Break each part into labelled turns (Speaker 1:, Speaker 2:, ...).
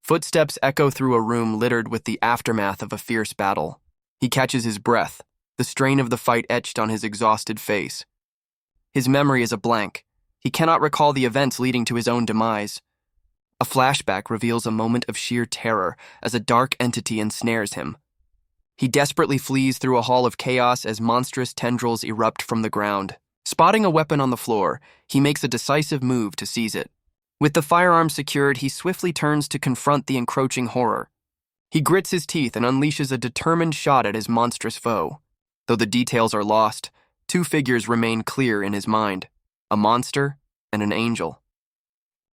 Speaker 1: Footsteps echo through a room littered with the aftermath of a fierce battle. He catches his breath, the strain of the fight etched on his exhausted face. His memory is a blank. He cannot recall the events leading to his own demise. A flashback reveals a moment of sheer terror as a dark entity ensnares him. He desperately flees through a hall of chaos as monstrous tendrils erupt from the ground. Spotting a weapon on the floor, he makes a decisive move to seize it. With the firearm secured, he swiftly turns to confront the encroaching horror. He grits his teeth and unleashes a determined shot at his monstrous foe. Though the details are lost, two figures remain clear in his mind: a monster and an angel.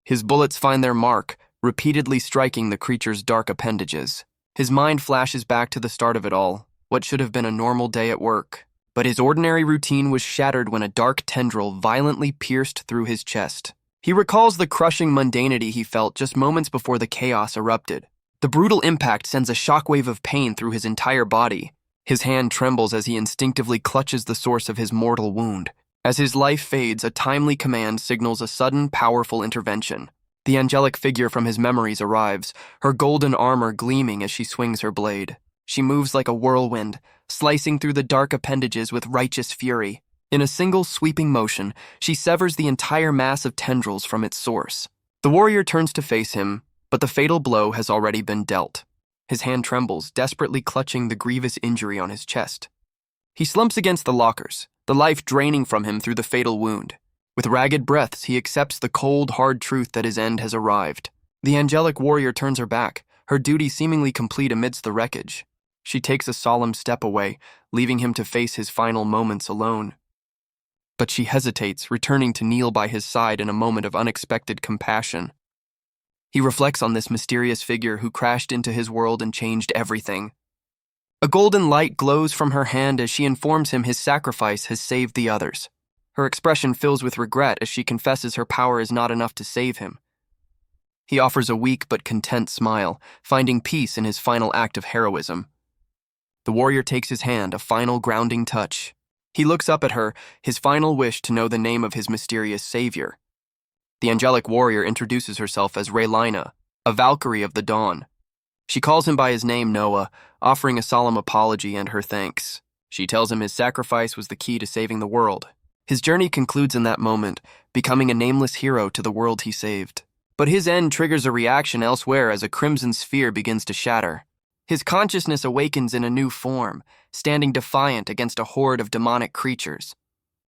Speaker 1: His bullets find their mark, repeatedly striking the creature's dark appendages. His mind flashes back to the start of it all, what should have been a normal day at work. But his ordinary routine was shattered when a dark tendril violently pierced through his chest. He recalls the crushing mundanity he felt just moments before the chaos erupted. The brutal impact sends a shockwave of pain through his entire body. His hand trembles as he instinctively clutches the source of his mortal wound. As his life fades, a timely command signals a sudden, powerful intervention. The angelic figure from his memories arrives, her golden armor gleaming as she swings her blade. She moves like a whirlwind, slicing through the dark appendages with righteous fury. In a single sweeping motion, she severs the entire mass of tendrils from its source. The warrior turns to face him, but the fatal blow has already been dealt. His hand trembles, desperately clutching the grievous injury on his chest. He slumps against the lockers, the life draining from him through the fatal wound. With ragged breaths, he accepts the cold, hard truth that his end has arrived. The angelic warrior turns her back, her duty seemingly complete amidst the wreckage. She takes a solemn step away, leaving him to face his final moments alone. But she hesitates, returning to kneel by his side in a moment of unexpected compassion. He reflects on this mysterious figure who crashed into his world and changed everything. A golden light glows from her hand as she informs him his sacrifice has saved the others. Her expression fills with regret as she confesses her power is not enough to save him. He offers a weak but content smile, finding peace in his final act of heroism. The warrior takes his hand, a final grounding touch. He looks up at her, his final wish to know the name of his mysterious savior. The angelic warrior introduces herself as Raylina, a Valkyrie of the dawn. She calls him by his name, Noah, offering a solemn apology and her thanks. She tells him his sacrifice was the key to saving the world. His journey concludes in that moment, becoming a nameless hero to the world he saved. But his end triggers a reaction elsewhere as a crimson sphere begins to shatter. His consciousness awakens in a new form, standing defiant against a horde of demonic creatures.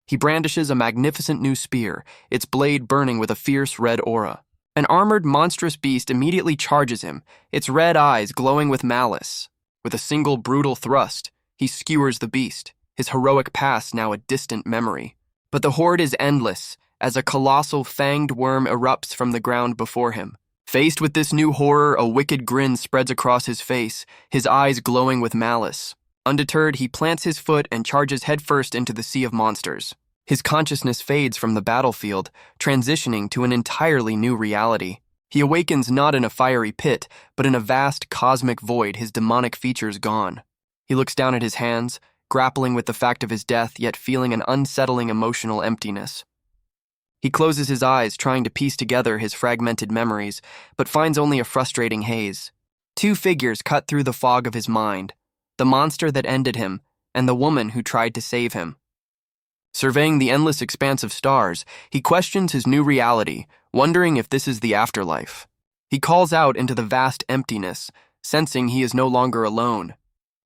Speaker 1: He brandishes a magnificent new spear, its blade burning with a fierce red aura. An armored, monstrous beast immediately charges him, its red eyes glowing with malice. With a single brutal thrust, he skewers the beast, his heroic past now a distant memory. But the horde is endless, as a colossal fanged worm erupts from the ground before him. Faced with this new horror, a wicked grin spreads across his face, his eyes glowing with malice. Undeterred, he plants his foot and charges headfirst into the sea of monsters. His consciousness fades from the battlefield, transitioning to an entirely new reality. He awakens not in a fiery pit, but in a vast cosmic void, his demonic features gone. He looks down at his hands, grappling with the fact of his death, yet feeling an unsettling emotional emptiness. He closes his eyes, trying to piece together his fragmented memories, but finds only a frustrating haze. Two figures cut through the fog of his mind: the monster that ended him, and the woman who tried to save him. Surveying the endless expanse of stars, he questions his new reality, wondering if this is the afterlife. He calls out into the vast emptiness, sensing he is no longer alone.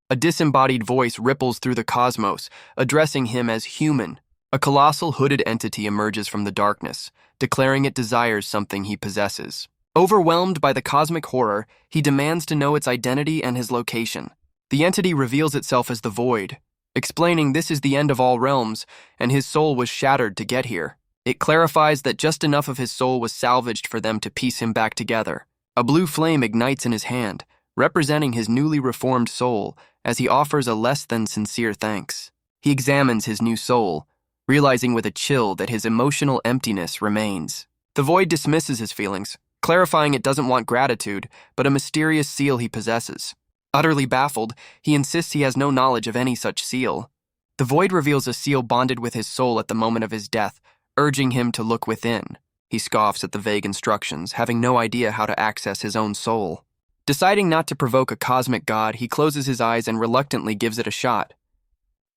Speaker 1: A disembodied voice ripples through the cosmos, addressing him as human. A colossal hooded entity emerges from the darkness, declaring it desires something he possesses. Overwhelmed by the cosmic horror, he demands to know its identity and his location. The entity reveals itself as the Void, explaining this is the end of all realms, and his soul was shattered to get here. It clarifies that just enough of his soul was salvaged for them to piece him back together. A blue flame ignites in his hand, representing his newly reformed soul, as he offers a less than sincere thanks. He examines his new soul, realizing with a chill that his emotional emptiness remains. The Void dismisses his feelings, clarifying it doesn't want gratitude, but a mysterious seal he possesses. Utterly baffled, he insists he has no knowledge of any such seal. The Void reveals a seal bonded with his soul at the moment of his death, urging him to look within. He scoffs at the vague instructions, having no idea how to access his own soul. Deciding not to provoke a cosmic god, he closes his eyes and reluctantly gives it a shot.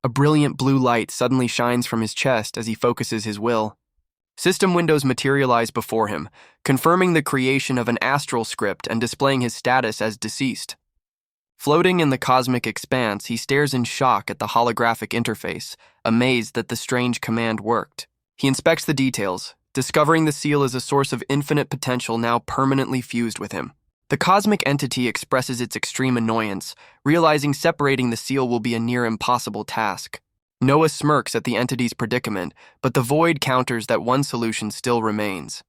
Speaker 1: A brilliant blue light suddenly shines from his chest as he focuses his will. System windows materialize before him, confirming the creation of an astral script and displaying his status as deceased. Floating in the cosmic expanse, he stares in shock at the holographic interface, amazed that the strange command worked. He inspects the details, discovering the seal is a source of infinite potential now permanently fused with him. The cosmic entity expresses its extreme annoyance, realizing separating the seal will be a near impossible task. Noah smirks at the entity's predicament, but the void counters that one solution still remains.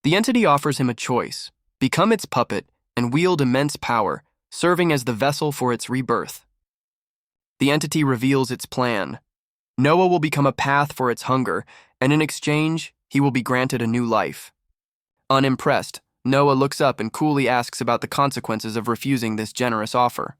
Speaker 1: The entity offers him a choice: become its puppet and wield immense power, serving as the vessel for its rebirth. The entity reveals its plan. Noah will become a path for its hunger, and in exchange, he will be granted a new life. Unimpressed, Noah looks up and coolly asks about the consequences of refusing this generous offer.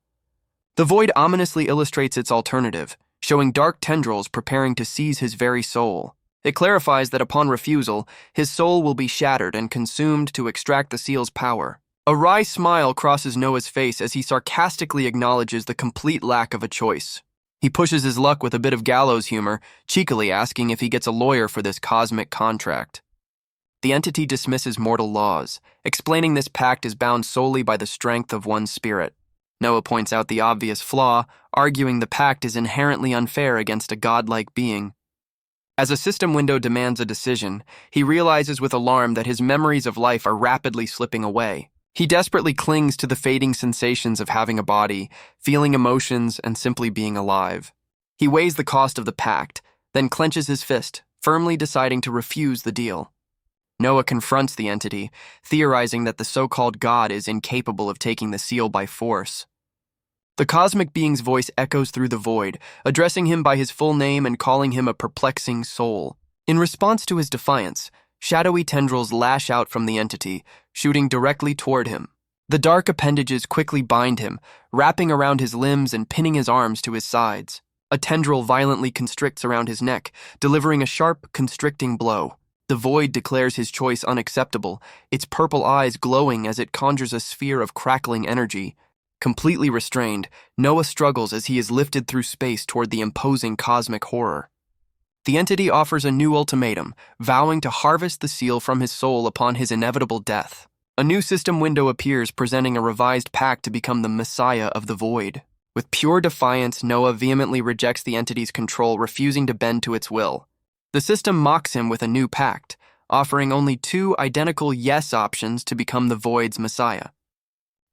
Speaker 1: The void ominously illustrates its alternative, showing dark tendrils preparing to seize his very soul. It clarifies that upon refusal, his soul will be shattered and consumed to extract the seal's power. A wry smile crosses Noah's face as he sarcastically acknowledges the complete lack of a choice. He pushes his luck with a bit of gallows humor, cheekily asking if he gets a lawyer for this cosmic contract. The entity dismisses mortal laws, explaining this pact is bound solely by the strength of one's spirit. Noah points out the obvious flaw, arguing the pact is inherently unfair against a godlike being. As a system window demands a decision, he realizes with alarm that his memories of life are rapidly slipping away. He desperately clings to the fading sensations of having a body, feeling emotions, and simply being alive. He weighs the cost of the pact, then clenches his fist, firmly deciding to refuse the deal. Noah confronts the entity, theorizing that the so-called god is incapable of taking the seal by force. The cosmic being's voice echoes through the void, addressing him by his full name and calling him a perplexing soul. In response to his defiance, shadowy tendrils lash out from the entity, shooting directly toward him. The dark appendages quickly bind him, wrapping around his limbs and pinning his arms to his sides. A tendril violently constricts around his neck, delivering a sharp, constricting blow. The void declares his choice unacceptable, its purple eyes glowing as it conjures a sphere of crackling energy. Completely restrained, Noah struggles as he is lifted through space toward the imposing cosmic horror. The entity offers a new ultimatum, vowing to harvest the seal from his soul upon his inevitable death. A new system window appears, presenting a revised pact to become the Messiah of the Void. With pure defiance, Noah vehemently rejects the entity's control, refusing to bend to its will. The system mocks him with a new pact, offering only two identical yes options to become the Void's Messiah.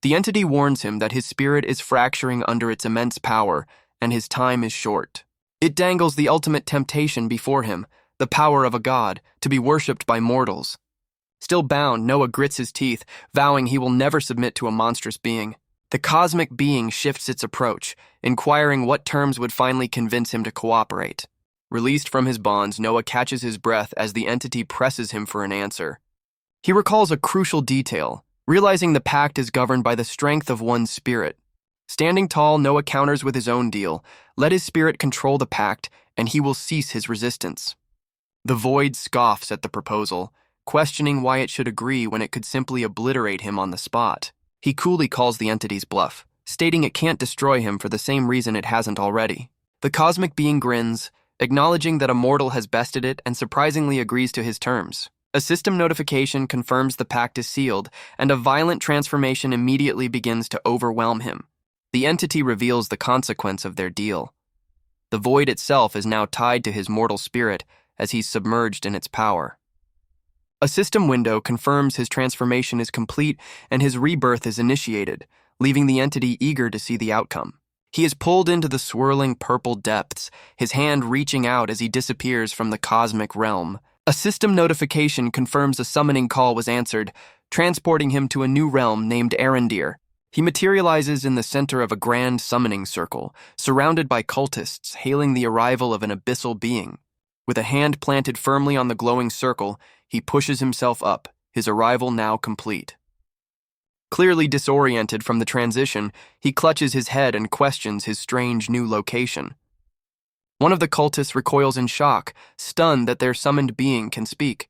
Speaker 1: The entity warns him that his spirit is fracturing under its immense power, and his time is short. It dangles the ultimate temptation before him, the power of a god, to be worshipped by mortals. Still bound, Noah grits his teeth, vowing he will never submit to a monstrous being. The cosmic being shifts its approach, inquiring what terms would finally convince him to cooperate. Released from his bonds, Noah catches his breath as the entity presses him for an answer. He recalls a crucial detail, realizing the pact is governed by the strength of one's spirit. Standing tall, Noah counters with his own deal. Let his spirit control the pact, and he will cease his resistance. The void scoffs at the proposal, questioning why it should agree when it could simply obliterate him on the spot. He coolly calls the entity's bluff, stating it can't destroy him for the same reason it hasn't already. The cosmic being grins, acknowledging that a mortal has bested it and surprisingly agrees to his terms. A system notification confirms the pact is sealed, and a violent transformation immediately begins to overwhelm him. The entity reveals the consequence of their deal. The void itself is now tied to his mortal spirit as he's submerged in its power. A system window confirms his transformation is complete and his rebirth is initiated, leaving the entity eager to see the outcome. He is pulled into the swirling purple depths, his hand reaching out as he disappears from the cosmic realm. A system notification confirms a summoning call was answered, transporting him to a new realm named Arendear. He materializes in the center of a grand summoning circle, surrounded by cultists hailing the arrival of an abyssal being. With a hand planted firmly on the glowing circle, he pushes himself up, his arrival now complete. Clearly disoriented from the transition, he clutches his head and questions his strange new location. One of the cultists recoils in shock, stunned that their summoned being can speak.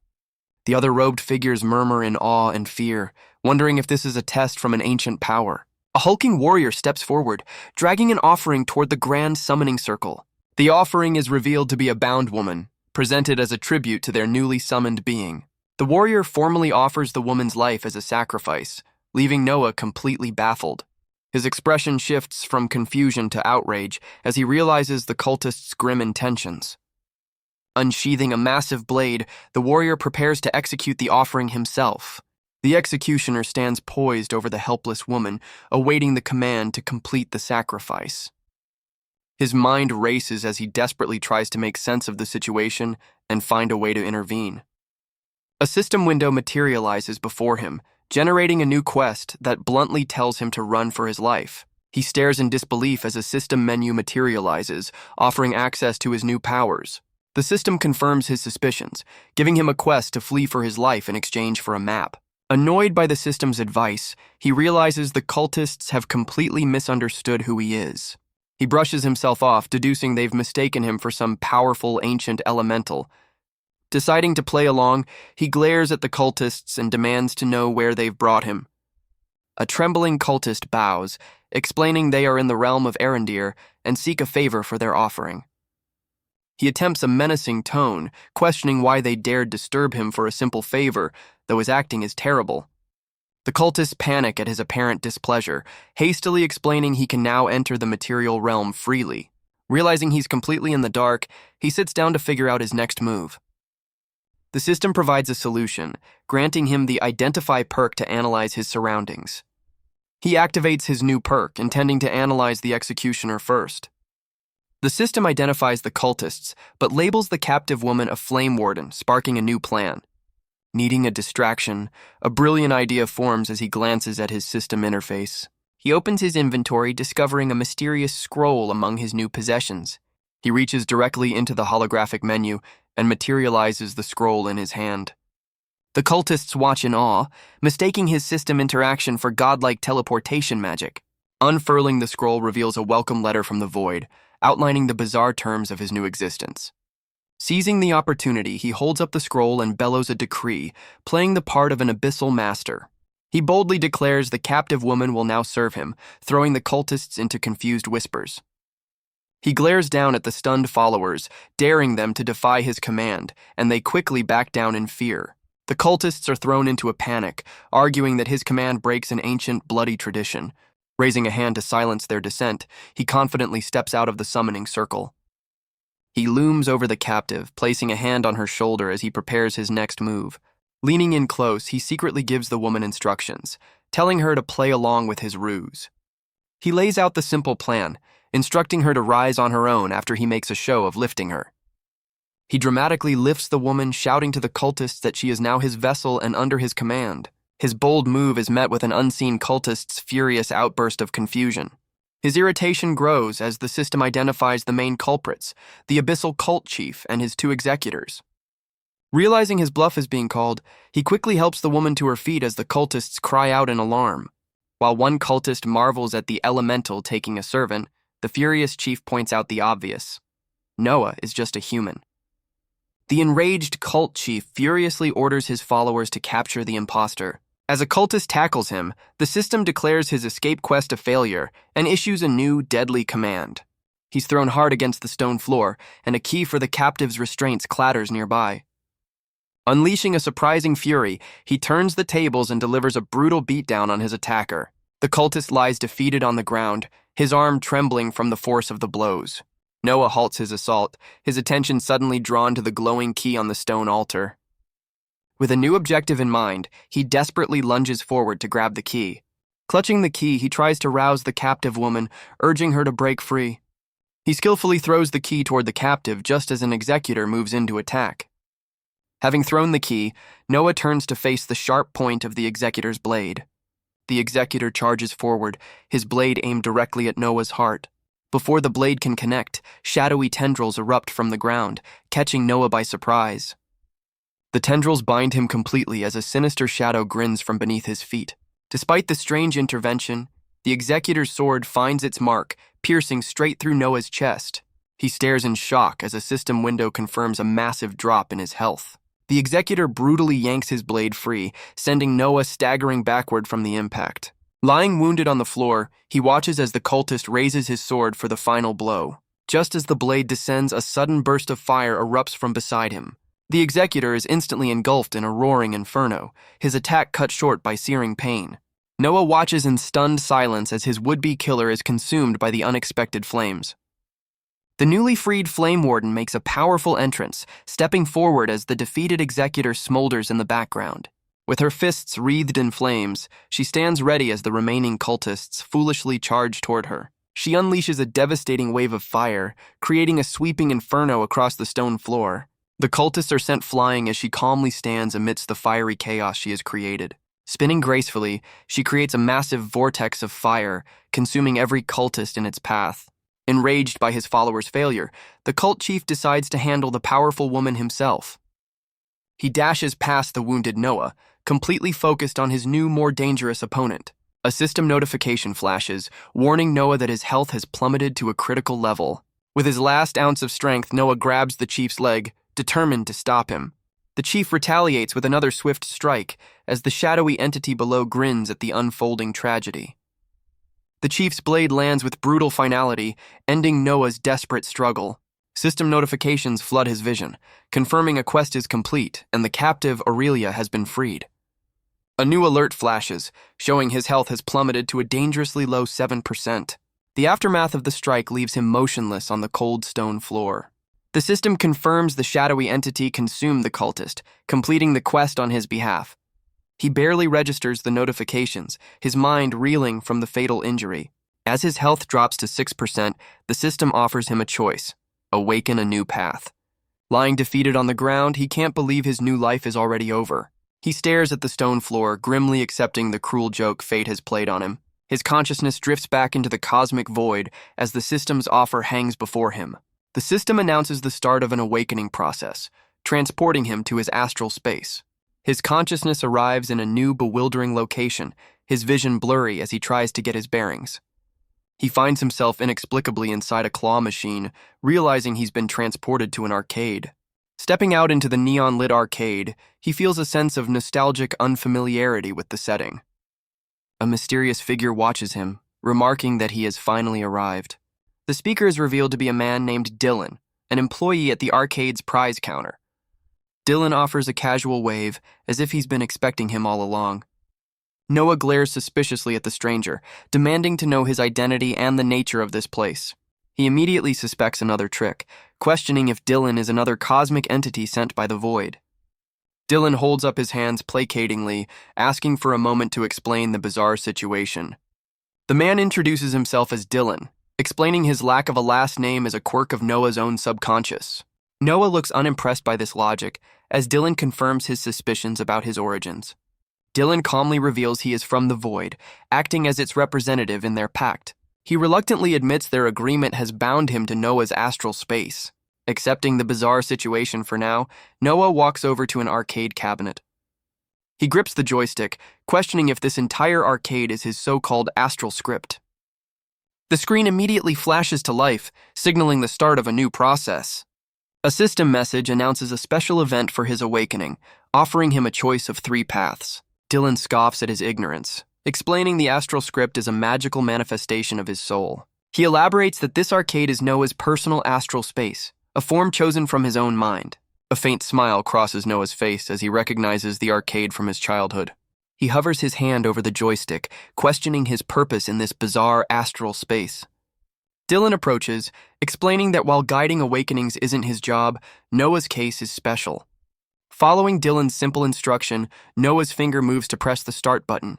Speaker 1: The other robed figures murmur in awe and fear, wondering if this is a test from an ancient power. A hulking warrior steps forward, dragging an offering toward the grand summoning circle. The offering is revealed to be a bound woman, presented as a tribute to their newly summoned being. The warrior formally offers the woman's life as a sacrifice, leaving Noah completely baffled. His expression shifts from confusion to outrage as he realizes the cultist's grim intentions. Unsheathing a massive blade, the warrior prepares to execute the offering himself. The executioner stands poised over the helpless woman, awaiting the command to complete the sacrifice. His mind races as he desperately tries to make sense of the situation and find a way to intervene. A system window materializes before him, generating a new quest that bluntly tells him to run for his life. He stares in disbelief as a system menu materializes, offering access to his new powers. The system confirms his suspicions, giving him a quest to flee for his life in exchange for a map. Annoyed by the system's advice, he realizes the cultists have completely misunderstood who he is. He brushes himself off, deducing they've mistaken him for some powerful ancient elemental. Deciding to play along, he glares at the cultists and demands to know where they've brought him. A trembling cultist bows, explaining they are in the realm of Arendear and seek a favor for their offering. He attempts a menacing tone, questioning why they dared disturb him for a simple favor, though his acting is terrible. The cultists panic at his apparent displeasure, hastily explaining he can now enter the material realm freely. Realizing he's completely in the dark, he sits down to figure out his next move. The system provides a solution, granting him the Identify perk to analyze his surroundings. He activates his new perk, intending to analyze the executioner first. The system identifies the cultists, but labels the captive woman a flame warden, sparking a new plan. Needing a distraction, a brilliant idea forms as he glances at his system interface. He opens his inventory, discovering a mysterious scroll among his new possessions. He reaches directly into the holographic menu and materializes the scroll in his hand. The cultists watch in awe, mistaking his system interaction for godlike teleportation magic. Unfurling the scroll reveals a welcome letter from the void, outlining the bizarre terms of his new existence. Seizing the opportunity, he holds up the scroll and bellows a decree, playing the part of an abyssal master. He boldly declares the captive woman will now serve him, throwing the cultists into confused whispers. He glares down at the stunned followers, daring them to defy his command, and they quickly back down in fear. The cultists are thrown into a panic, arguing that his command breaks an ancient, bloody tradition. Raising a hand to silence their dissent, he confidently steps out of the summoning circle. He looms over the captive, placing a hand on her shoulder as he prepares his next move. Leaning in close, he secretly gives the woman instructions, telling her to play along with his ruse. He lays out the simple plan, instructing her to rise on her own after he makes a show of lifting her. He dramatically lifts the woman, shouting to the cultists that she is now his vessel and under his command. His bold move is met with an unseen cultist's furious outburst of confusion. His irritation grows as the system identifies the main culprits, the abyssal cult chief and his two executors. Realizing his bluff is being called, he quickly helps the woman to her feet as the cultists cry out in alarm. While one cultist marvels at the elemental taking a servant, the furious chief points out the obvious. Noah is just a human. The enraged cult chief furiously orders his followers to capture the imposter. As a cultist tackles him, the system declares his escape quest a failure and issues a new, deadly command. He's thrown hard against the stone floor, and a key for the captive's restraints clatters nearby. Unleashing a surprising fury, he turns the tables and delivers a brutal beatdown on his attacker. The cultist lies defeated on the ground, his arm trembling from the force of the blows. Noah halts his assault, his attention suddenly drawn to the glowing key on the stone altar. With a new objective in mind, he desperately lunges forward to grab the key. Clutching the key, he tries to rouse the captive woman, urging her to break free. He skillfully throws the key toward the captive just as an executor moves in to attack. Having thrown the key, Noah turns to face the sharp point of the executor's blade. The executor charges forward, his blade aimed directly at Noah's heart. Before the blade can connect, shadowy tendrils erupt from the ground, catching Noah by surprise. The tendrils bind him completely as a sinister shadow grins from beneath his feet. Despite the strange intervention, the executor's sword finds its mark, piercing straight through Noah's chest. He stares in shock as a system window confirms a massive drop in his health. The executor brutally yanks his blade free, sending Noah staggering backward from the impact. Lying wounded on the floor, he watches as the cultist raises his sword for the final blow. Just as the blade descends, a sudden burst of fire erupts from beside him. The executor is instantly engulfed in a roaring inferno, his attack cut short by searing pain. Noah watches in stunned silence as his would-be killer is consumed by the unexpected flames. The newly freed Flame Warden makes a powerful entrance, stepping forward as the defeated executor smolders in the background. With her fists wreathed in flames, she stands ready as the remaining cultists foolishly charge toward her. She unleashes a devastating wave of fire, creating a sweeping inferno across the stone floor. The cultists are sent flying as she calmly stands amidst the fiery chaos she has created. Spinning gracefully, she creates a massive vortex of fire, consuming every cultist in its path. Enraged by his followers' failure, the cult chief decides to handle the powerful woman himself. He dashes past the wounded Noah, completely focused on his new, more dangerous opponent. A system notification flashes, warning Noah that his health has plummeted to a critical level. With his last ounce of strength, Noah grabs the chief's leg, determined to stop him. The chief retaliates with another swift strike, as the shadowy entity below grins at the unfolding tragedy. The chief's blade lands with brutal finality, ending Noah's desperate struggle. System notifications flood his vision, confirming a quest is complete and the captive Aurelia has been freed. A new alert flashes, showing his health has plummeted to a dangerously low 7%. The aftermath of the strike leaves him motionless on the cold stone floor. The system confirms the shadowy entity consumed the cultist, completing the quest on his behalf. He barely registers the notifications, his mind reeling from the fatal injury. As his health drops to 6%, the system offers him a choice: awaken a new path. Lying defeated on the ground, he can't believe his new life is already over. He stares at the stone floor, grimly accepting the cruel joke fate has played on him. His consciousness drifts back into the cosmic void as the system's offer hangs before him. The system announces the start of an awakening process, transporting him to his astral space. His consciousness arrives in a new, bewildering location, his vision blurry as he tries to get his bearings. He finds himself inexplicably inside a claw machine, realizing he's been transported to an arcade. Stepping out into the neon-lit arcade, he feels a sense of nostalgic unfamiliarity with the setting. A mysterious figure watches him, remarking that he has finally arrived. The speaker is revealed to be a man named Dylan, an employee at the arcade's prize counter. Dylan offers a casual wave, as if he's been expecting him all along. Noah glares suspiciously at the stranger, demanding to know his identity and the nature of this place. He immediately suspects another trick, questioning if Dylan is another cosmic entity sent by the void. Dylan holds up his hands placatingly, asking for a moment to explain the bizarre situation. The man introduces himself as Dylan, explaining his lack of a last name as a quirk of Noah's own subconscious. Noah looks unimpressed by this logic, as Dylan confirms his suspicions about his origins. Dylan calmly reveals he is from the Void, acting as its representative in their pact. He reluctantly admits their agreement has bound him to Noah's astral space. Accepting the bizarre situation for now, Noah walks over to an arcade cabinet. He grips the joystick, questioning if this entire arcade is his so-called astral script. The screen immediately flashes to life, signaling the start of a new process. A system message announces a special event for his awakening, offering him a choice of 3 paths. Dylan scoffs at his ignorance, explaining the astral script is a magical manifestation of his soul. He elaborates that this arcade is Noah's personal astral space, a form chosen from his own mind. A faint smile crosses Noah's face as he recognizes the arcade from his childhood. He hovers his hand over the joystick, questioning his purpose in this bizarre astral space. Dylan approaches, explaining that while guiding awakenings isn't his job, Noah's case is special. Following Dylan's simple instruction, Noah's finger moves to press the start button.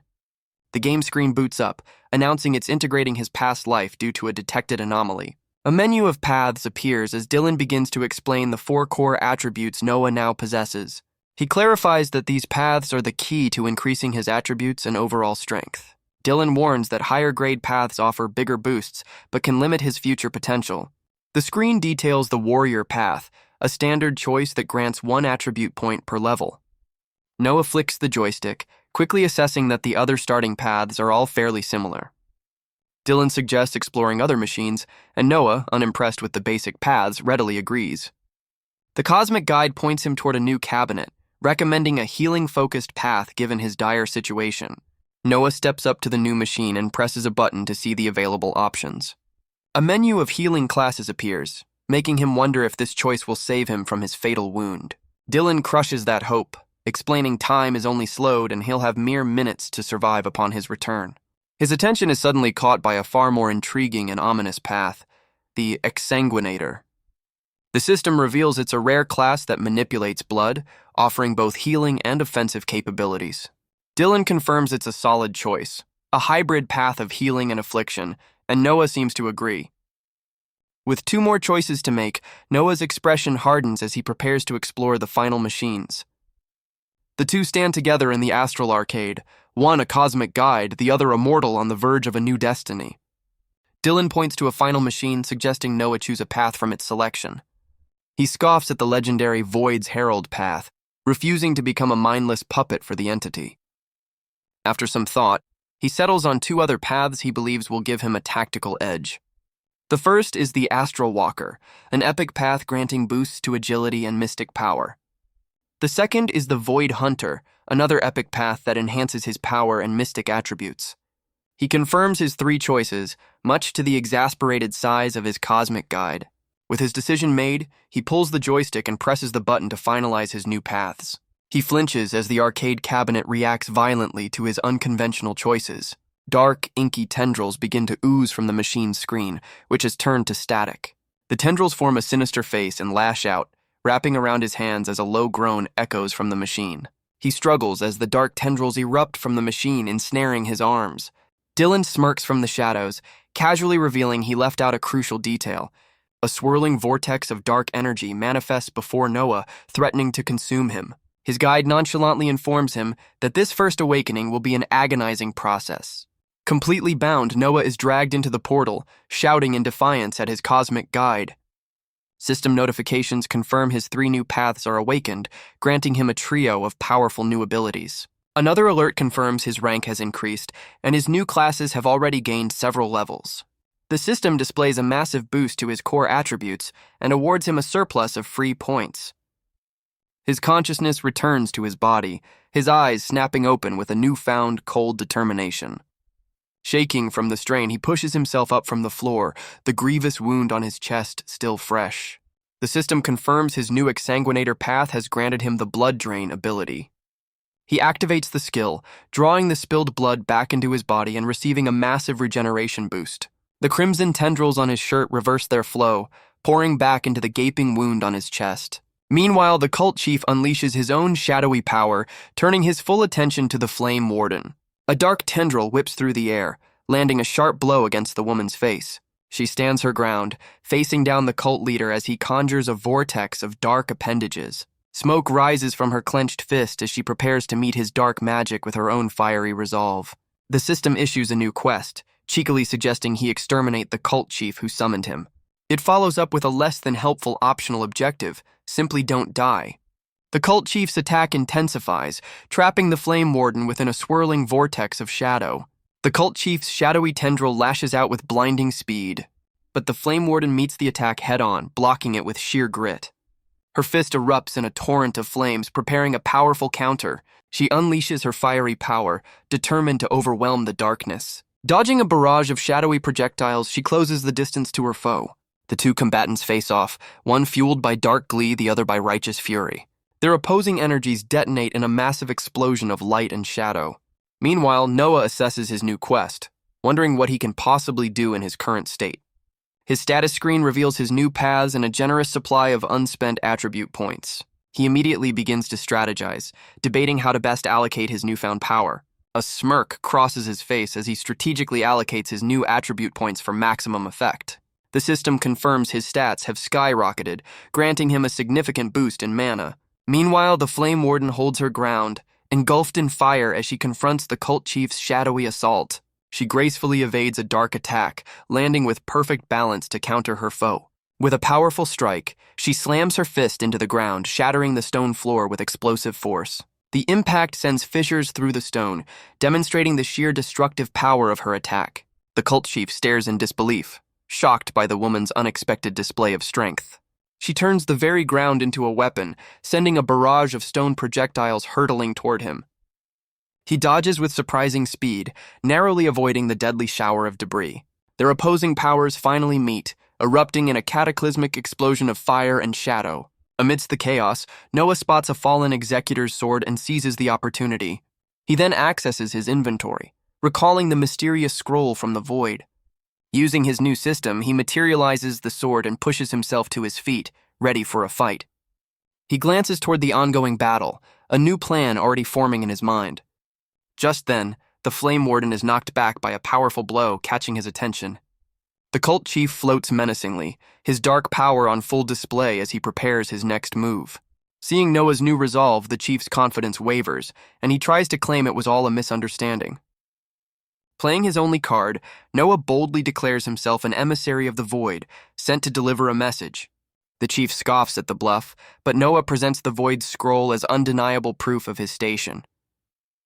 Speaker 1: The game screen boots up, announcing it's integrating his past life due to a detected anomaly. A menu of paths appears as Dylan begins to explain the 4 core attributes Noah now possesses. He clarifies that these paths are the key to increasing his attributes and overall strength. Dylan warns that higher-grade paths offer bigger boosts, but can limit his future potential. The screen details the Warrior Path, a standard choice that grants 1 attribute point per level. Noah flicks the joystick, quickly assessing that the other starting paths are all fairly similar. Dylan suggests exploring other machines, and Noah, unimpressed with the basic paths, readily agrees. The cosmic guide points him toward a new cabinet, recommending a healing-focused path given his dire situation. Noah steps up to the new machine and presses a button to see the available options. A menu of healing classes appears, making him wonder if this choice will save him from his fatal wound. Dylan crushes that hope, explaining time is only slowed and he'll have mere minutes to survive upon his return. His attention is suddenly caught by a far more intriguing and ominous path, the Exsanguinator. The system reveals it's a rare class that manipulates blood, offering both healing and offensive capabilities. Dylan confirms it's a solid choice, a hybrid path of healing and affliction, and Noah seems to agree. With 2 more choices to make, Noah's expression hardens as he prepares to explore the final machines. The two stand together in the Astral arcade, one a cosmic guide, the other a mortal on the verge of a new destiny. Dylan points to a final machine, suggesting Noah choose a path from its selection. He scoffs at the legendary Void's Herald path, refusing to become a mindless puppet for the entity. After some thought, he settles on 2 other paths he believes will give him a tactical edge. The first is the Astral Walker, an epic path granting boosts to agility and mystic power. The second is the Void Hunter, another epic path that enhances his power and mystic attributes. He confirms his 3 choices, much to the exasperated sighs of his cosmic guide. With his decision made, he pulls the joystick and presses the button to finalize his new paths. He flinches as the arcade cabinet reacts violently to his unconventional choices. Dark, inky tendrils begin to ooze from the machine's screen, which has turned to static. The tendrils form a sinister face and lash out, wrapping around his hands as a low groan echoes from the machine. He struggles as the dark tendrils erupt from the machine, ensnaring his arms. Dylan smirks from the shadows, casually revealing he left out a crucial detail. A swirling vortex of dark energy manifests before Noah, threatening to consume him. His guide nonchalantly informs him that this first awakening will be an agonizing process. Completely bound, Noah is dragged into the portal, shouting in defiance at his cosmic guide. System notifications confirm his 3 new paths are awakened, granting him a trio of powerful new abilities. Another alert confirms his rank has increased, and his new classes have already gained several levels. The system displays a massive boost to his core attributes and awards him a surplus of free points. His consciousness returns to his body, his eyes snapping open with a newfound cold determination. Shaking from the strain, he pushes himself up from the floor, the grievous wound on his chest still fresh. The system confirms his new Exsanguinator path has granted him the Blood Drain ability. He activates the skill, drawing the spilled blood back into his body and receiving a massive regeneration boost. The crimson tendrils on his shirt reverse their flow, pouring back into the gaping wound on his chest. Meanwhile, the cult chief unleashes his own shadowy power, turning his full attention to the Flame Warden. A dark tendril whips through the air, landing a sharp blow against the woman's face. She stands her ground, facing down the cult leader as he conjures a vortex of dark appendages. Smoke rises from her clenched fist as she prepares to meet his dark magic with her own fiery resolve. The system issues a new quest, cheekily suggesting he exterminate the cult chief who summoned him. It follows up with a less than helpful optional objective, simply don't die. The cult chief's attack intensifies, trapping the Flame Warden within a swirling vortex of shadow. The cult chief's shadowy tendril lashes out with blinding speed, but the Flame Warden meets the attack head-on, blocking it with sheer grit. Her fist erupts in a torrent of flames, preparing a powerful counter. She unleashes her fiery power, determined to overwhelm the darkness. Dodging a barrage of shadowy projectiles, she closes the distance to her foe. The 2 combatants face off, one fueled by dark glee, the other by righteous fury. Their opposing energies detonate in a massive explosion of light and shadow. Meanwhile, Noah assesses his new quest, wondering what he can possibly do in his current state. His status screen reveals his new paths and a generous supply of unspent attribute points. He immediately begins to strategize, debating how to best allocate his newfound power. A smirk crosses his face as he strategically allocates his new attribute points for maximum effect. The system confirms his stats have skyrocketed, granting him a significant boost in mana. Meanwhile, the Flame Warden holds her ground, engulfed in fire as she confronts the cult chief's shadowy assault. She gracefully evades a dark attack, landing with perfect balance to counter her foe. With a powerful strike, she slams her fist into the ground, shattering the stone floor with explosive force. The impact sends fissures through the stone, demonstrating the sheer destructive power of her attack. The cult chief stares in disbelief, shocked by the woman's unexpected display of strength. She turns the very ground into a weapon, sending a barrage of stone projectiles hurtling toward him. He dodges with surprising speed, narrowly avoiding the deadly shower of debris. Their opposing powers finally meet, erupting in a cataclysmic explosion of fire and shadow. Amidst the chaos, Noah spots a fallen executor's sword and seizes the opportunity. He then accesses his inventory, recalling the mysterious scroll from the void. Using his new system, he materializes the sword and pushes himself to his feet, ready for a fight. He glances toward the ongoing battle, a new plan already forming in his mind. Just then, the Flame Warden is knocked back by a powerful blow, catching his attention. The cult chief floats menacingly, his dark power on full display as he prepares his next move. Seeing Noah's new resolve, the chief's confidence wavers, and he tries to claim it was all a misunderstanding. Playing his only card, Noah boldly declares himself an emissary of the void, sent to deliver a message. The chief scoffs at the bluff, but Noah presents the void's scroll as undeniable proof of his station.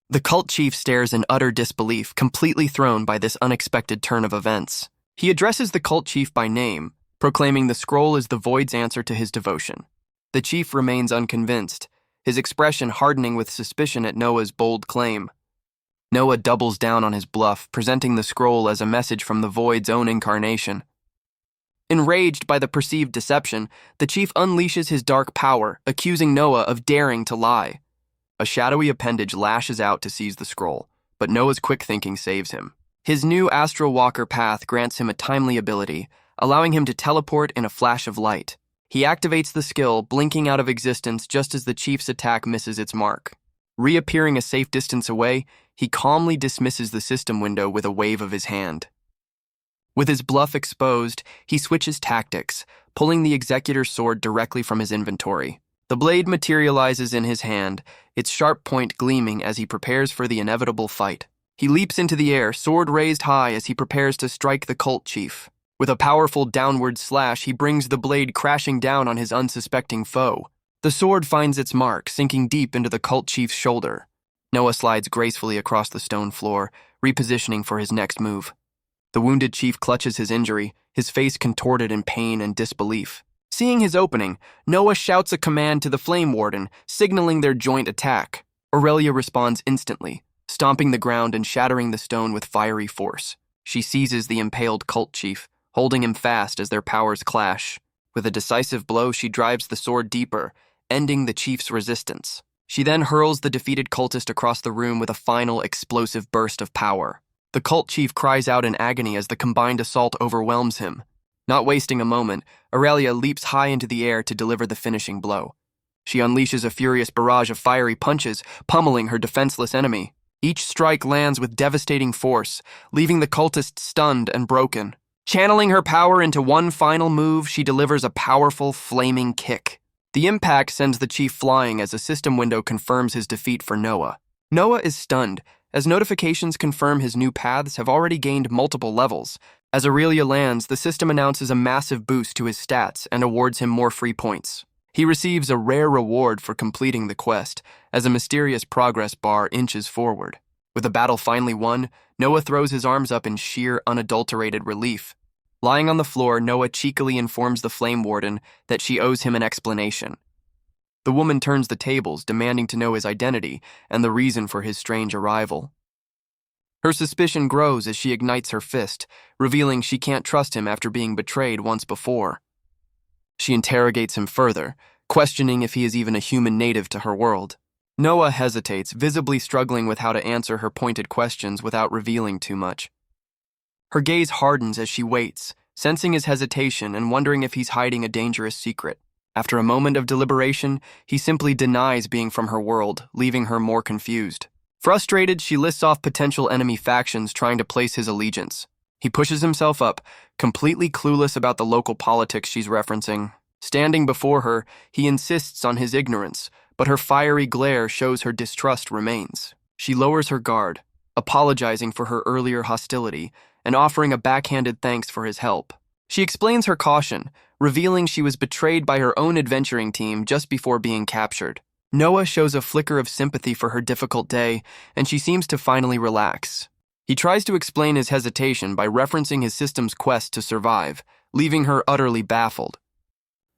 Speaker 1: The cult chief stares in utter disbelief, completely thrown by this unexpected turn of events. He addresses the cult chief by name, proclaiming the scroll is the void's answer to his devotion. The chief remains unconvinced, his expression hardening with suspicion at Noah's bold claim. Noah doubles down on his bluff, presenting the scroll as a message from the void's own incarnation. Enraged by the perceived deception, the chief unleashes his dark power, accusing Noah of daring to lie. A shadowy appendage lashes out to seize the scroll, but Noah's quick thinking saves him. His new Astral Walker path grants him a timely ability, allowing him to teleport in a flash of light. He activates the skill, blinking out of existence just as the chief's attack misses its mark. Reappearing a safe distance away, he calmly dismisses the system window with a wave of his hand. With his bluff exposed, he switches tactics, pulling the Executor's sword directly from his inventory. The blade materializes in his hand, its sharp point gleaming as he prepares for the inevitable fight. He leaps into the air, sword raised high as he prepares to strike the cult chief. With a powerful downward slash, he brings the blade crashing down on his unsuspecting foe. The sword finds its mark, sinking deep into the cult chief's shoulder. Noah slides gracefully across the stone floor, repositioning for his next move. The wounded chief clutches his injury, his face contorted in pain and disbelief. Seeing his opening, Noah shouts a command to the Flame Warden, signaling their joint attack. Aurelia responds instantly, stomping the ground and shattering the stone with fiery force. She seizes the impaled cult chief, holding him fast as their powers clash. With a decisive blow, she drives the sword deeper, ending the chief's resistance. She then hurls the defeated cultist across the room with a final explosive burst of power. The cult chief cries out in agony as the combined assault overwhelms him. Not wasting a moment, Aurelia leaps high into the air to deliver the finishing blow. She unleashes a furious barrage of fiery punches, pummeling her defenseless enemy. Each strike lands with devastating force, leaving the cultist stunned and broken. Channeling her power into one final move, she delivers a powerful, flaming kick. The impact sends the chief flying as a system window confirms his defeat for Noah. Noah is stunned, as notifications confirm his new paths have already gained multiple levels. As Aurelia lands, the system announces a massive boost to his stats and awards him more free points. He receives a rare reward for completing the quest, as a mysterious progress bar inches forward. With the battle finally won, Noah throws his arms up in sheer, unadulterated relief. Lying on the floor, Noah cheekily informs the Flame Warden that she owes him an explanation. The woman turns the tables, demanding to know his identity and the reason for his strange arrival. Her suspicion grows as she ignites her fist, revealing she can't trust him after being betrayed once before. She interrogates him further, questioning if he is even a human native to her world. Noah hesitates, visibly struggling with how to answer her pointed questions without revealing too much. Her gaze hardens as she waits, sensing his hesitation and wondering if he's hiding a dangerous secret. After a moment of deliberation, he simply denies being from her world, leaving her more confused. Frustrated, she lists off potential enemy factions trying to place his allegiance. He pushes himself up, completely clueless about the local politics she's referencing. Standing before her, he insists on his ignorance, but her fiery glare shows her distrust remains. She lowers her guard, apologizing for her earlier hostility and offering a backhanded thanks for his help. She explains her caution, revealing she was betrayed by her own adventuring team just before being captured. Noah shows a flicker of sympathy for her difficult day, and she seems to finally relax. He tries to explain his hesitation by referencing his system's quest to survive, leaving her utterly baffled.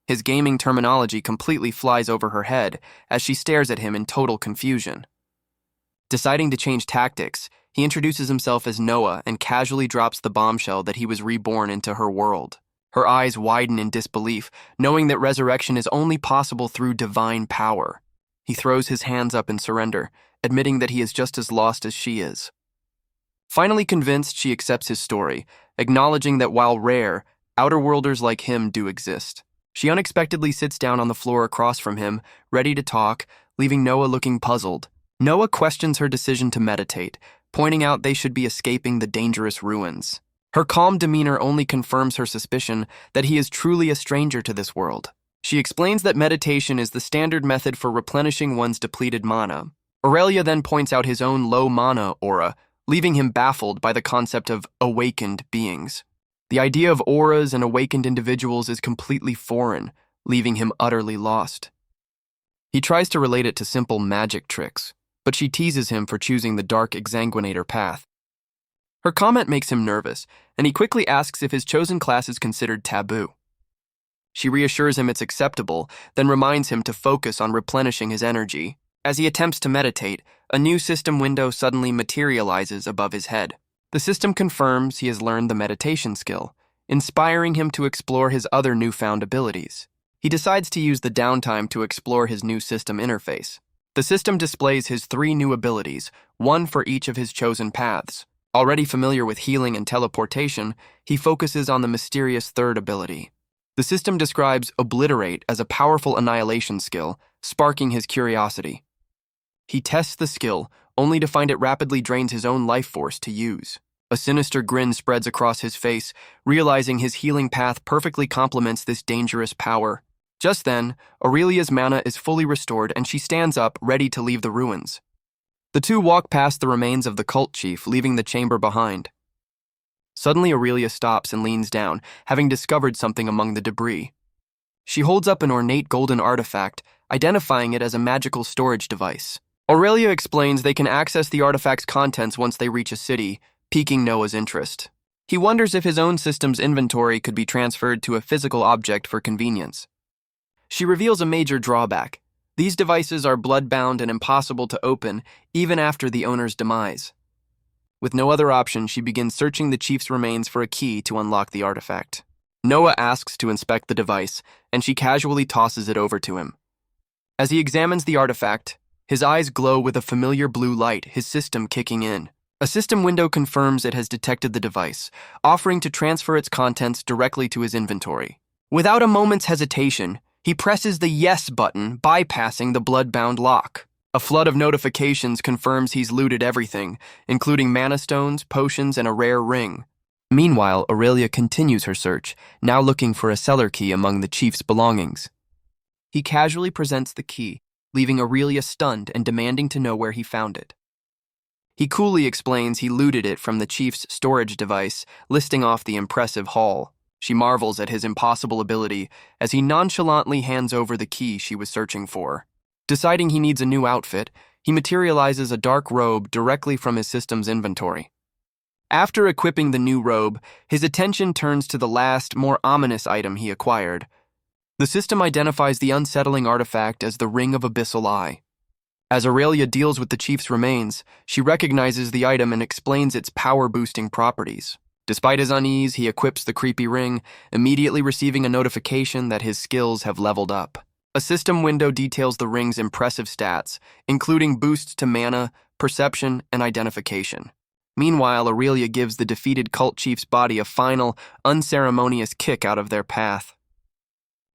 Speaker 1: His gaming terminology completely flies over her head as she stares at him in total confusion. Deciding to change tactics, he introduces himself as Noah and casually drops the bombshell that he was reborn into her world. Her eyes widen in disbelief, knowing that resurrection is only possible through divine power. He throws his hands up in surrender, admitting that he is just as lost as she is. Finally convinced, she accepts his story, acknowledging that while rare, outerworlders like him do exist. She unexpectedly sits down on the floor across from him, ready to talk, leaving Noah looking puzzled. Noah questions her decision to meditate, pointing out they should be escaping the dangerous ruins. Her calm demeanor only confirms her suspicion that he is truly a stranger to this world. She explains that meditation is the standard method for replenishing one's depleted mana. Aurelian then points out his own low mana aura, leaving him baffled by the concept of awakened beings. The idea of auras and awakened individuals is completely foreign, leaving him utterly lost. He tries to relate it to simple magic tricks, but she teases him for choosing the dark exsanguinator path. Her comment makes him nervous, and he quickly asks if his chosen class is considered taboo. She reassures him it's acceptable, then reminds him to focus on replenishing his energy. As he attempts to meditate, a new system window suddenly materializes above his head. The system confirms he has learned the meditation skill, inspiring him to explore his other newfound abilities. He decides to use the downtime to explore his new system interface. The system displays his 3 new abilities, one for each of his chosen paths. Already familiar with healing and teleportation, he focuses on the mysterious 3rd ability. The system describes Obliterate as a powerful annihilation skill, sparking his curiosity. He tests the skill, only to find it rapidly drains his own life force to use. A sinister grin spreads across his face, realizing his healing path perfectly complements this dangerous power. Just then, Aurelia's mana is fully restored and she stands up, ready to leave the ruins. The two walk past the remains of the cult chief, leaving the chamber behind. Suddenly, Aurelia stops and leans down, having discovered something among the debris. She holds up an ornate golden artifact, identifying it as a magical storage device. Aurelia explains they can access the artifact's contents once they reach a city, piquing Noah's interest. He wonders if his own system's inventory could be transferred to a physical object for convenience. She reveals a major drawback. These devices are blood-bound and impossible to open, even after the owner's demise. With no other option, she begins searching the chief's remains for a key to unlock the artifact. Noah asks to inspect the device, and she casually tosses it over to him. As he examines the artifact, his eyes glow with a familiar blue light, his system kicking in. A system window confirms it has detected the device, offering to transfer its contents directly to his inventory. Without a moment's hesitation, he presses the Yes button, bypassing the blood-bound lock. A flood of notifications confirms he's looted everything, including mana stones, potions, and a rare ring. Meanwhile, Aurelia continues her search, now looking for a cellar key among the chief's belongings. He casually presents the key, leaving Aurelia stunned and demanding to know where he found it. He coolly explains he looted it from the chief's storage device, listing off the impressive haul. She marvels at his impossible ability as he nonchalantly hands over the key she was searching for. Deciding he needs a new outfit, he materializes a dark robe directly from his system's inventory. After equipping the new robe, his attention turns to the last, more ominous item he acquired. The system identifies the unsettling artifact as the Ring of Abyssal Eye. As Aurelia deals with the chief's remains, she recognizes the item and explains its power-boosting properties. Despite his unease, he equips the creepy ring, immediately receiving a notification that his skills have leveled up. A system window details the ring's impressive stats, including boosts to mana, perception, and identification. Meanwhile, Aurelia gives the defeated cult chief's body a final, unceremonious kick out of their path.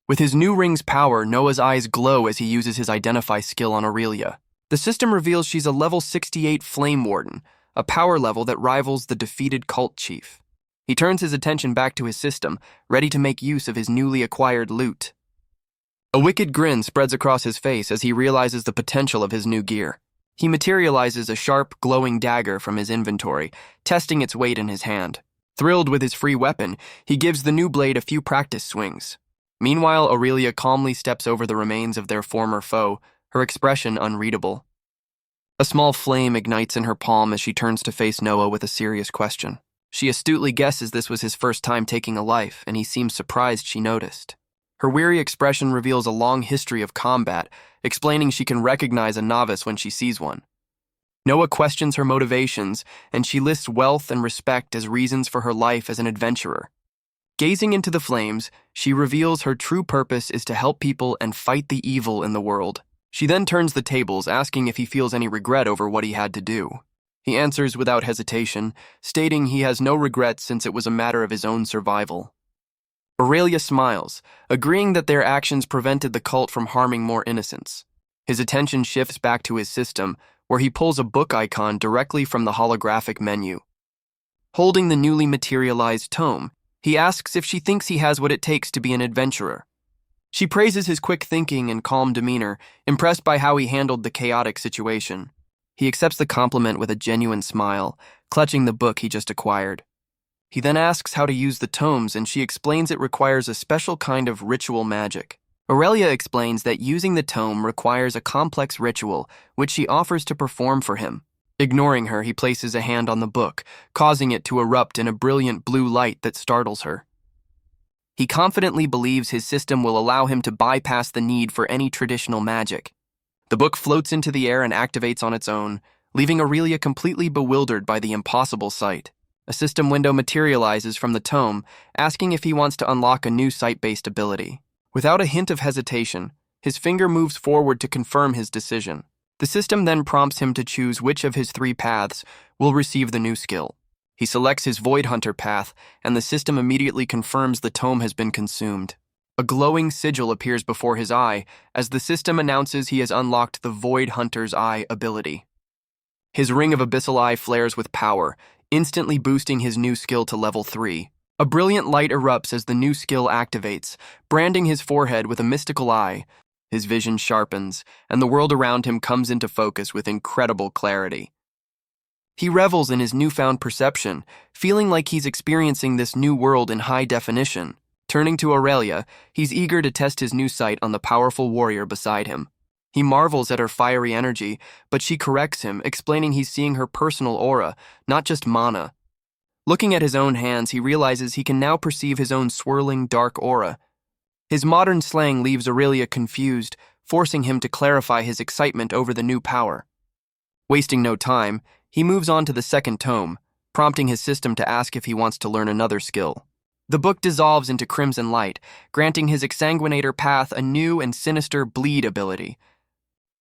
Speaker 1: With his new ring's power, Noah's eyes glow as he uses his Identify skill on Aurelia. The system reveals she's a level 68 Flame Warden, a power level that rivals the defeated cult chief. He turns his attention back to his system, ready to make use of his newly acquired loot. A wicked grin spreads across his face as he realizes the potential of his new gear. He materializes a sharp, glowing dagger from his inventory, testing its weight in his hand. Thrilled with his free weapon, he gives the new blade a few practice swings. Meanwhile, Aurelia calmly steps over the remains of their former foe, her expression unreadable. A small flame ignites in her palm as she turns to face Noah with a serious question. She astutely guesses this was his first time taking a life, and he seems surprised she noticed. Her weary expression reveals a long history of combat, explaining she can recognize a novice when she sees one. Noah questions her motivations, and she lists wealth and respect as reasons for her life as an adventurer. Gazing into the flames, she reveals her true purpose is to help people and fight the evil in the world. She then turns the tables, asking if he feels any regret over what he had to do. He answers without hesitation, stating he has no regrets since it was a matter of his own survival. Aurelia smiles, agreeing that their actions prevented the cult from harming more innocents. His attention shifts back to his system, where he pulls a book icon directly from the holographic menu. Holding the newly materialized tome, he asks if she thinks he has what it takes to be an adventurer. She praises his quick thinking and calm demeanor, impressed by how he handled the chaotic situation. He accepts the compliment with a genuine smile, clutching the book he just acquired. He then asks how to use the tomes, and she explains it requires a special kind of ritual magic. Aurelia explains that using the tome requires a complex ritual, which she offers to perform for him. Ignoring her, he places a hand on the book, causing it to erupt in a brilliant blue light that startles her. He confidently believes his system will allow him to bypass the need for any traditional magic. The book floats into the air and activates on its own, leaving Aurelia completely bewildered by the impossible sight. A system window materializes from the tome, asking if he wants to unlock a new sight-based ability. Without a hint of hesitation, his finger moves forward to confirm his decision. The system then prompts him to choose which of his 3 paths will receive the new skill. He selects his Void Hunter path, and the system immediately confirms the tome has been consumed. A glowing sigil appears before his eye as the system announces he has unlocked the Void Hunter's Eye ability. His Ring of Abyssal Eye flares with power, instantly boosting his new skill to level 3. A brilliant light erupts as the new skill activates, branding his forehead with a mystical eye. His vision sharpens, and the world around him comes into focus with incredible clarity. He revels in his newfound perception, feeling like he's experiencing this new world in high definition. Turning to Aurelia, he's eager to test his new sight on the powerful warrior beside him. He marvels at her fiery energy, but she corrects him, explaining he's seeing her personal aura, not just mana. Looking at his own hands, he realizes he can now perceive his own swirling, dark aura. His modern slang leaves Aurelia confused, forcing him to clarify his excitement over the new power. Wasting no time, he moves on to the second tome, prompting his system to ask if he wants to learn another skill. The book dissolves into crimson light, granting his exsanguinator path a new and sinister bleed ability.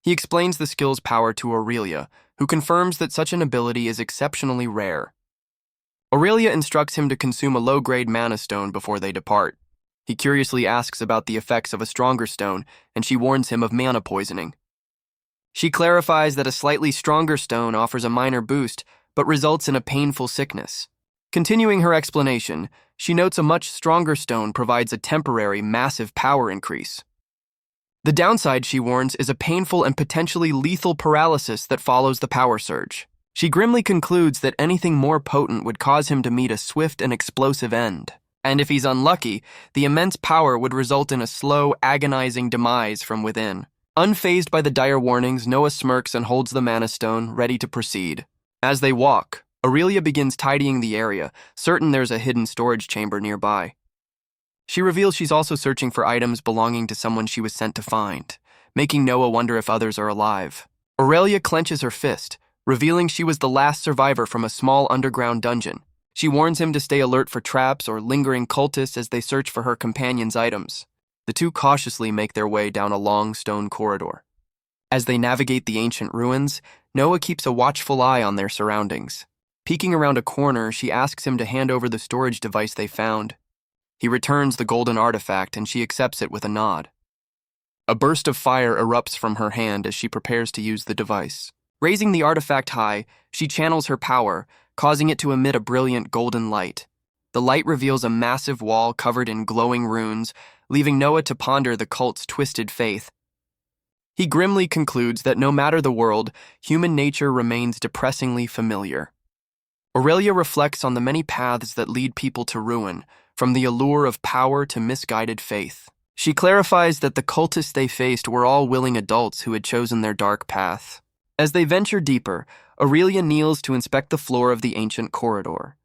Speaker 1: He explains the skill's power to Aurelia, who confirms that such an ability is exceptionally rare. Aurelia instructs him to consume a low-grade mana stone before they depart. He curiously asks about the effects of a stronger stone, and she warns him of mana poisoning. She clarifies that a slightly stronger stone offers a minor boost, but results in a painful sickness. Continuing her explanation, she notes a much stronger stone provides a temporary, massive power increase. The downside, she warns, is a painful and potentially lethal paralysis that follows the power surge. She grimly concludes that anything more potent would cause him to meet a swift and explosive end. And if he's unlucky, the immense power would result in a slow, agonizing demise from within. Unfazed by the dire warnings, Noah smirks and holds the mana stone, ready to proceed. As they walk, Aurelia begins tidying the area, certain there's a hidden storage chamber nearby. She reveals she's also searching for items belonging to someone she was sent to find, making Noah wonder if others are alive. Aurelia clenches her fist, revealing she was the last survivor from a small underground dungeon. She warns him to stay alert for traps or lingering cultists as they search for her companion's items. The two cautiously make their way down a long stone corridor. As they navigate the ancient ruins, Noah keeps a watchful eye on their surroundings. Peeking around a corner, she asks him to hand over the storage device they found. He returns the golden artifact, and she accepts it with a nod. A burst of fire erupts from her hand as she prepares to use the device. Raising the artifact high, she channels her power, causing it to emit a brilliant golden light. The light reveals a massive wall covered in glowing runes, leaving Noah to ponder the cult's twisted faith. He grimly concludes that no matter the world, human nature remains depressingly familiar. Aurelia reflects on the many paths that lead people to ruin, from the allure of power to misguided faith. She clarifies that the cultists they faced were all willing adults who had chosen their dark path. As they venture deeper, Aurelia kneels to inspect the floor of the ancient corridor.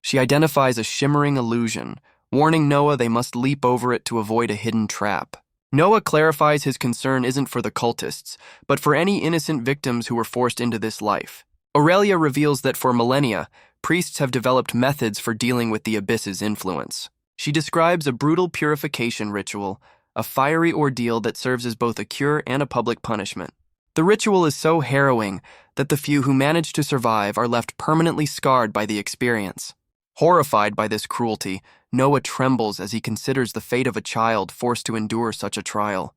Speaker 1: She identifies a shimmering illusion, warning Noah they must leap over it to avoid a hidden trap. Noah clarifies his concern isn't for the cultists, but for any innocent victims who were forced into this life. Aurelia reveals that for millennia, priests have developed methods for dealing with the abyss's influence. She describes a brutal purification ritual, a fiery ordeal that serves as both a cure and a public punishment. The ritual is so harrowing that the few who manage to survive are left permanently scarred by the experience. Horrified by this cruelty, Noah trembles as he considers the fate of a child forced to endure such a trial.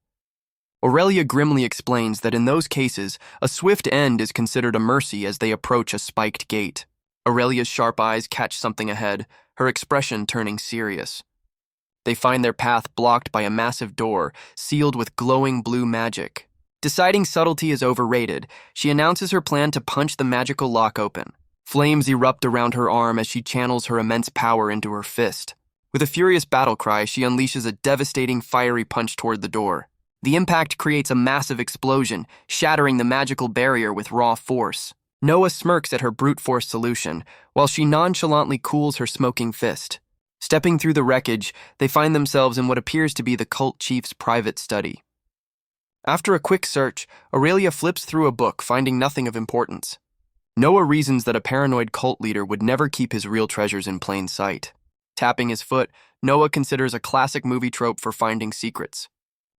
Speaker 1: Aurelia grimly explains that in those cases, a swift end is considered a mercy as they approach a spiked gate. Aurelia's sharp eyes catch something ahead, her expression turning serious. They find their path blocked by a massive door, sealed with glowing blue magic. Deciding subtlety is overrated, she announces her plan to punch the magical lock open. Flames erupt around her arm as she channels her immense power into her fist. With a furious battle cry, she unleashes a devastating fiery punch toward the door. The impact creates a massive explosion, shattering the magical barrier with raw force. Noah smirks at her brute force solution, while she nonchalantly cools her smoking fist. Stepping through the wreckage, they find themselves in what appears to be the cult chief's private study. After a quick search, Aurelia flips through a book, finding nothing of importance. Noah reasons that a paranoid cult leader would never keep his real treasures in plain sight. Tapping his foot, Noah considers a classic movie trope for finding secrets.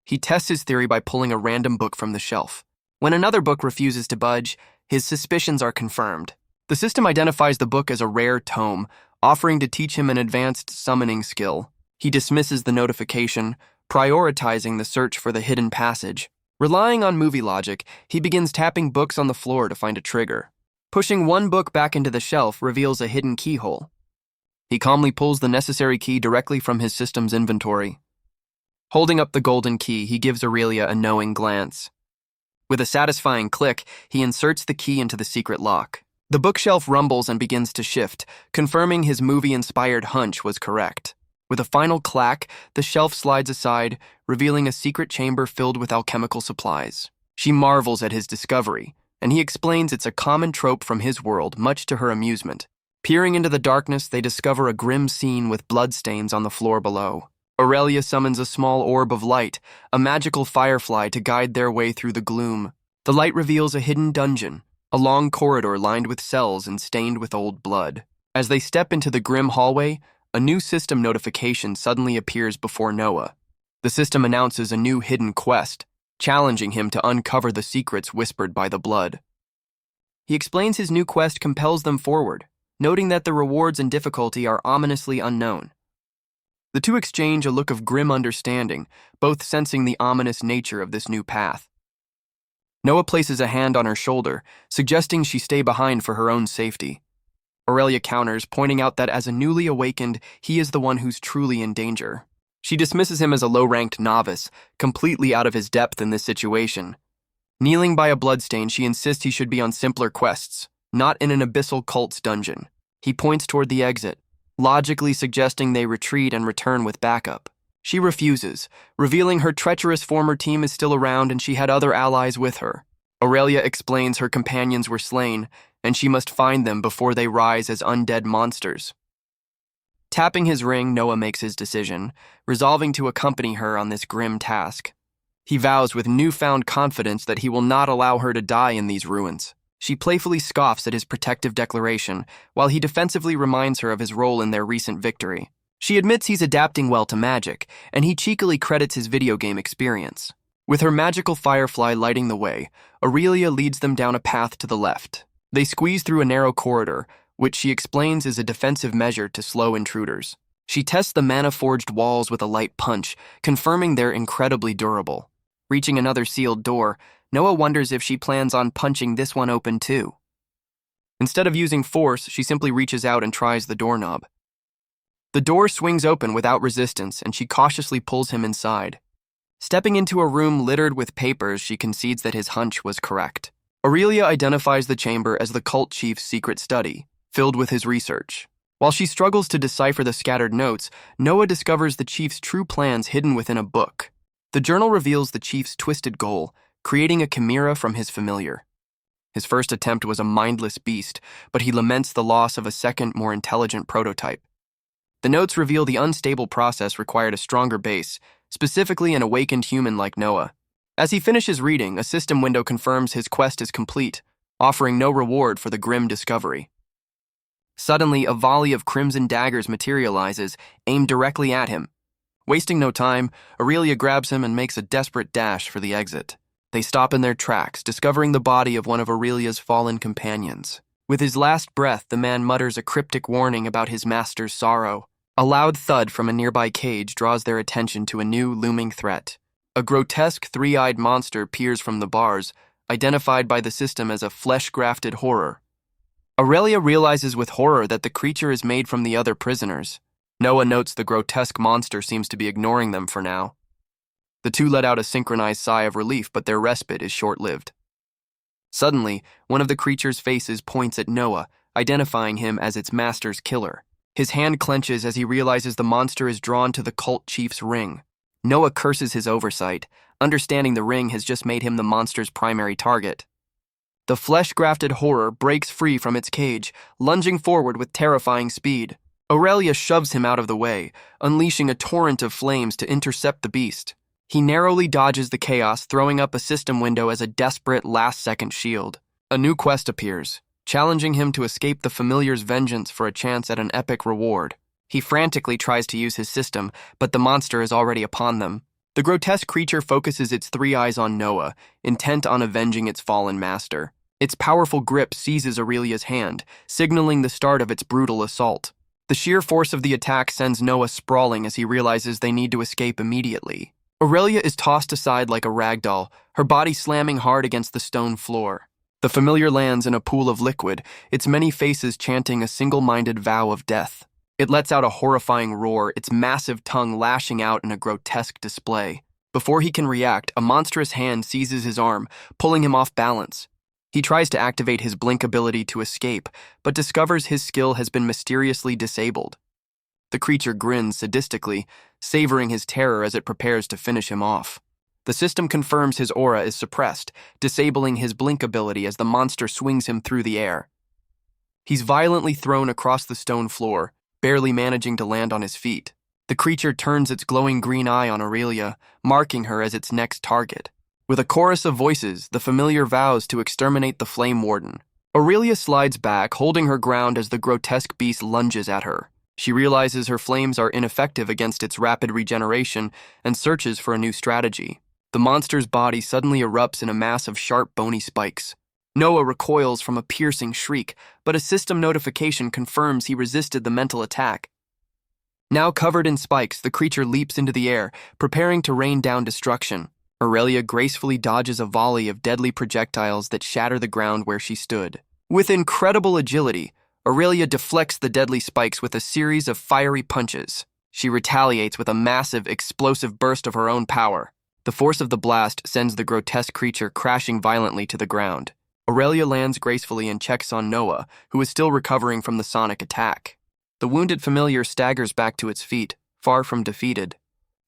Speaker 1: He tests his theory by pulling a random book from the shelf. When another book refuses to budge, his suspicions are confirmed. The system identifies the book as a rare tome, offering to teach him an advanced summoning skill. He dismisses the notification, prioritizing the search for the hidden passage. Relying on movie logic, he begins tapping books on the floor to find a trigger. Pushing one book back into the shelf reveals a hidden keyhole. He calmly pulls the necessary key directly from his system's inventory. Holding up the golden key, he gives Aurelia a knowing glance. With a satisfying click, he inserts the key into the secret lock. The bookshelf rumbles and begins to shift, confirming his movie-inspired hunch was correct. With a final clack, the shelf slides aside, revealing a secret chamber filled with alchemical supplies. She marvels at his discovery, and he explains it's a common trope from his world, much to her amusement. Peering into the darkness, they discover a grim scene with bloodstains on the floor below. Aurelia summons a small orb of light, a magical firefly to guide their way through the gloom. The light reveals a hidden dungeon, a long corridor lined with cells and stained with old blood. As they step into the grim hallway, a new system notification suddenly appears before Noah. The system announces a new hidden quest, challenging him to uncover the secrets whispered by the blood. He explains his new quest compels them forward, noting that the rewards and difficulty are ominously unknown. The two exchange a look of grim understanding, both sensing the ominous nature of this new path. Noah places a hand on her shoulder, suggesting she stay behind for her own safety. Aurelia counters, pointing out that as a newly awakened, he is the one who's truly in danger. She dismisses him as a low-ranked novice, completely out of his depth in this situation. Kneeling by a bloodstain, she insists he should be on simpler quests, not in an abyssal cult's dungeon. He points toward the exit, logically suggesting they retreat and return with backup. She refuses, revealing her treacherous former team is still around and she had other allies with her. Aurelia explains her companions were slain, and she must find them before they rise as undead monsters. Tapping his ring, Noah makes his decision, resolving to accompany her on this grim task. He vows with newfound confidence that he will not allow her to die in these ruins. She playfully scoffs at his protective declaration, while he defensively reminds her of his role in their recent victory. She admits he's adapting well to magic, and he cheekily credits his video game experience. With her magical firefly lighting the way, Aurelia leads them down a path to the left. They squeeze through a narrow corridor, which she explains is a defensive measure to slow intruders. She tests the mana-forged walls with a light punch, confirming they're incredibly durable. Reaching another sealed door, Noah wonders if she plans on punching this one open too. Instead of using force, she simply reaches out and tries the doorknob. The door swings open without resistance, and she cautiously pulls him inside. Stepping into a room littered with papers, she concedes that his hunch was correct. Aurelia identifies the chamber as the cult chief's secret study, filled with his research. While she struggles to decipher the scattered notes, Noah discovers the chief's true plans hidden within a book. The journal reveals the chief's twisted goal, creating a chimera from his familiar. His first attempt was a mindless beast, but he laments the loss of a second, more intelligent prototype. The notes reveal the unstable process required a stronger base, specifically an awakened human like Noah. As he finishes reading, a system window confirms his quest is complete, offering no reward for the grim discovery. Suddenly, a volley of crimson daggers materializes, aimed directly at him. Wasting no time, Arendear grabs him and makes a desperate dash for the exit. They stop in their tracks, discovering the body of one of Aurelia's fallen companions. With his last breath, the man mutters a cryptic warning about his master's sorrow. A loud thud from a nearby cage draws their attention to a new looming threat. A grotesque three-eyed monster peers from the bars, identified by the system as a flesh-grafted horror. Arendear realizes with horror that the creature is made from the other prisoners. Noah notes the grotesque monster seems to be ignoring them for now. The two let out a synchronized sigh of relief, but their respite is short-lived. Suddenly, one of the creature's faces points at Noah, identifying him as its master's killer. His hand clenches as he realizes the monster is drawn to the cult chief's ring. Noah curses his oversight, understanding the ring has just made him the monster's primary target. The flesh-grafted horror breaks free from its cage, lunging forward with terrifying speed. Arendear shoves him out of the way, unleashing a torrent of flames to intercept the beast. He narrowly dodges the chaos, throwing up a system window as a desperate last-second shield. A new quest appears, challenging him to escape the familiar's vengeance for a chance at an epic reward. He frantically tries to use his system, but the monster is already upon them. The grotesque creature focuses its three eyes on Noah, intent on avenging its fallen master. Its powerful grip seizes Aurelia's hand, signaling the start of its brutal assault. The sheer force of the attack sends Noah sprawling as he realizes they need to escape immediately. Arendear is tossed aside like a ragdoll, her body slamming hard against the stone floor. The familiar lands in a pool of liquid, its many faces chanting a single-minded vow of death. It lets out a horrifying roar, its massive tongue lashing out in a grotesque display. Before he can react, a monstrous hand seizes his arm, pulling him off balance. He tries to activate his blink ability to escape, but discovers his skill has been mysteriously disabled. The creature grins sadistically, savoring his terror as it prepares to finish him off. The system confirms his aura is suppressed, disabling his blink ability as the monster swings him through the air. He's violently thrown across the stone floor, barely managing to land on his feet. The creature turns its glowing green eye on Arendear, marking her as its next target. With a chorus of voices, the familiar vows to exterminate the Flame Warden. Arendear slides back, holding her ground as the grotesque beast lunges at her. She realizes her flames are ineffective against its rapid regeneration and searches for a new strategy. The monster's body suddenly erupts in a mass of sharp, bony spikes. Noah recoils from a piercing shriek, but a system notification confirms he resisted the mental attack. Now covered in spikes, the creature leaps into the air, preparing to rain down destruction. Arendear gracefully dodges a volley of deadly projectiles that shatter the ground where she stood. With incredible agility, Arendear deflects the deadly spikes with a series of fiery punches. She retaliates with a massive, explosive burst of her own power. The force of the blast sends the grotesque creature crashing violently to the ground. Arendear lands gracefully and checks on Noah, who is still recovering from the sonic attack. The wounded familiar staggers back to its feet, far from defeated.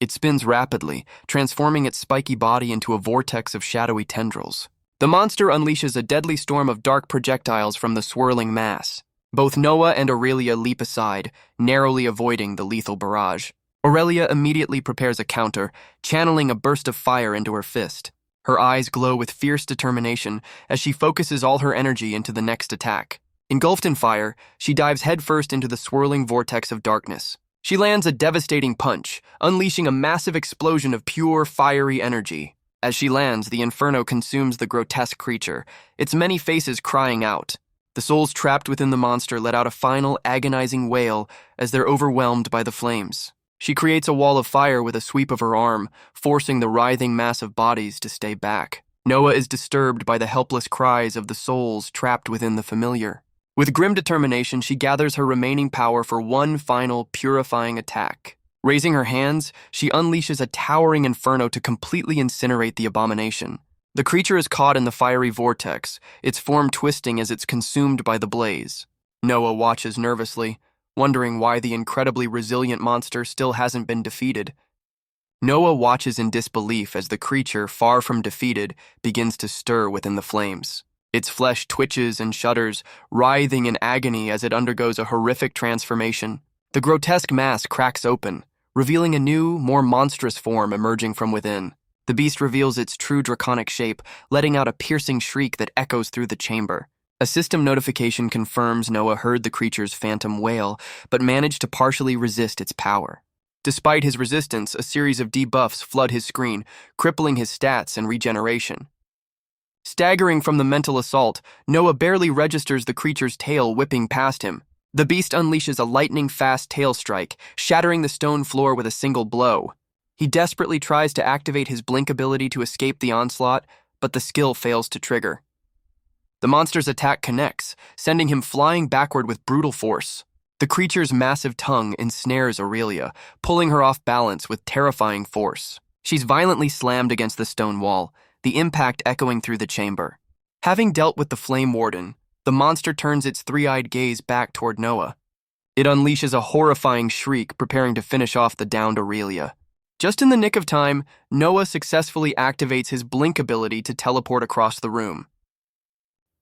Speaker 1: It spins rapidly, transforming its spiky body into a vortex of shadowy tendrils. The monster unleashes a deadly storm of dark projectiles from the swirling mass. Both Noah and Arendear leap aside, narrowly avoiding the lethal barrage. Arendear immediately prepares a counter, channeling a burst of fire into her fist. Her eyes glow with fierce determination as she focuses all her energy into the next attack. Engulfed in fire, she dives headfirst into the swirling vortex of darkness. She lands a devastating punch, unleashing a massive explosion of pure, fiery energy. As she lands, the inferno consumes the grotesque creature, its many faces crying out. The souls trapped within the monster let out a final, agonizing wail as they're overwhelmed by the flames. She creates a wall of fire with a sweep of her arm, forcing the writhing mass of bodies to stay back. Noah is disturbed by the helpless cries of the souls trapped within the familiar. With grim determination, she gathers her remaining power for one final, purifying attack. Raising her hands, she unleashes a towering inferno to completely incinerate the abomination. The creature is caught in the fiery vortex, its form twisting as it's consumed by the blaze. Noah watches nervously, wondering why the incredibly resilient monster still hasn't been defeated. Noah watches in disbelief as the creature, far from defeated, begins to stir within the flames. Its flesh twitches and shudders, writhing in agony as it undergoes a horrific transformation. The grotesque mask cracks open, revealing a new, more monstrous form emerging from within. The beast reveals its true draconic shape, letting out a piercing shriek that echoes through the chamber. A system notification confirms Noah heard the creature's phantom wail, but managed to partially resist its power. Despite his resistance, a series of debuffs flood his screen, crippling his stats and regeneration. Staggering from the mental assault, Noah barely registers the creature's tail whipping past him. The beast unleashes a lightning-fast tail strike, shattering the stone floor with a single blow. He desperately tries to activate his blink ability to escape the onslaught, but the skill fails to trigger. The monster's attack connects, sending him flying backward with brutal force. The creature's massive tongue ensnares Aurelia, pulling her off balance with terrifying force. She's violently slammed against the stone wall, the impact echoing through the chamber. Having dealt with the Flame Warden, the monster turns its three-eyed gaze back toward Noah. It unleashes a horrifying shriek, preparing to finish off the downed Aurelia. Just in the nick of time, Noah successfully activates his blink ability to teleport across the room.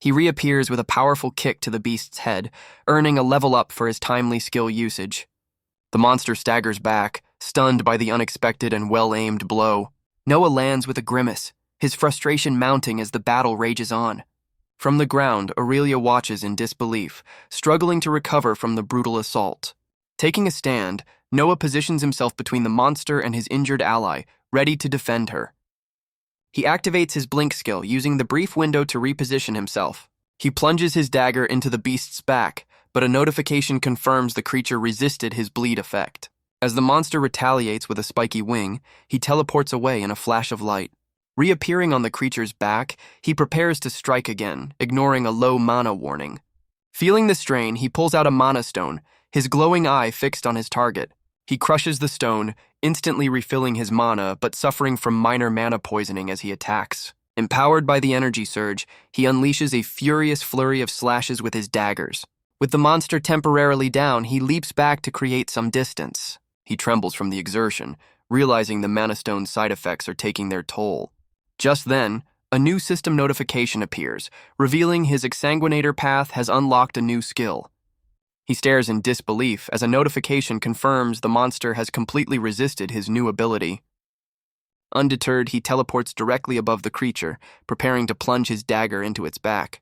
Speaker 1: He reappears with a powerful kick to the beast's head, earning a level up for his timely skill usage. The monster staggers back, stunned by the unexpected and well-aimed blow. Noah lands with a grimace, his frustration mounting as the battle rages on. From the ground, Aurelia watches in disbelief, struggling to recover from the brutal assault. Taking a stand, Noah positions himself between the monster and his injured ally, ready to defend her. He activates his blink skill, using the brief window to reposition himself. He plunges his dagger into the beast's back, but a notification confirms the creature resisted his bleed effect. As the monster retaliates with a spiky wing, he teleports away in a flash of light. Reappearing on the creature's back, he prepares to strike again, ignoring a low mana warning. Feeling the strain, he pulls out a mana stone, his glowing eye fixed on his target. He crushes the stone, instantly refilling his mana, but suffering from minor mana poisoning as he attacks. Empowered by the energy surge, he unleashes a furious flurry of slashes with his daggers. With the monster temporarily down, he leaps back to create some distance. He trembles from the exertion, realizing the mana stone's side effects are taking their toll. Just then, a new system notification appears, revealing his exsanguinator path has unlocked a new skill. He stares in disbelief as a notification confirms the monster has completely resisted his new ability. Undeterred, he teleports directly above the creature, preparing to plunge his dagger into its back.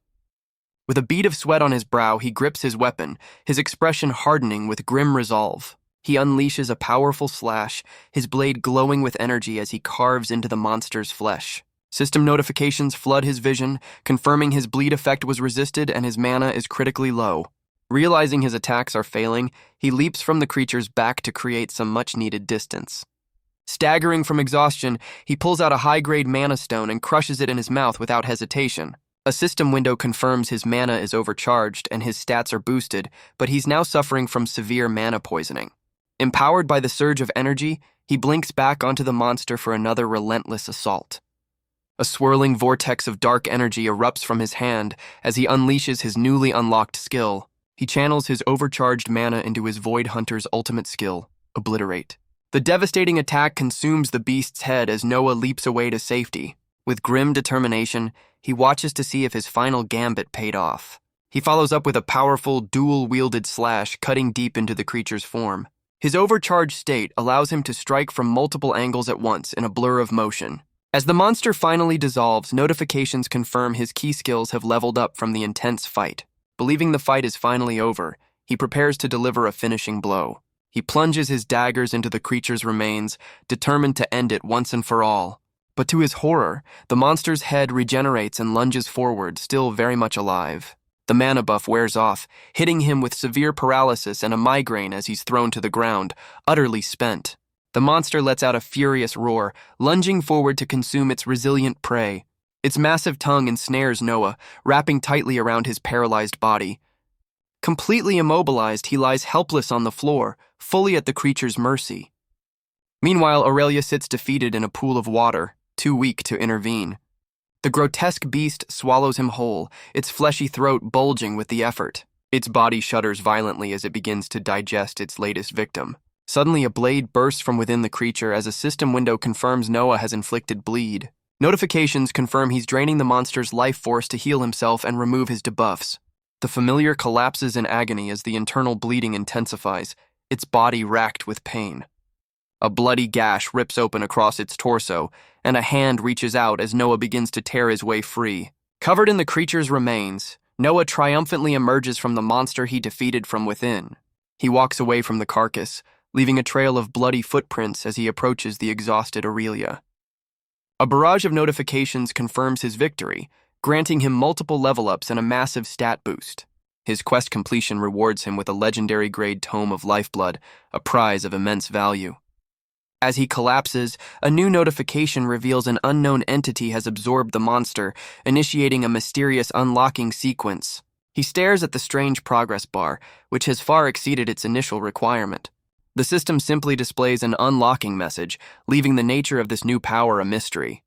Speaker 1: With a bead of sweat on his brow, he grips his weapon, his expression hardening with grim resolve. He unleashes a powerful slash, his blade glowing with energy as he carves into the monster's flesh. System notifications flood his vision, confirming his bleed effect was resisted and his mana is critically low. Realizing his attacks are failing, he leaps from the creature's back to create some much-needed distance. Staggering from exhaustion, he pulls out a high-grade mana stone and crushes it in his mouth without hesitation. A system window confirms his mana is overcharged and his stats are boosted, but he's now suffering from severe mana poisoning. Empowered by the surge of energy, he blinks back onto the monster for another relentless assault. A swirling vortex of dark energy erupts from his hand as he unleashes his newly unlocked skill. He channels his overcharged mana into his Void Hunter's ultimate skill, Obliterate. The devastating attack consumes the beast's head as Noah leaps away to safety. With grim determination, he watches to see if his final gambit paid off. He follows up with a powerful, dual-wielded slash cutting deep into the creature's form. His overcharged state allows him to strike from multiple angles at once in a blur of motion. As the monster finally dissolves, notifications confirm his key skills have leveled up from the intense fight. Believing the fight is finally over, he prepares to deliver a finishing blow. He plunges his daggers into the creature's remains, determined to end it once and for all. But to his horror, the monster's head regenerates and lunges forward, still very much alive. The mana buff wears off, hitting him with severe paralysis and a migraine as he's thrown to the ground, utterly spent. The monster lets out a furious roar, lunging forward to consume its resilient prey. Its massive tongue ensnares Noah, wrapping tightly around his paralyzed body. Completely immobilized, he lies helpless on the floor, fully at the creature's mercy. Meanwhile, Aurelia sits defeated in a pool of water, too weak to intervene. The grotesque beast swallows him whole, its fleshy throat bulging with the effort. Its body shudders violently as it begins to digest its latest victim. Suddenly, a blade bursts from within the creature as a system window confirms Noah has inflicted bleed. Notifications confirm he's draining the monster's life force to heal himself and remove his debuffs. The familiar collapses in agony as the internal bleeding intensifies, its body racked with pain. A bloody gash rips open across its torso, and a hand reaches out as Noah begins to tear his way free. Covered in the creature's remains, Noah triumphantly emerges from the monster he defeated from within. He walks away from the carcass, leaving a trail of bloody footprints as he approaches the exhausted Aurelia. A barrage of notifications confirms his victory, granting him multiple level-ups and a massive stat boost. His quest completion rewards him with a legendary-grade Tome of Lifeblood, a prize of immense value. As he collapses, a new notification reveals an unknown entity has absorbed the monster, initiating a mysterious unlocking sequence. He stares at the strange progress bar, which has far exceeded its initial requirement. The system simply displays an unlocking message, leaving the nature of this new power a mystery.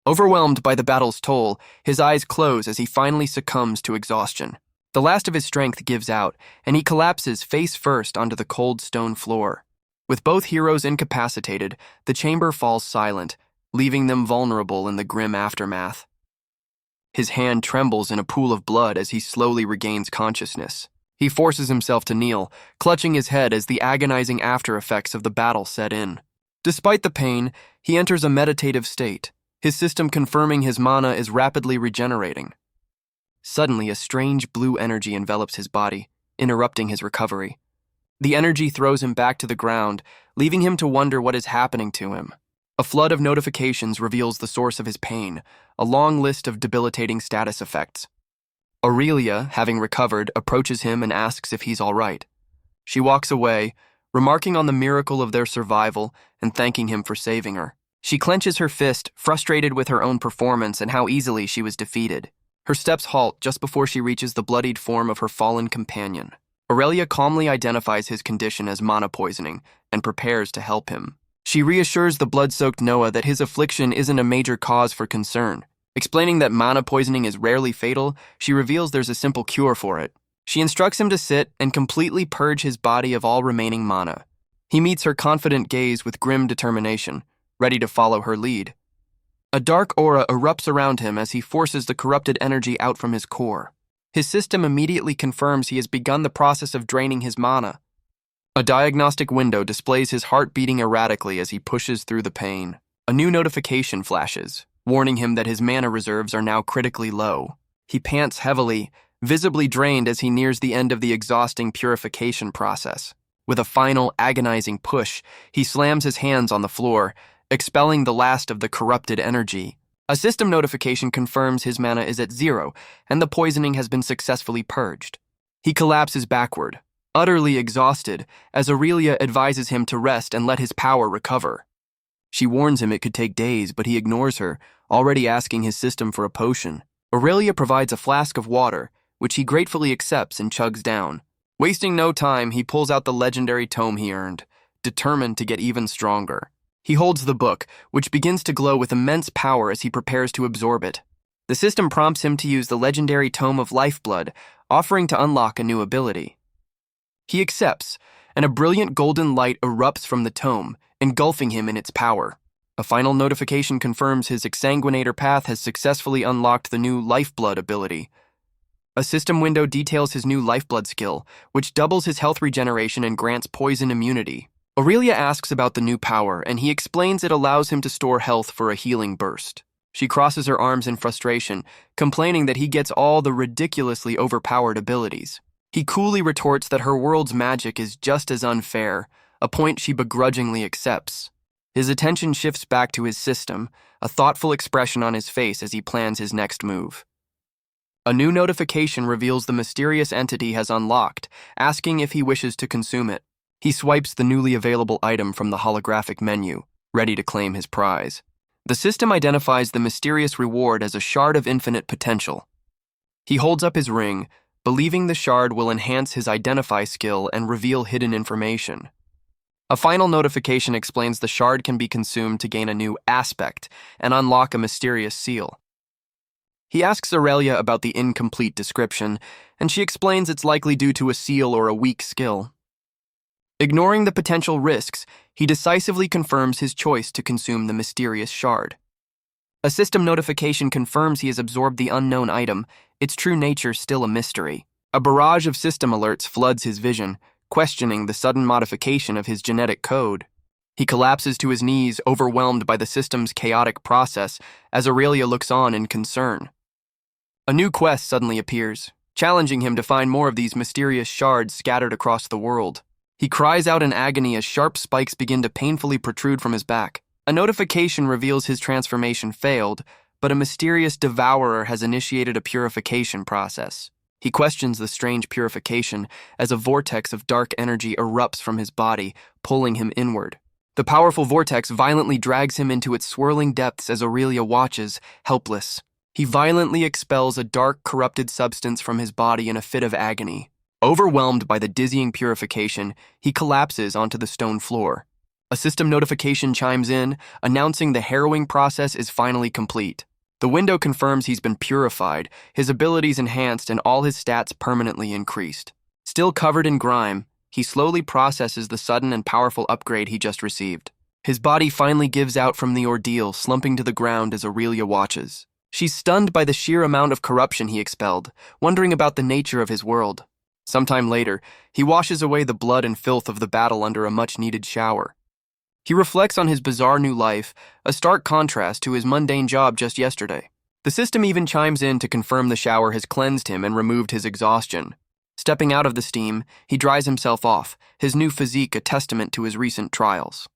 Speaker 1: Overwhelmed by the battle's toll, his eyes close as he finally succumbs to exhaustion. The last of his strength gives out, and he collapses face first onto the cold stone floor. With both heroes incapacitated, the chamber falls silent, leaving them vulnerable in the grim aftermath. His hand trembles in a pool of blood as he slowly regains consciousness. He forces himself to kneel, clutching his head as the agonizing after-effects of the battle set in. Despite the pain, he enters a meditative state, his system confirming his mana is rapidly regenerating. Suddenly, a strange blue energy envelops his body, interrupting his recovery. The energy throws him back to the ground, leaving him to wonder what is happening to him. A flood of notifications reveals the source of his pain, a long list of debilitating status effects. Aurelia, having recovered, approaches him and asks if he's all right. She walks away, remarking on the miracle of their survival and thanking him for saving her. She clenches her fist, frustrated with her own performance and how easily she was defeated. Her steps halt just before she reaches the bloodied form of her fallen companion. Aurelia calmly identifies his condition as mana poisoning and prepares to help him. She reassures the blood-soaked Noah that his affliction isn't a major cause for concern. Explaining that mana poisoning is rarely fatal, she reveals there's a simple cure for it. She instructs him to sit and completely purge his body of all remaining mana. He meets her confident gaze with grim determination, ready to follow her lead. A dark aura erupts around him as he forces the corrupted energy out from his core. His system immediately confirms he has begun the process of draining his mana. A diagnostic window displays his heart beating erratically as he pushes through the pain. A new notification flashes, warning him that his mana reserves are now critically low. He pants heavily, visibly drained as he nears the end of the exhausting purification process. With a final, agonizing push, he slams his hands on the floor, expelling the last of the corrupted energy. A system notification confirms his mana is at 0, and the poisoning has been successfully purged. He collapses backward, utterly exhausted, as Aurelia advises him to rest and let his power recover. She warns him it could take days, but he ignores her, already asking his system for a potion. Aurelia provides a flask of water, which he gratefully accepts and chugs down. Wasting no time, he pulls out the legendary tome he earned, determined to get even stronger. He holds the book, which begins to glow with immense power as he prepares to absorb it. The system prompts him to use the legendary Tome of Lifeblood, offering to unlock a new ability. He accepts, and a brilliant golden light erupts from the tome, engulfing him in its power. A final notification confirms his Exsanguinator path has successfully unlocked the new Lifeblood ability. A system window details his new Lifeblood skill, which doubles his health regeneration and grants poison immunity. Aurelia asks about the new power, and he explains it allows him to store health for a healing burst. She crosses her arms in frustration, complaining that he gets all the ridiculously overpowered abilities. He coolly retorts that her world's magic is just as unfair, a point she begrudgingly accepts. His attention shifts back to his system, a thoughtful expression on his face as he plans his next move. A new notification reveals the mysterious entity has unlocked, asking if he wishes to consume it. He swipes the newly available item from the holographic menu, ready to claim his prize. The system identifies the mysterious reward as a shard of infinite potential. He holds up his ring, believing the shard will enhance his identify skill and reveal hidden information. A final notification explains the shard can be consumed to gain a new aspect and unlock a mysterious seal. He asks Aurelia about the incomplete description, and she explains it's likely due to a seal or a weak skill. Ignoring the potential risks, he decisively confirms his choice to consume the mysterious shard. A system notification confirms he has absorbed the unknown item, its true nature still a mystery. A barrage of system alerts floods his vision, questioning the sudden modification of his genetic code. He collapses to his knees, overwhelmed by the system's chaotic process, as Aurelia looks on in concern. A new quest suddenly appears, challenging him to find more of these mysterious shards scattered across the world. He cries out in agony as sharp spikes begin to painfully protrude from his back. A notification reveals his transformation failed, but a mysterious devourer has initiated a purification process. He questions the strange purification as a vortex of dark energy erupts from his body, pulling him inward. The powerful vortex violently drags him into its swirling depths as Aurelia watches, helpless. He violently expels a dark, corrupted substance from his body in a fit of agony. Overwhelmed by the dizzying purification, he collapses onto the stone floor. A system notification chimes in, announcing the harrowing process is finally complete. The window confirms he's been purified, his abilities enhanced, and all his stats permanently increased. Still covered in grime, he slowly processes the sudden and powerful upgrade he just received. His body finally gives out from the ordeal, slumping to the ground as Aurelia watches. She's stunned by the sheer amount of corruption he expelled, wondering about the nature of his world. Sometime later, he washes away the blood and filth of the battle under a much-needed shower. He reflects on his bizarre new life, a stark contrast to his mundane job just yesterday. The system even chimes in to confirm the shower has cleansed him and removed his exhaustion. Stepping out of the steam, he dries himself off, his new physique a testament to his recent trials.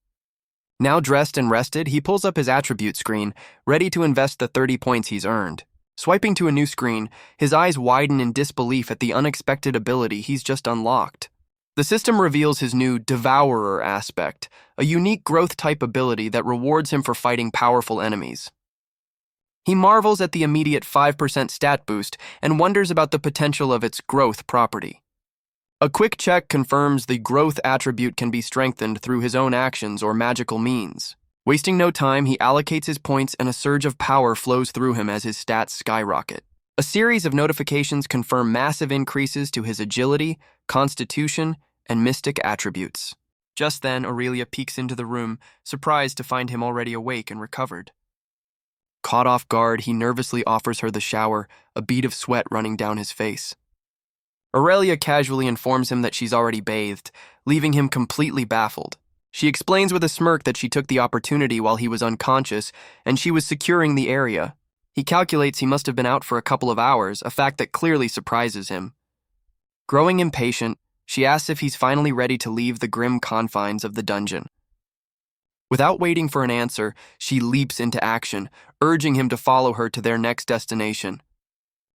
Speaker 1: Now dressed and rested, he pulls up his attribute screen, ready to invest the 30 points he's earned. Swiping to a new screen, his eyes widen in disbelief at the unexpected ability he's just unlocked. The system reveals his new Devourer aspect, a unique growth-type ability that rewards him for fighting powerful enemies. He marvels at the immediate 5% stat boost and wonders about the potential of its growth property. A quick check confirms the growth attribute can be strengthened through his own actions or magical means. Wasting no time, he allocates his points and a surge of power flows through him as his stats skyrocket. A series of notifications confirm massive increases to his agility, constitution, and mystic attributes. Just then, Aurelia peeks into the room, surprised to find him already awake and recovered. Caught off guard, he nervously offers her the shower, a bead of sweat running down his face. Aurelia casually informs him that she's already bathed, leaving him completely baffled. She explains with a smirk that she took the opportunity while he was unconscious, and she was securing the area. He calculates he must have been out for a couple of hours, a fact that clearly surprises him. Growing impatient, she asks if he's finally ready to leave the grim confines of the dungeon. Without waiting for an answer, she leaps into action, urging him to follow her to their next destination.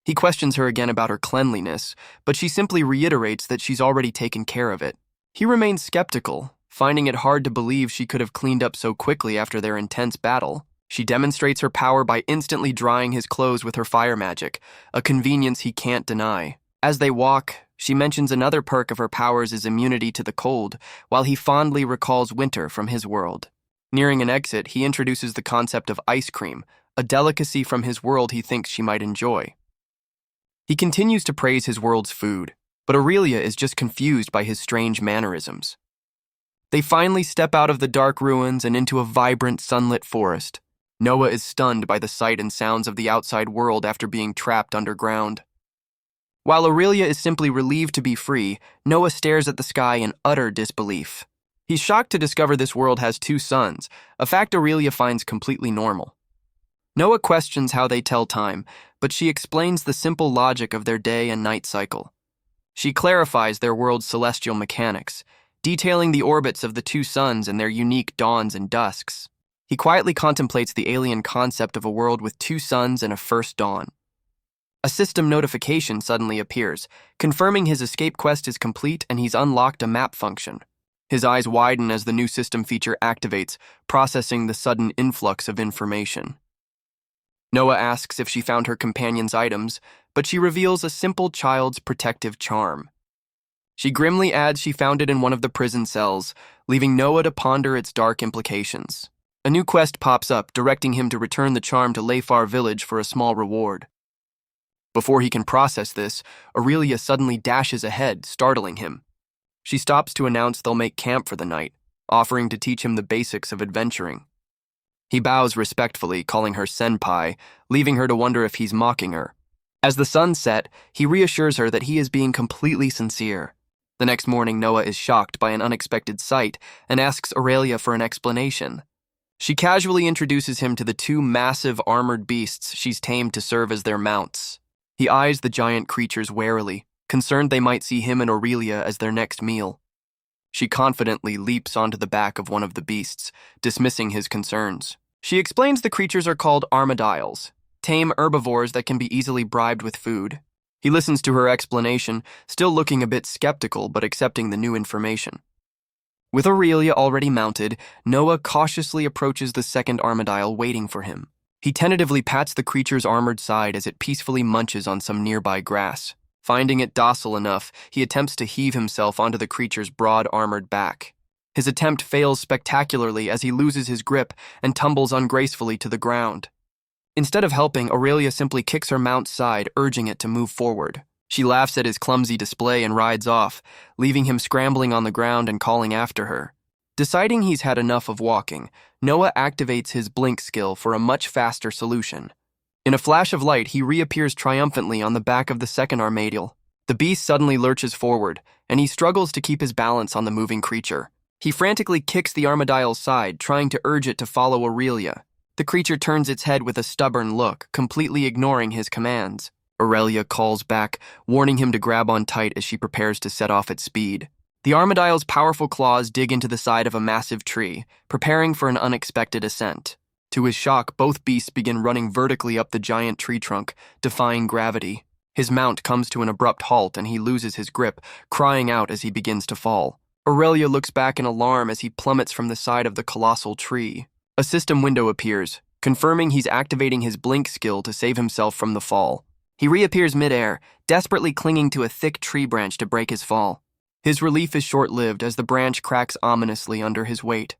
Speaker 1: He questions her again about her cleanliness, but she simply reiterates that she's already taken care of it. He remains skeptical, finding it hard to believe she could have cleaned up so quickly after their intense battle. She demonstrates her power by instantly drying his clothes with her fire magic, a convenience he can't deny. As they walk, she mentions another perk of her powers is immunity to the cold, while he fondly recalls winter from his world. Nearing an exit, he introduces the concept of ice cream, a delicacy from his world he thinks she might enjoy. He continues to praise his world's food, but Aurelia is just confused by his strange mannerisms. They finally step out of the dark ruins and into a vibrant, sunlit forest. Noah is stunned by the sight and sounds of the outside world after being trapped underground. While Aurelia is simply relieved to be free, Noah stares at the sky in utter disbelief. He's shocked to discover this world has 2 suns, a fact Aurelia finds completely normal. Noah questions how they tell time, but she explains the simple logic of their day and night cycle. She clarifies their world's celestial mechanics, detailing the orbits of the 2 suns and their unique dawns and dusks. He quietly contemplates the alien concept of a world with 2 suns and a first dawn. A system notification suddenly appears, confirming his escape quest is complete and he's unlocked a map function. His eyes widen as the new system feature activates, processing the sudden influx of information. Noah asks if she found her companion's items, but she reveals a simple child's protective charm. She grimly adds she found it in one of the prison cells, leaving Noah to ponder its dark implications. A new quest pops up, directing him to return the charm to Lefar village for a small reward. Before he can process this, Aurelia suddenly dashes ahead, startling him. She stops to announce they'll make camp for the night, offering to teach him the basics of adventuring. He bows respectfully, calling her senpai, leaving her to wonder if he's mocking her. As the sun set, he reassures her that he is being completely sincere. The next morning, Noah is shocked by an unexpected sight and asks Aurelia for an explanation. She casually introduces him to the two massive armored beasts she's tamed to serve as their mounts. He eyes the giant creatures warily, concerned they might see him and Aurelia as their next meal. She confidently leaps onto the back of one of the beasts, dismissing his concerns. She explains the creatures are called armadilles, tame herbivores that can be easily bribed with food. He listens to her explanation, still looking a bit skeptical but accepting the new information. With Aurelia already mounted, Noah cautiously approaches the second armadillo waiting for him. He tentatively pats the creature's armored side as it peacefully munches on some nearby grass. Finding it docile enough, he attempts to heave himself onto the creature's broad armored back. His attempt fails spectacularly as he loses his grip and tumbles ungracefully to the ground. Instead of helping, Aurelia simply kicks her mount's side, urging it to move forward. She laughs at his clumsy display and rides off, leaving him scrambling on the ground and calling after her. Deciding he's had enough of walking, Noah activates his blink skill for a much faster solution. In a flash of light, he reappears triumphantly on the back of the second armadillo. The beast suddenly lurches forward, and he struggles to keep his balance on the moving creature. He frantically kicks the armadillo's side, trying to urge it to follow Aurelia. The creature turns its head with a stubborn look, completely ignoring his commands. Aurelia calls back, warning him to grab on tight as she prepares to set off at speed. The armadillo's powerful claws dig into the side of a massive tree, preparing for an unexpected ascent. To his shock, both beasts begin running vertically up the giant tree trunk, defying gravity. His mount comes to an abrupt halt and he loses his grip, crying out as he begins to fall. Aurelia looks back in alarm as he plummets from the side of the colossal tree. A system window appears, confirming he's activating his blink skill to save himself from the fall. He reappears midair, desperately clinging to a thick tree branch to break his fall. His relief is short-lived as the branch cracks ominously under his weight.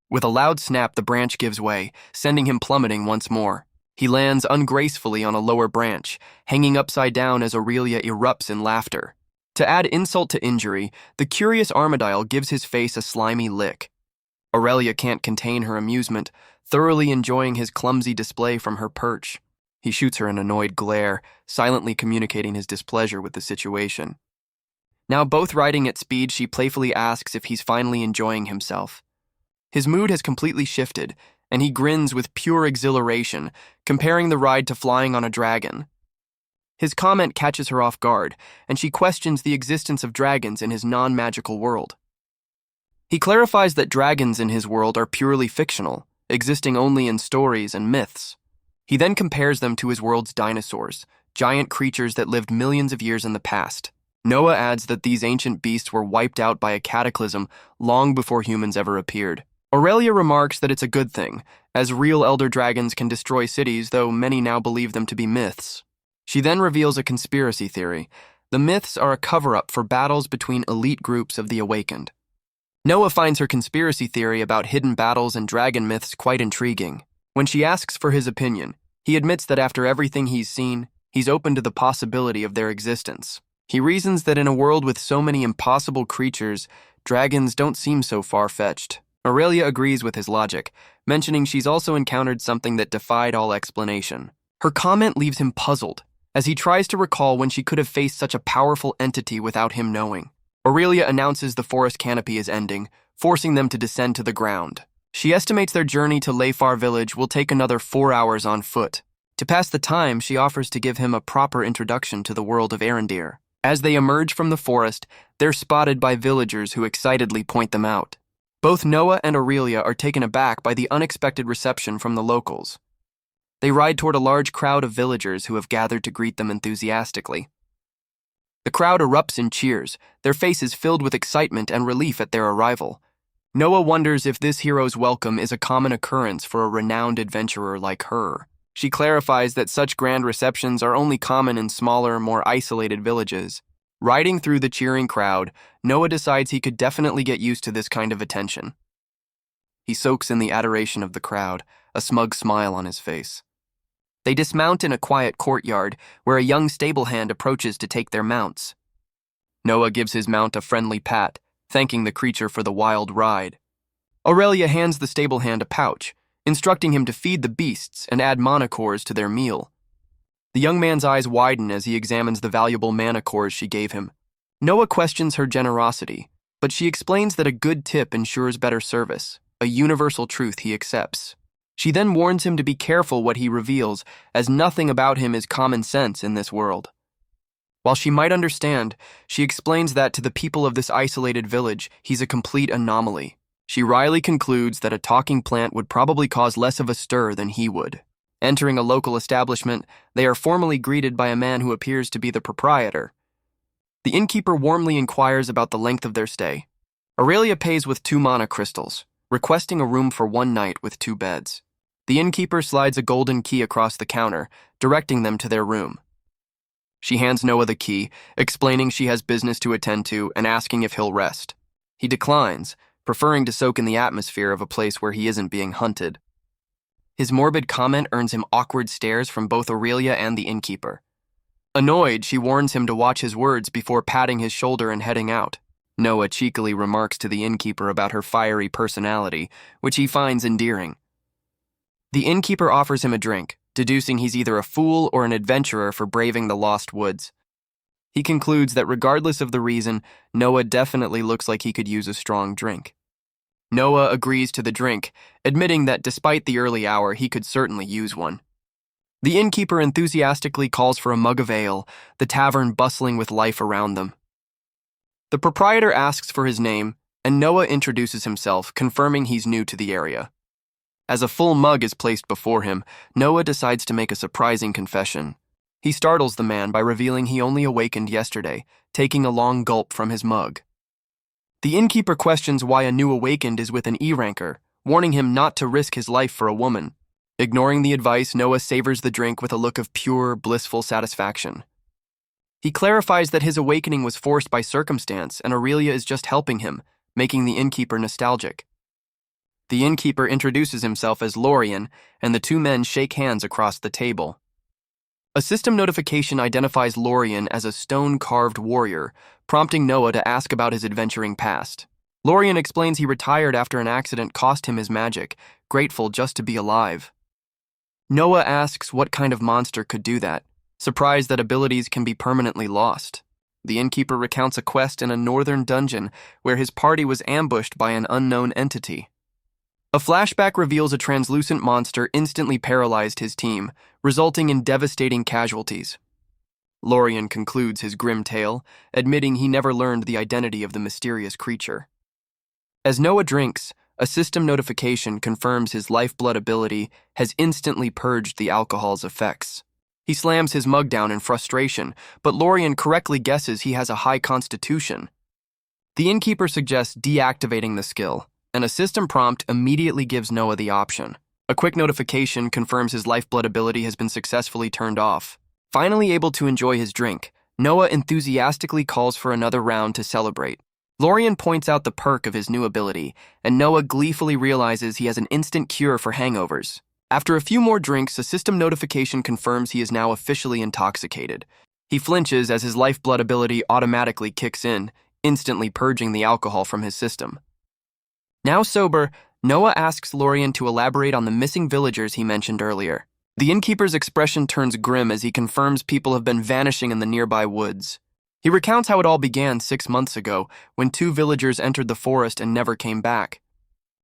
Speaker 1: With a loud snap, the branch gives way, sending him plummeting once more. He lands ungracefully on a lower branch, hanging upside down as Aurelia erupts in laughter. To add insult to injury, the curious armadillo gives his face a slimy lick. Aurelia can't contain her amusement, thoroughly enjoying his clumsy display from her perch. He shoots her an annoyed glare, silently communicating his displeasure with the situation. Now both riding at speed, she playfully asks if he's finally enjoying himself. His mood has completely shifted, and he grins with pure exhilaration, comparing the ride to flying on a dragon. His comment catches her off guard, and she questions the existence of dragons in his non-magical world. He clarifies that dragons in his world are purely fictional, existing only in stories and myths. He then compares them to his world's dinosaurs, giant creatures that lived millions of years in the past. Noah adds that these ancient beasts were wiped out by a cataclysm long before humans ever appeared. Aurelia remarks that it's a good thing, as real elder dragons can destroy cities, though many now believe them to be myths. She then reveals a conspiracy theory. The myths are a cover-up for battles between elite groups of the awakened. Noah finds her conspiracy theory about hidden battles and dragon myths quite intriguing. When she asks for his opinion, he admits that after everything he's seen, he's open to the possibility of their existence. He reasons that in a world with so many impossible creatures, dragons don't seem so far-fetched. Aurelia agrees with his logic, mentioning she's also encountered something that defied all explanation. Her comment leaves him puzzled, as he tries to recall when she could have faced such a powerful entity without him knowing. Aurelia announces the forest canopy is ending, forcing them to descend to the ground. She estimates their journey to Lefar village will take another 4 hours on foot. To pass the time, she offers to give him a proper introduction to the world of Arendear. As they emerge from the forest, they're spotted by villagers who excitedly point them out. Both Noah and Aurelia are taken aback by the unexpected reception from the locals. They ride toward a large crowd of villagers who have gathered to greet them enthusiastically. The crowd erupts in cheers, their faces filled with excitement and relief at their arrival. Noah wonders if this hero's welcome is a common occurrence for a renowned adventurer like her. She clarifies that such grand receptions are only common in smaller, more isolated villages. Riding through the cheering crowd, Noah decides he could definitely get used to this kind of attention. He soaks in the adoration of the crowd, a smug smile on his face. They dismount in a quiet courtyard where a young stable hand approaches to take their mounts. Noah gives his mount a friendly pat, thanking the creature for the wild ride. Aurelia hands the stable hand a pouch, instructing him to feed the beasts and add mana cores to their meal. The young man's eyes widen as he examines the valuable mana cores she gave him. Noah questions her generosity, but she explains that a good tip ensures better service, a universal truth he accepts. She then warns him to be careful what he reveals, as nothing about him is common sense in this world. While she might understand, she explains that to the people of this isolated village, he's a complete anomaly. She wryly concludes that a talking plant would probably cause less of a stir than he would. Entering a local establishment, they are formally greeted by a man who appears to be the proprietor. The innkeeper warmly inquires about the length of their stay. Aurelia pays with 2 mana crystals, requesting a room for 1 night with 2 beds. The innkeeper slides a golden key across the counter, directing them to their room. She hands Noah the key, explaining she has business to attend to and asking if he'll rest. He declines, preferring to soak in the atmosphere of a place where he isn't being hunted. His morbid comment earns him awkward stares from both Aurelia and the innkeeper. Annoyed, she warns him to watch his words before patting his shoulder and heading out. Noah cheekily remarks to the innkeeper about her fiery personality, which he finds endearing. The innkeeper offers him a drink, deducing he's either a fool or an adventurer for braving the lost woods. He concludes that regardless of the reason, Noah definitely looks like he could use a strong drink. Noah agrees to the drink, admitting that despite the early hour, he could certainly use one. The innkeeper enthusiastically calls for a mug of ale, the tavern bustling with life around them. The proprietor asks for his name, and Noah introduces himself, confirming he's new to the area. As a full mug is placed before him, Noah decides to make a surprising confession. He startles the man by revealing he only awakened yesterday, taking a long gulp from his mug. The innkeeper questions why a new awakened is with an E-ranker, warning him not to risk his life for a woman. Ignoring the advice, Noah savors the drink with a look of pure, blissful satisfaction. He clarifies that his awakening was forced by circumstance and Aurelia is just helping him, making the innkeeper nostalgic. The innkeeper introduces himself as Lorien, and the 2 men shake hands across the table. A system notification identifies Lorien as a stone-carved warrior, prompting Noah to ask about his adventuring past. Lorien explains he retired after an accident cost him his magic, grateful just to be alive. Noah asks what kind of monster could do that, surprised that abilities can be permanently lost. The innkeeper recounts a quest in a northern dungeon where his party was ambushed by an unknown entity. A flashback reveals a translucent monster instantly paralyzed his team, resulting in devastating casualties. Lorien concludes his grim tale, admitting he never learned the identity of the mysterious creature. As Noah drinks, a system notification confirms his lifeblood ability has instantly purged the alcohol's effects. He slams his mug down in frustration, but Lorien correctly guesses he has a high constitution. The innkeeper suggests deactivating the skill, and a system prompt immediately gives Noah the option. A quick notification confirms his lifeblood ability has been successfully turned off. Finally able to enjoy his drink, Noah enthusiastically calls for another round to celebrate. Lorien points out the perk of his new ability, and Noah gleefully realizes he has an instant cure for hangovers. After a few more drinks, a system notification confirms he is now officially intoxicated. He flinches as his lifeblood ability automatically kicks in, instantly purging the alcohol from his system. Now sober, Noah asks Lorien to elaborate on the missing villagers he mentioned earlier. The innkeeper's expression turns grim as he confirms people have been vanishing in the nearby woods. He recounts how it all began 6 months ago, when 2 villagers entered the forest and never came back.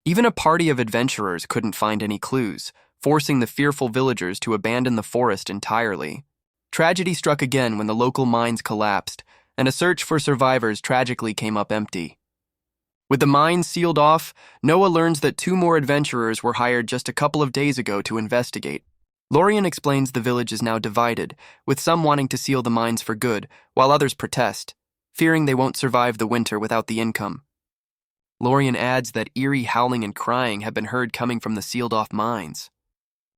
Speaker 1: Even a party of adventurers couldn't find any clues, forcing the fearful villagers to abandon the forest entirely. Tragedy struck again when the local mines collapsed, and a search for survivors tragically came up empty. With the mines sealed off, Noah learns that 2 more adventurers were hired just a couple of days ago to investigate. Lorien explains the village is now divided, with some wanting to seal the mines for good, while others protest, fearing they won't survive the winter without the income. Lorien adds that eerie howling and crying have been heard coming from the sealed-off mines.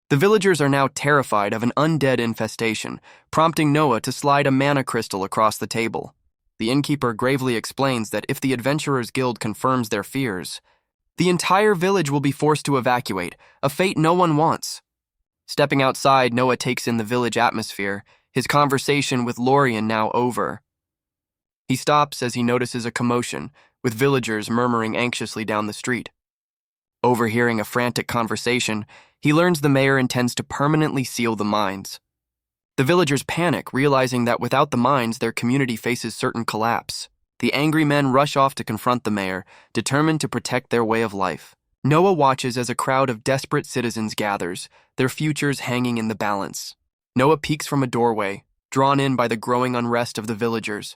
Speaker 1: The villagers are now terrified of an undead infestation, prompting Noah to slide a mana crystal across the table. The innkeeper gravely explains that if the Adventurers Guild confirms their fears, the entire village will be forced to evacuate, a fate no one wants. Stepping outside, Noah takes in the village atmosphere, his conversation with Lorien now over. He stops as he notices a commotion, with villagers murmuring anxiously down the street. Overhearing a frantic conversation, he learns the mayor intends to permanently seal the mines. The villagers panic, realizing that without the mines, their community faces certain collapse. The angry men rush off to confront the mayor, determined to protect their way of life. Noah watches as a crowd of desperate citizens gathers, their futures hanging in the balance. Noah peeks from a doorway, drawn in by the growing unrest of the villagers.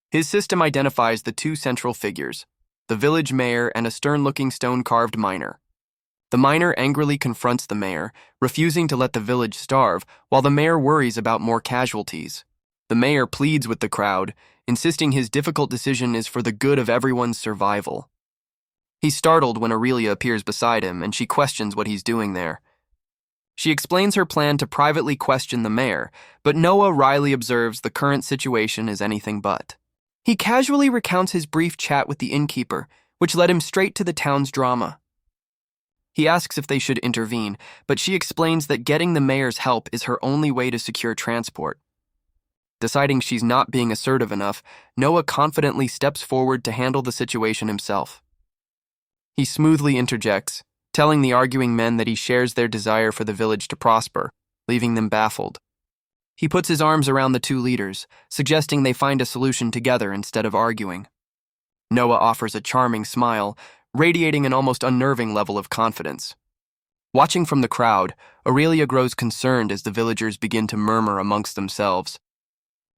Speaker 1: His system identifies the two central figures, the village mayor and a stern-looking stone-carved miner. The miner angrily confronts the mayor, refusing to let the village starve, while the mayor worries about more casualties. The mayor pleads with the crowd, insisting his difficult decision is for the good of everyone's survival. He's startled when Aurelia appears beside him, and she questions what he's doing there. She explains her plan to privately question the mayor, but Noah wryly observes the current situation is anything but. He casually recounts his brief chat with the innkeeper, which led him straight to the town's drama. He asks if they should intervene, but she explains that getting the mayor's help is her only way to secure transport. Deciding she's not being assertive enough, Noah confidently steps forward to handle the situation himself. He smoothly interjects, telling the arguing men that he shares their desire for the village to prosper, leaving them baffled. He puts his arms around the two leaders, suggesting they find a solution together instead of arguing. Noah offers a charming smile, radiating an almost unnerving level of confidence. Watching from the crowd, Aurelia grows concerned as the villagers begin to murmur amongst themselves.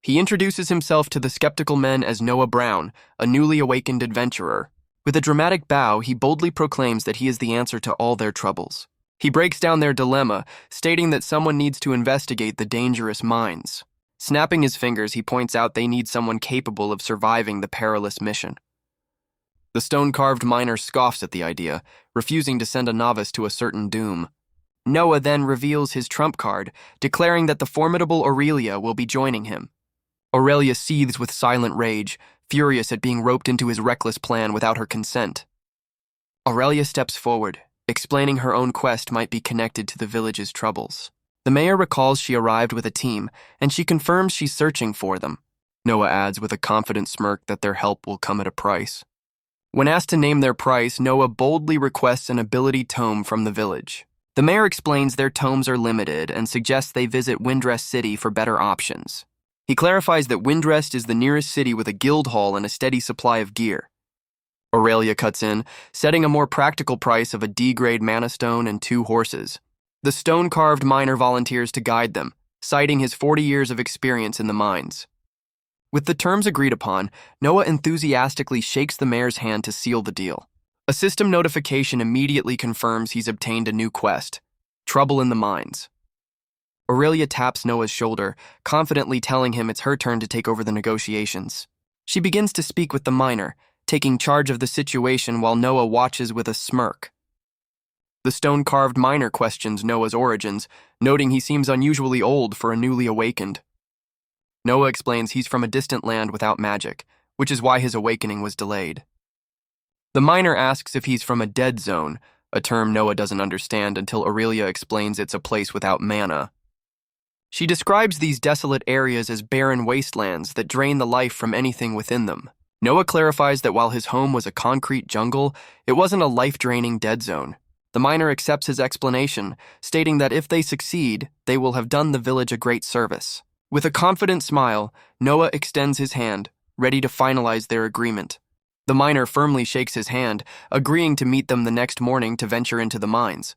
Speaker 1: He introduces himself to the skeptical men as Noah Brown, a newly awakened adventurer. With a dramatic bow, he boldly proclaims that he is the answer to all their troubles. He breaks down their dilemma, stating that someone needs to investigate the dangerous mines. Snapping his fingers, he points out they need someone capable of surviving the perilous mission. The stone-carved miner scoffs at the idea, refusing to send a novice to a certain doom. Noah then reveals his trump card, declaring that the formidable Aurelia will be joining him. Aurelia seethes with silent rage, furious at being roped into his reckless plan without her consent. Aurelia steps forward, explaining her own quest might be connected to the village's troubles. The mayor recalls she arrived with a team, and she confirms she's searching for them. Noah adds with a confident smirk that their help will come at a price. When asked to name their price, Noah boldly requests an ability tome from the village. The mayor explains their tomes are limited and suggests they visit Windrest City for better options. He clarifies that Windrest is the nearest city with a guild hall and a steady supply of gear. Aurelia cuts in, setting a more practical price of a D-grade mana stone and 2 horses. The stone-carved miner volunteers to guide them, citing his 40 years of experience in the mines. With the terms agreed upon, Noah enthusiastically shakes the mayor's hand to seal the deal. A system notification immediately confirms he's obtained a new quest, Trouble in the Mines. Aurelia taps Noah's shoulder, confidently telling him it's her turn to take over the negotiations. She begins to speak with the miner, taking charge of the situation while Noah watches with a smirk. The stone-carved miner questions Noah's origins, noting he seems unusually old for a newly awakened. Noah explains he's from a distant land without magic, which is why his awakening was delayed. The miner asks if he's from a dead zone, a term Noah doesn't understand until Aurelia explains it's a place without mana. She describes these desolate areas as barren wastelands that drain the life from anything within them. Noah clarifies that while his home was a concrete jungle, it wasn't a life-draining dead zone. The miner accepts his explanation, stating that if they succeed, they will have done the village a great service. With a confident smile, Noah extends his hand, ready to finalize their agreement. The miner firmly shakes his hand, agreeing to meet them the next morning to venture into the mines.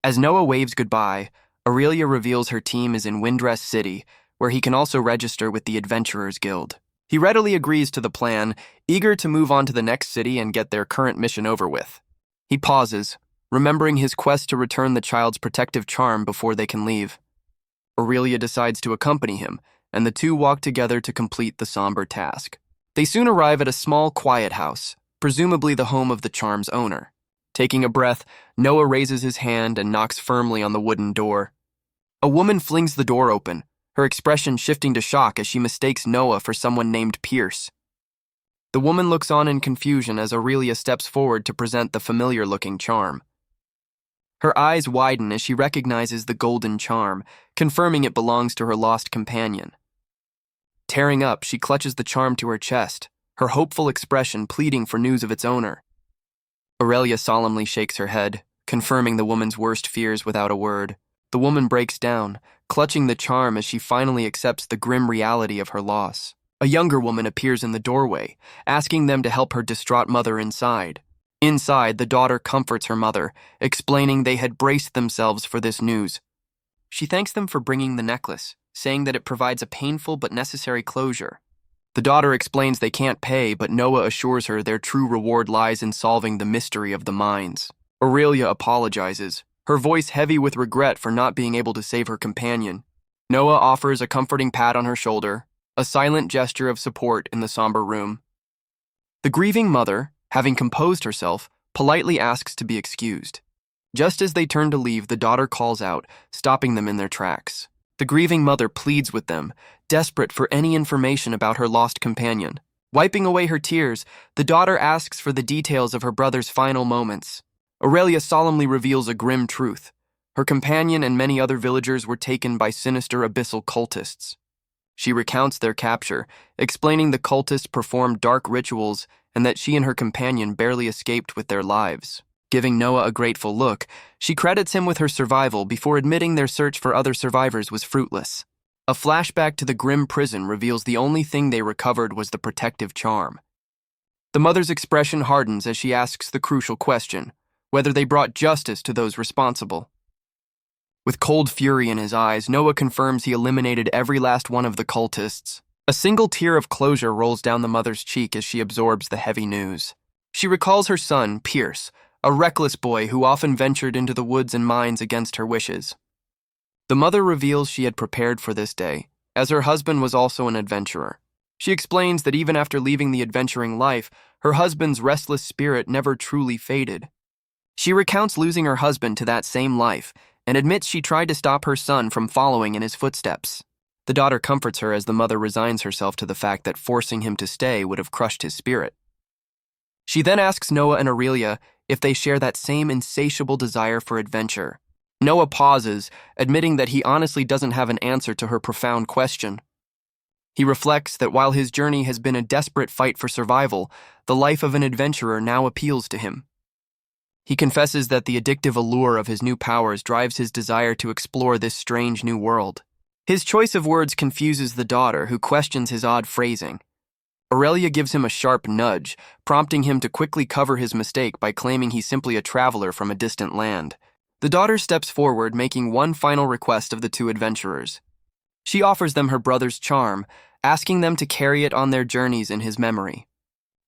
Speaker 1: As Noah waves goodbye, Aurelia reveals her team is in Windrest City, where he can also register with the Adventurers Guild. He readily agrees to the plan, eager to move on to the next city and get their current mission over with. He pauses, remembering his quest to return the child's protective charm before they can leave. Aurelia decides to accompany him, and the two walk together to complete the somber task. They soon arrive at a small, quiet house, presumably the home of the charm's owner. Taking a breath, Noah raises his hand and knocks firmly on the wooden door. A woman flings the door open, her expression shifting to shock as she mistakes Noah for someone named Pierce. The woman looks on in confusion as Aurelia steps forward to present the familiar-looking charm. Her eyes widen as she recognizes the golden charm, confirming it belongs to her lost companion. Tearing up, she clutches the charm to her chest, her hopeful expression pleading for news of its owner. Aurelia solemnly shakes her head, confirming the woman's worst fears without a word. the woman breaks down, clutching the charm as she finally accepts the grim reality of her loss. A younger woman appears in the doorway, asking them to help her distraught mother inside. Inside, the daughter comforts her mother, explaining they had braced themselves for this news. She thanks them for bringing the necklace, saying that it provides a painful but necessary closure. The daughter explains they can't pay, but Noah assures her their true reward lies in solving the mystery of the mines. Aurelia apologizes, her voice heavy with regret for not being able to save her companion. Noah offers a comforting pat on her shoulder, a silent gesture of support in the somber room. The grieving mother, having composed herself, politely asks to be excused. Just as they turn to leave, the daughter calls out, stopping them in their tracks. The grieving mother pleads with them, desperate for any information about her lost companion. Wiping away her tears, the daughter asks for the details of her brother's final moments. Aurelia solemnly reveals a grim truth. Her companion and many other villagers were taken by sinister abyssal cultists. She recounts their capture, explaining the cultists performed dark rituals and that she and her companion barely escaped with their lives. Giving Noah a grateful look, she credits him with her survival before admitting their search for other survivors was fruitless. A flashback to the grim prison reveals the only thing they recovered was the protective charm. The mother's expression hardens as she asks the crucial question, whether they brought justice to those responsible. With cold fury in his eyes, Noah confirms he eliminated every last one of the cultists. A single tear of closure rolls down the mother's cheek as she absorbs the heavy news. She recalls her son, Pierce, a reckless boy who often ventured into the woods and mines against her wishes. The mother reveals she had prepared for this day, as her husband was also an adventurer. She explains that even after leaving the adventuring life, her husband's restless spirit never truly faded. She recounts losing her husband to that same life, and admits she tried to stop her son from following in his footsteps. The daughter comforts her as the mother resigns herself to the fact that forcing him to stay would have crushed his spirit. She then asks Noah and Aurelia if they share that same insatiable desire for adventure. Noah pauses, admitting that he honestly doesn't have an answer to her profound question. He reflects that while his journey has been a desperate fight for survival, the life of an adventurer now appeals to him. He confesses that the addictive allure of his new powers drives his desire to explore this strange new world. His choice of words confuses the daughter, who questions his odd phrasing. Aurelia gives him a sharp nudge, prompting him to quickly cover his mistake by claiming he's simply a traveler from a distant land. The daughter steps forward, making one final request of the two adventurers. She offers them her brother's charm, asking them to carry it on their journeys in his memory.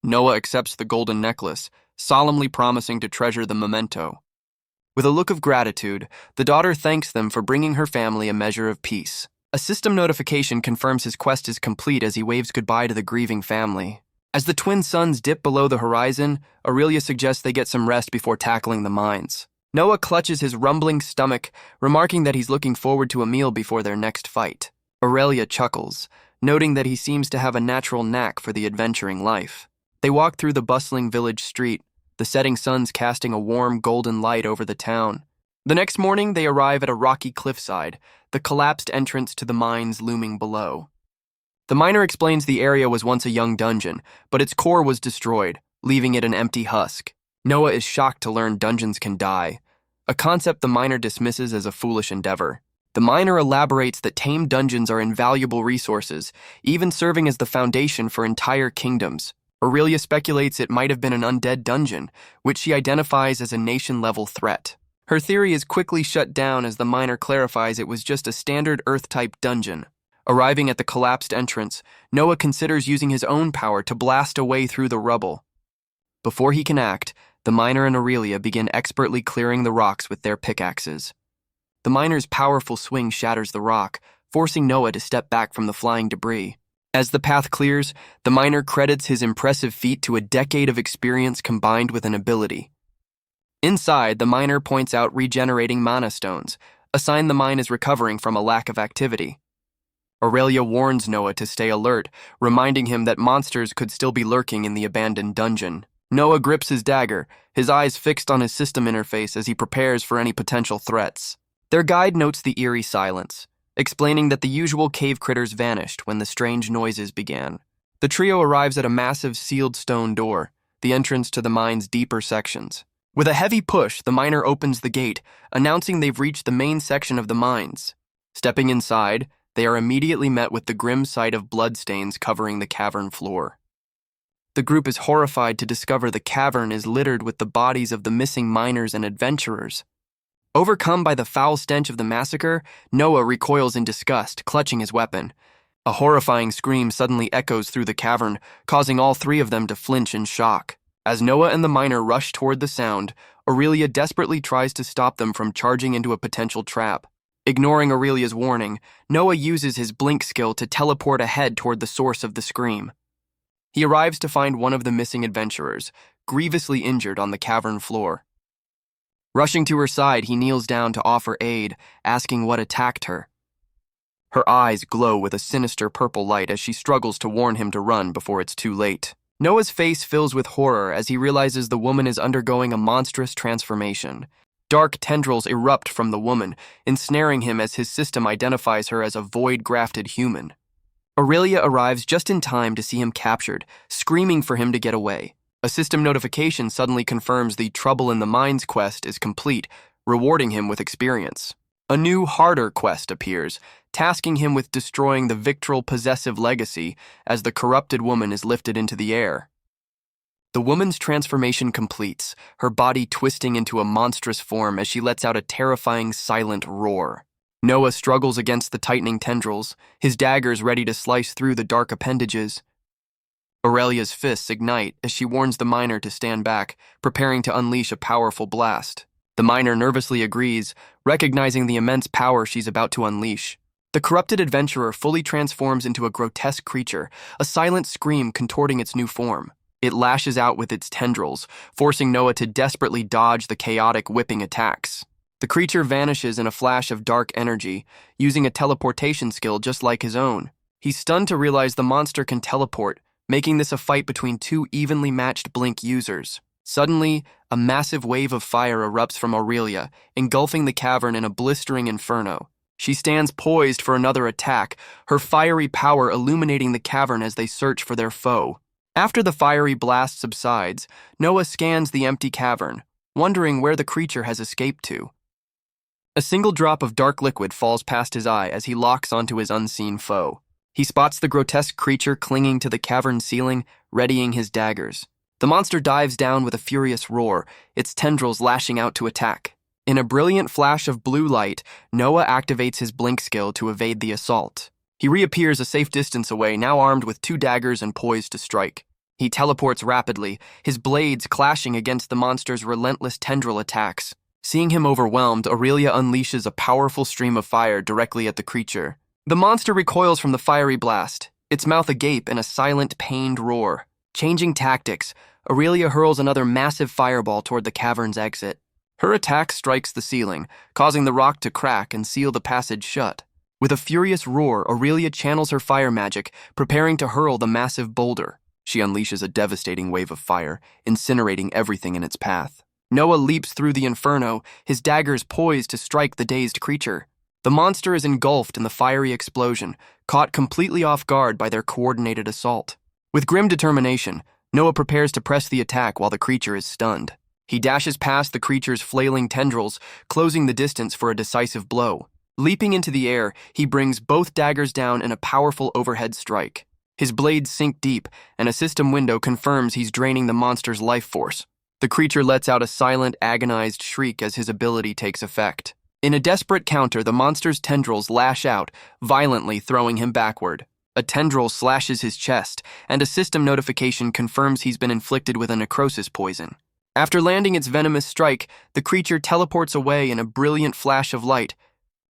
Speaker 1: Noah accepts the golden necklace, solemnly promising to treasure the memento. With a look of gratitude, the daughter thanks them for bringing her family a measure of peace. A system notification confirms his quest is complete as he waves goodbye to the grieving family. As the twin suns dip below the horizon, Aurelia suggests they get some rest before tackling the mines. Noah clutches his rumbling stomach, remarking that he's looking forward to a meal before their next fight. Aurelia chuckles, noting that he seems to have a natural knack for the adventuring life. They walk through the bustling village street, the setting suns casting a warm golden light over the town. The next morning, they arrive at a rocky cliffside, the collapsed entrance to the mines looming below. The miner explains the area was once a young dungeon, but its core was destroyed, leaving it an empty husk. Noah is shocked to learn dungeons can die, a concept the miner dismisses as a foolish endeavor. The miner elaborates that tamed dungeons are invaluable resources, even serving as the foundation for entire kingdoms. Aurelia speculates it might have been an undead dungeon, which she identifies as a nation-level threat. Her theory is quickly shut down as the miner clarifies it was just a standard Earth-type dungeon. Arriving at the collapsed entrance, Noah considers using his own power to blast a way through the rubble. Before he can act, the miner and Aurelia begin expertly clearing the rocks with their pickaxes. The miner's powerful swing shatters the rock, forcing Noah to step back from the flying debris. As the path clears, the miner credits his impressive feat to a decade of experience combined with an ability. Inside, the miner points out regenerating mana stones, a sign the mine is recovering from a lack of activity. Aurelia warns Noah to stay alert, reminding him that monsters could still be lurking in the abandoned dungeon. Noah grips his dagger, his eyes fixed on his system interface as he prepares for any potential threats. Their guide notes the eerie silence, explaining that the usual cave critters vanished when the strange noises began. The trio arrives at a massive sealed stone door, the entrance to the mine's deeper sections. With a heavy push, the miner opens the gate, announcing they've reached the main section of the mines. Stepping inside, they are immediately met with the grim sight of bloodstains covering the cavern floor. The group is horrified to discover the cavern is littered with the bodies of the missing miners and adventurers. Overcome by the foul stench of the massacre, Noah recoils in disgust, clutching his weapon. A horrifying scream suddenly echoes through the cavern, causing all three of them to flinch in shock. As Noah and the miner rush toward the sound, Aurelia desperately tries to stop them from charging into a potential trap. Ignoring Aurelia's warning, Noah uses his blink skill to teleport ahead toward the source of the scream. He arrives to find one of the missing adventurers, grievously injured on the cavern floor. Rushing to her side, he kneels down to offer aid, asking what attacked her. Her eyes glow with a sinister purple light as she struggles to warn him to run before it's too late. Noah's face fills with horror as he realizes the woman is undergoing a monstrous transformation. Dark tendrils erupt from the woman, ensnaring him as his system identifies her as a void-grafted human. Aurelia arrives just in time to see him captured, screaming for him to get away. A system notification suddenly confirms the Trouble in the Mines quest is complete, rewarding him with experience. A new, harder quest appears, tasking him with destroying the Victral possessive legacy as the corrupted woman is lifted into the air. The woman's transformation completes, her body twisting into a monstrous form as she lets out a terrifying, silent roar. Noah struggles against the tightening tendrils, his daggers ready to slice through the dark appendages. Aurelia's fists ignite as she warns the miner to stand back, preparing to unleash a powerful blast. The miner nervously agrees, recognizing the immense power she's about to unleash. The corrupted adventurer fully transforms into a grotesque creature, a silent scream contorting its new form. It lashes out with its tendrils, forcing Noah to desperately dodge the chaotic whipping attacks. The creature vanishes in a flash of dark energy, using a teleportation skill just like his own. He's stunned to realize the monster can teleport, making this a fight between two evenly matched blink users. Suddenly, a massive wave of fire erupts from Aurelia, engulfing the cavern in a blistering inferno. She stands poised for another attack, her fiery power illuminating the cavern as they search for their foe. After the fiery blast subsides, Noah scans the empty cavern, wondering where the creature has escaped to. A single drop of dark liquid falls past his eye as he locks onto his unseen foe. He spots the grotesque creature clinging to the cavern ceiling, readying his daggers. The monster dives down with a furious roar, its tendrils lashing out to attack. In a brilliant flash of blue light, Noah activates his blink skill to evade the assault. He reappears a safe distance away, now armed with 2 daggers and poised to strike. He teleports rapidly, his blades clashing against the monster's relentless tendril attacks. Seeing him overwhelmed, Aurelia unleashes a powerful stream of fire directly at the creature. The monster recoils from the fiery blast, its mouth agape in a silent, pained roar. Changing tactics, Aurelia hurls another massive fireball toward the cavern's exit. Her attack strikes the ceiling, causing the rock to crack and seal the passage shut. With a furious roar, Aurelia channels her fire magic, preparing to hurl the massive boulder. She unleashes a devastating wave of fire, incinerating everything in its path. Noah leaps through the inferno, his daggers poised to strike the dazed creature. The monster is engulfed in the fiery explosion, caught completely off guard by their coordinated assault. With grim determination, Noah prepares to press the attack while the creature is stunned. He dashes past the creature's flailing tendrils, closing the distance for a decisive blow. Leaping into the air, he brings both daggers down in a powerful overhead strike. His blades sink deep, and a system window confirms he's draining the monster's life force. The creature lets out a silent, agonized shriek as his ability takes effect. In a desperate counter, the monster's tendrils lash out, violently throwing him backward. A tendril slashes his chest, and a system notification confirms he's been inflicted with a necrosis poison. After landing its venomous strike, the creature teleports away in a brilliant flash of light.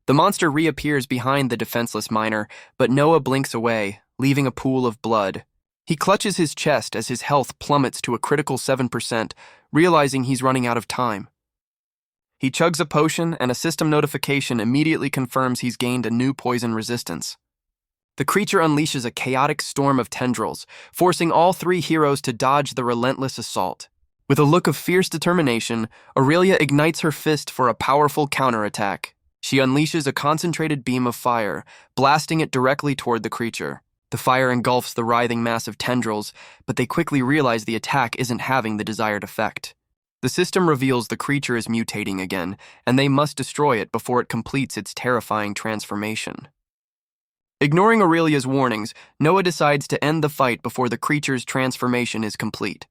Speaker 1: The monster reappears behind the defenseless miner, but Noah blinks away, leaving a pool of blood. He clutches his chest as his health plummets to a critical 7%, realizing he's running out of time. He chugs a potion, and a system notification immediately confirms he's gained a new poison resistance. The creature unleashes a chaotic storm of tendrils, forcing all 3 heroes to dodge the relentless assault. With a look of fierce determination, Aurelia ignites her fist for a powerful counterattack. She unleashes a concentrated beam of fire, blasting it directly toward the creature. The fire engulfs the writhing mass of tendrils, but they quickly realize the attack isn't having the desired effect. The system reveals the creature is mutating again, and they must destroy it before it completes its terrifying transformation. Ignoring Aurelia's warnings, Noah decides to end the fight before the creature's transformation is complete.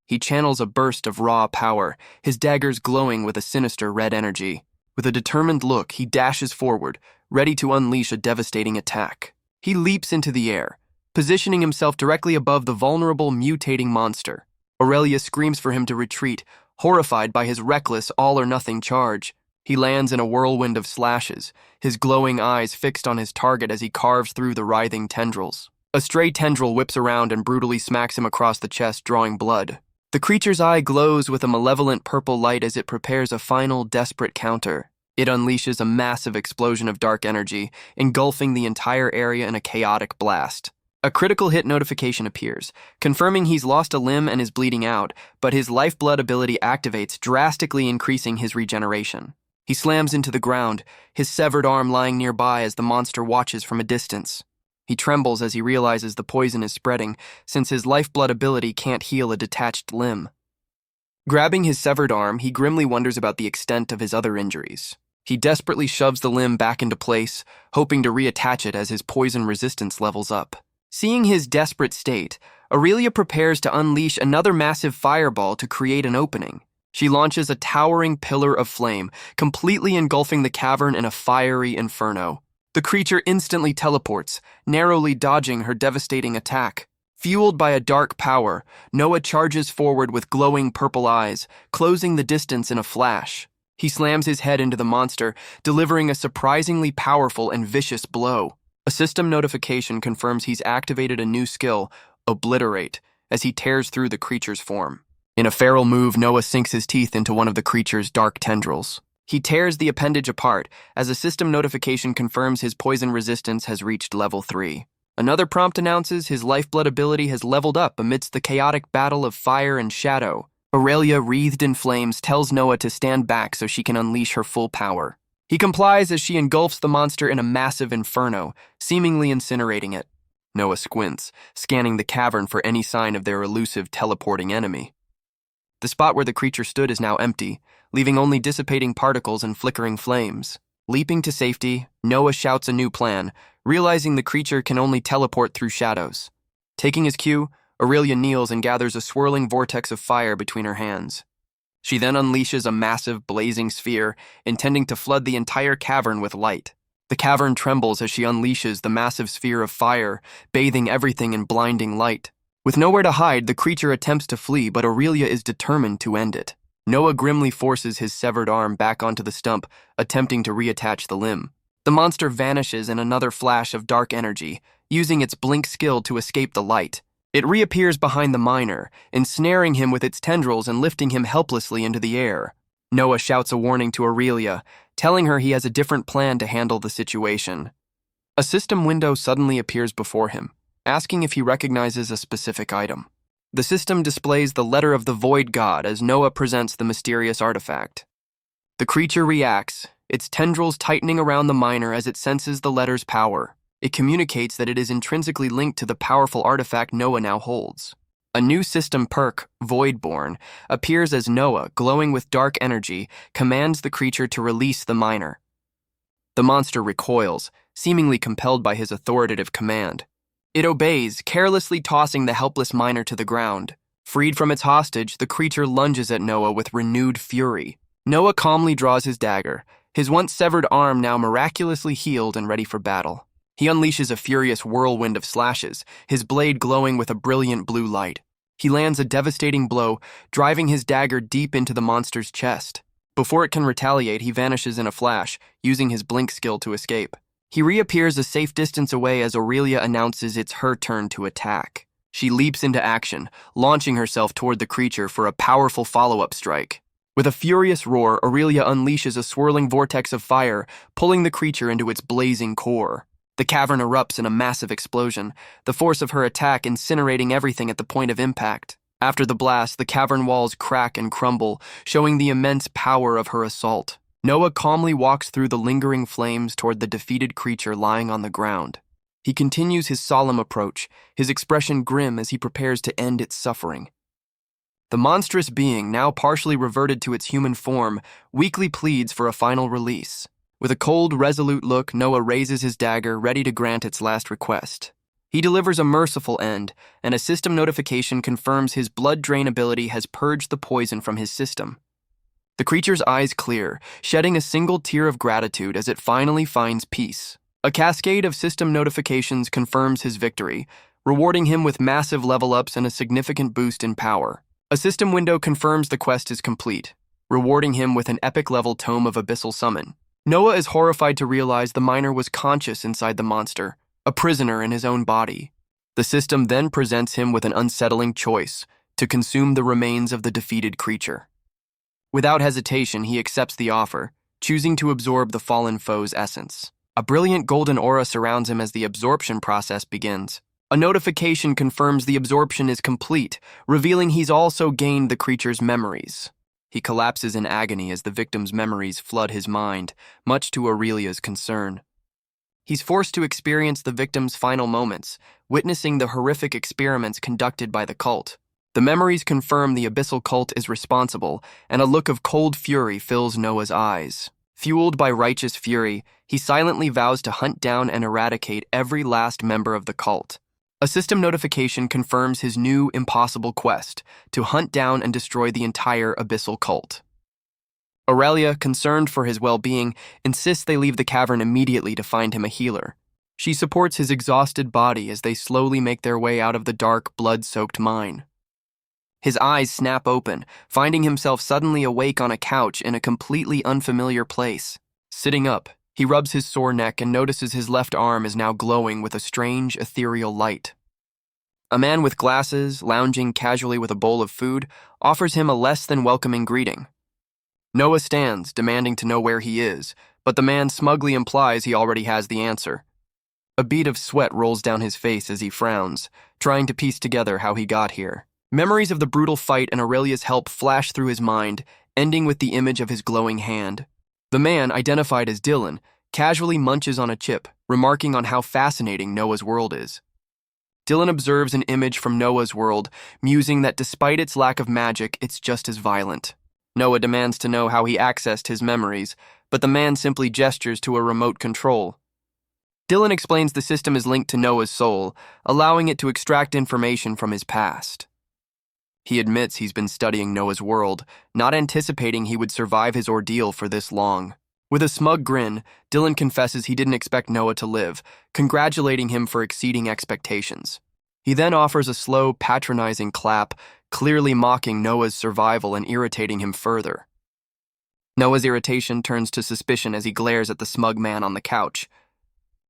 Speaker 1: He channels a burst of raw power, his daggers glowing with a sinister red energy. With a determined look, he dashes forward, ready to unleash a devastating attack. He leaps into the air, positioning himself directly above the vulnerable, mutating monster. Aurelia screams for him to retreat, horrified by his reckless, all-or-nothing charge. He lands in a whirlwind of slashes, his glowing eyes fixed on his target as he carves through the writhing tendrils. A stray tendril whips around and brutally smacks him across the chest, drawing blood. The creature's eye glows with a malevolent purple light as it prepares a final, desperate counter. It unleashes a massive explosion of dark energy, engulfing the entire area in a chaotic blast. A critical hit notification appears, confirming he's lost a limb and is bleeding out, but his lifeblood ability activates, drastically increasing his regeneration. He slams into the ground, his severed arm lying nearby as the monster watches from a distance. He trembles as he realizes the poison is spreading, since his lifeblood ability can't heal a detached limb. Grabbing his severed arm, he grimly wonders about the extent of his other injuries. He desperately shoves the limb back into place, hoping to reattach it as his poison resistance levels up. Seeing his desperate state, Aurelia prepares to unleash another massive fireball to create an opening. She launches a towering pillar of flame, completely engulfing the cavern in a fiery inferno. The creature instantly teleports, narrowly dodging her devastating attack. Fueled by a dark power, Noah charges forward with glowing purple eyes, closing the distance in a flash. He slams his head into the monster, delivering a surprisingly powerful and vicious blow. A system notification confirms he's activated a new skill, Obliterate, as he tears through the creature's form. In a feral move, Noah sinks his teeth into one of the creature's dark tendrils. He tears the appendage apart as a system notification confirms his poison resistance has reached level 3. Another prompt announces his lifeblood ability has leveled up amidst the chaotic battle of fire and shadow. Aurelia, wreathed in flames, tells Noah to stand back so she can unleash her full power. He complies as she engulfs the monster in a massive inferno, seemingly incinerating it. Noah squints, scanning the cavern for any sign of their elusive teleporting enemy. The spot where the creature stood is now empty, leaving only dissipating particles and flickering flames. Leaping to safety, Noah shouts a new plan, realizing the creature can only teleport through shadows. Taking his cue, Aurelia kneels and gathers a swirling vortex of fire between her hands. She then unleashes a massive, blazing sphere, intending to flood the entire cavern with light. The cavern trembles as she unleashes the massive sphere of fire, bathing everything in blinding light. With nowhere to hide, the creature attempts to flee, but Aurelia is determined to end it. Noah grimly forces his severed arm back onto the stump, attempting to reattach the limb. The monster vanishes in another flash of dark energy, using its blink skill to escape the light. It reappears behind the miner, ensnaring him with its tendrils and lifting him helplessly into the air. Noah shouts a warning to Aurelia, telling her he has a different plan to handle the situation. A system window suddenly appears before him, asking if he recognizes a specific item. The system displays the letter of the Void God as Noah presents the mysterious artifact. The creature reacts, its tendrils tightening around the miner as it senses the letter's power. It communicates that it is intrinsically linked to the powerful artifact Noah now holds. A new system perk, Voidborn, appears as Noah, glowing with dark energy, commands the creature to release the miner. The monster recoils, seemingly compelled by his authoritative command. It obeys, carelessly tossing the helpless miner to the ground. Freed from its hostage, the creature lunges at Noah with renewed fury. Noah calmly draws his dagger, his once severed arm now miraculously healed and ready for battle. He unleashes a furious whirlwind of slashes, his blade glowing with a brilliant blue light. He lands a devastating blow, driving his dagger deep into the monster's chest. Before it can retaliate, he vanishes in a flash, using his blink skill to escape. He reappears a safe distance away as Aurelia announces it's her turn to attack. She leaps into action, launching herself toward the creature for a powerful follow-up strike. With a furious roar, Aurelia unleashes a swirling vortex of fire, pulling the creature into its blazing core. The cavern erupts in a massive explosion, the force of her attack incinerating everything at the point of impact. After the blast, the cavern walls crack and crumble, showing the immense power of her assault. Noah calmly walks through the lingering flames toward the defeated creature lying on the ground. He continues his solemn approach, his expression grim as he prepares to end its suffering. The monstrous being, now partially reverted to its human form, weakly pleads for a final release. With a cold, resolute look, Noah raises his dagger, ready to grant its last request. He delivers a merciful end, and a system notification confirms his blood drain ability has purged the poison from his system. The creature's eyes clear, shedding a single tear of gratitude as it finally finds peace. A cascade of system notifications confirms his victory, rewarding him with massive level-ups and a significant boost in power. A system window confirms the quest is complete, rewarding him with an epic-level Tome of Abyssal Summon. Noah is horrified to realize the miner was conscious inside the monster, a prisoner in his own body. The system then presents him with an unsettling choice: to consume the remains of the defeated creature. Without hesitation, he accepts the offer, choosing to absorb the fallen foe's essence. A brilliant golden aura surrounds him as the absorption process begins. A notification confirms the absorption is complete, revealing he's also gained the creature's memories. He collapses in agony as the victim's memories flood his mind, much to Aurelia's concern. He's forced to experience the victim's final moments, witnessing the horrific experiments conducted by the cult. The memories confirm the abyssal cult is responsible, and a look of cold fury fills Noah's eyes. Fueled by righteous fury, he silently vows to hunt down and eradicate every last member of the cult. A system notification confirms his new, impossible quest: to hunt down and destroy the entire abyssal cult. Aurelia, concerned for his well-being, insists they leave the cavern immediately to find him a healer. She supports his exhausted body as they slowly make their way out of the dark, blood-soaked mine. His eyes snap open, finding himself suddenly awake on a couch in a completely unfamiliar place. Sitting up, he rubs his sore neck and notices his left arm is now glowing with a strange, ethereal light. A man with glasses, lounging casually with a bowl of food, offers him a less than welcoming greeting. Noah stands, demanding to know where he is, but the man smugly implies he already has the answer. A bead of sweat rolls down his face as he frowns, trying to piece together how he got here. Memories of the brutal fight and Aurelia's help flash through his mind, ending with the image of his glowing hand. The man, identified as Dylan, casually munches on a chip, remarking on how fascinating Noah's world is. Dylan observes an image from Noah's world, musing that despite its lack of magic, it's just as violent. Noah demands to know how he accessed his memories, but the man simply gestures to a remote control. Dylan explains the system is linked to Noah's soul, allowing it to extract information from his past. He admits he's been studying Noah's world, not anticipating he would survive his ordeal for this long. With a smug grin, Dylan confesses he didn't expect Noah to live, congratulating him for exceeding expectations. He then offers a slow, patronizing clap, clearly mocking Noah's survival and irritating him further. Noah's irritation turns to suspicion as he glares at the smug man on the couch.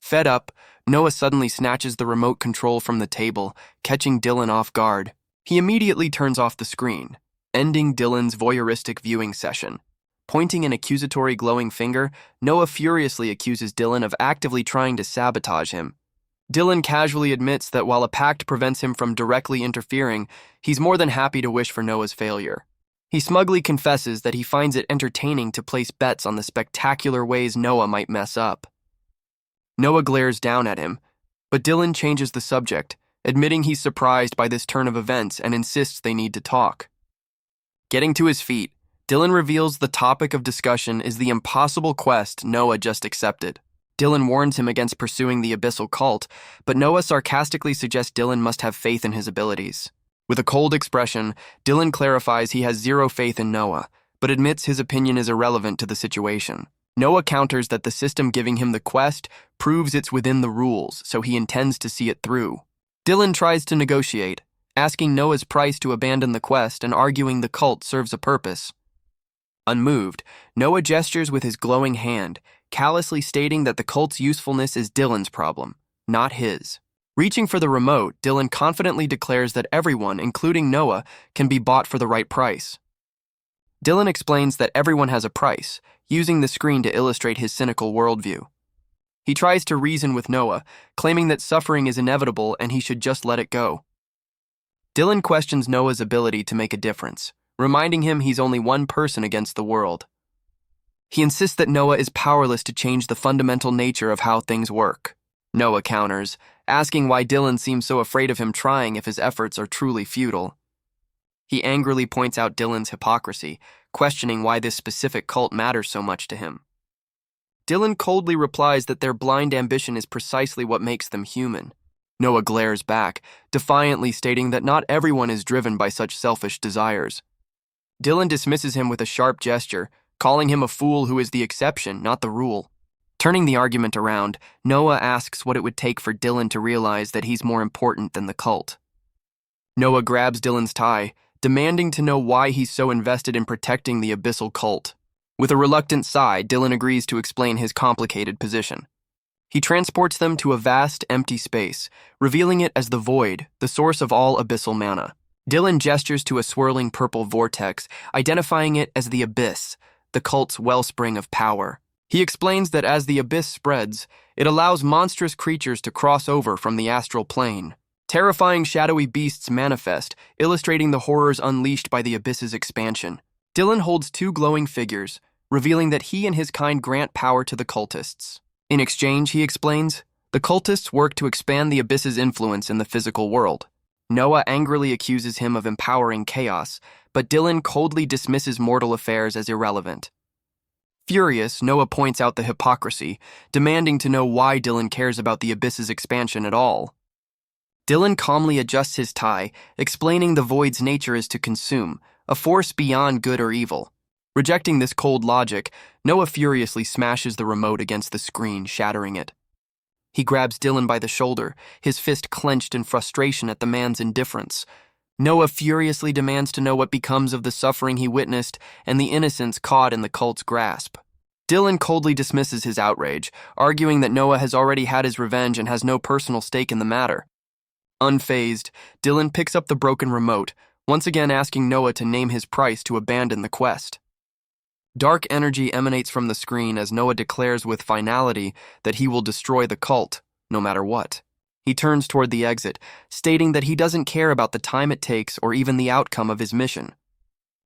Speaker 1: Fed up, Noah suddenly snatches the remote control from the table, catching Dylan off guard. He immediately turns off the screen, ending Dylan's voyeuristic viewing session. Pointing an accusatory glowing finger, Noah furiously accuses Dylan of actively trying to sabotage him. Dylan casually admits that while a pact prevents him from directly interfering, he's more than happy to wish for Noah's failure. He smugly confesses that he finds it entertaining to place bets on the spectacular ways Noah might mess up. Noah glares down at him, but Dylan changes the subject, admitting he's surprised by this turn of events and insists they need to talk. Getting to his feet, Dylan reveals the topic of discussion is the impossible quest Noah just accepted. Dylan warns him against pursuing the abyssal cult, but Noah sarcastically suggests Dylan must have faith in his abilities. With a cold expression, Dylan clarifies he has zero faith in Noah, but admits his opinion is irrelevant to the situation. Noah counters that the system giving him the quest proves it's within the rules, so he intends to see it through. Dylan tries to negotiate, asking Noah's price to abandon the quest and arguing the cult serves a purpose. Unmoved, Noah gestures with his glowing hand, callously stating that the cult's usefulness is Dylan's problem, not his. Reaching for the remote, Dylan confidently declares that everyone, including Noah, can be bought for the right price. Dylan explains that everyone has a price, using the screen to illustrate his cynical worldview. He tries to reason with Noah, claiming that suffering is inevitable and he should just let it go. Dylan questions Noah's ability to make a difference, reminding him he's only one person against the world. He insists that Noah is powerless to change the fundamental nature of how things work. Noah counters, asking why Dylan seems so afraid of him trying if his efforts are truly futile. He angrily points out Dylan's hypocrisy, questioning why this specific cult matters so much to him. Dylan coldly replies that their blind ambition is precisely what makes them human. Noah glares back, defiantly stating that not everyone is driven by such selfish desires. Dylan dismisses him with a sharp gesture, calling him a fool who is the exception, not the rule. Turning the argument around, Noah asks what it would take for Dylan to realize that he's more important than the cult. Noah grabs Dylan's tie, demanding to know why he's so invested in protecting the abyssal cult. With a reluctant sigh, Dylan agrees to explain his complicated position. He transports them to a vast, empty space, revealing it as the void, the source of all abyssal mana. Dylan gestures to a swirling purple vortex, identifying it as the abyss, the cult's wellspring of power. He explains that as the abyss spreads, it allows monstrous creatures to cross over from the astral plane. Terrifying shadowy beasts manifest, illustrating the horrors unleashed by the abyss's expansion. Dylan holds two glowing figures, revealing that he and his kind grant power to the cultists. In exchange, he explains, the cultists work to expand the abyss's influence in the physical world. Noah angrily accuses him of empowering chaos, but Dylan coldly dismisses mortal affairs as irrelevant. Furious, Noah points out the hypocrisy, demanding to know why Dylan cares about the abyss's expansion at all. Dylan calmly adjusts his tie, explaining the void's nature is to consume, a force beyond good or evil. Rejecting this cold logic, Noah furiously smashes the remote against the screen, shattering it. He grabs Dylan by the shoulder, his fist clenched in frustration at the man's indifference. Noah furiously demands to know what becomes of the suffering he witnessed and the innocents caught in the cult's grasp. Dylan coldly dismisses his outrage, arguing that Noah has already had his revenge and has no personal stake in the matter. Unfazed, Dylan picks up the broken remote, once again asking Noah to name his price to abandon the quest. Dark energy emanates from the screen as Noah declares with finality that he will destroy the cult, no matter what. He turns toward the exit, stating that he doesn't care about the time it takes or even the outcome of his mission.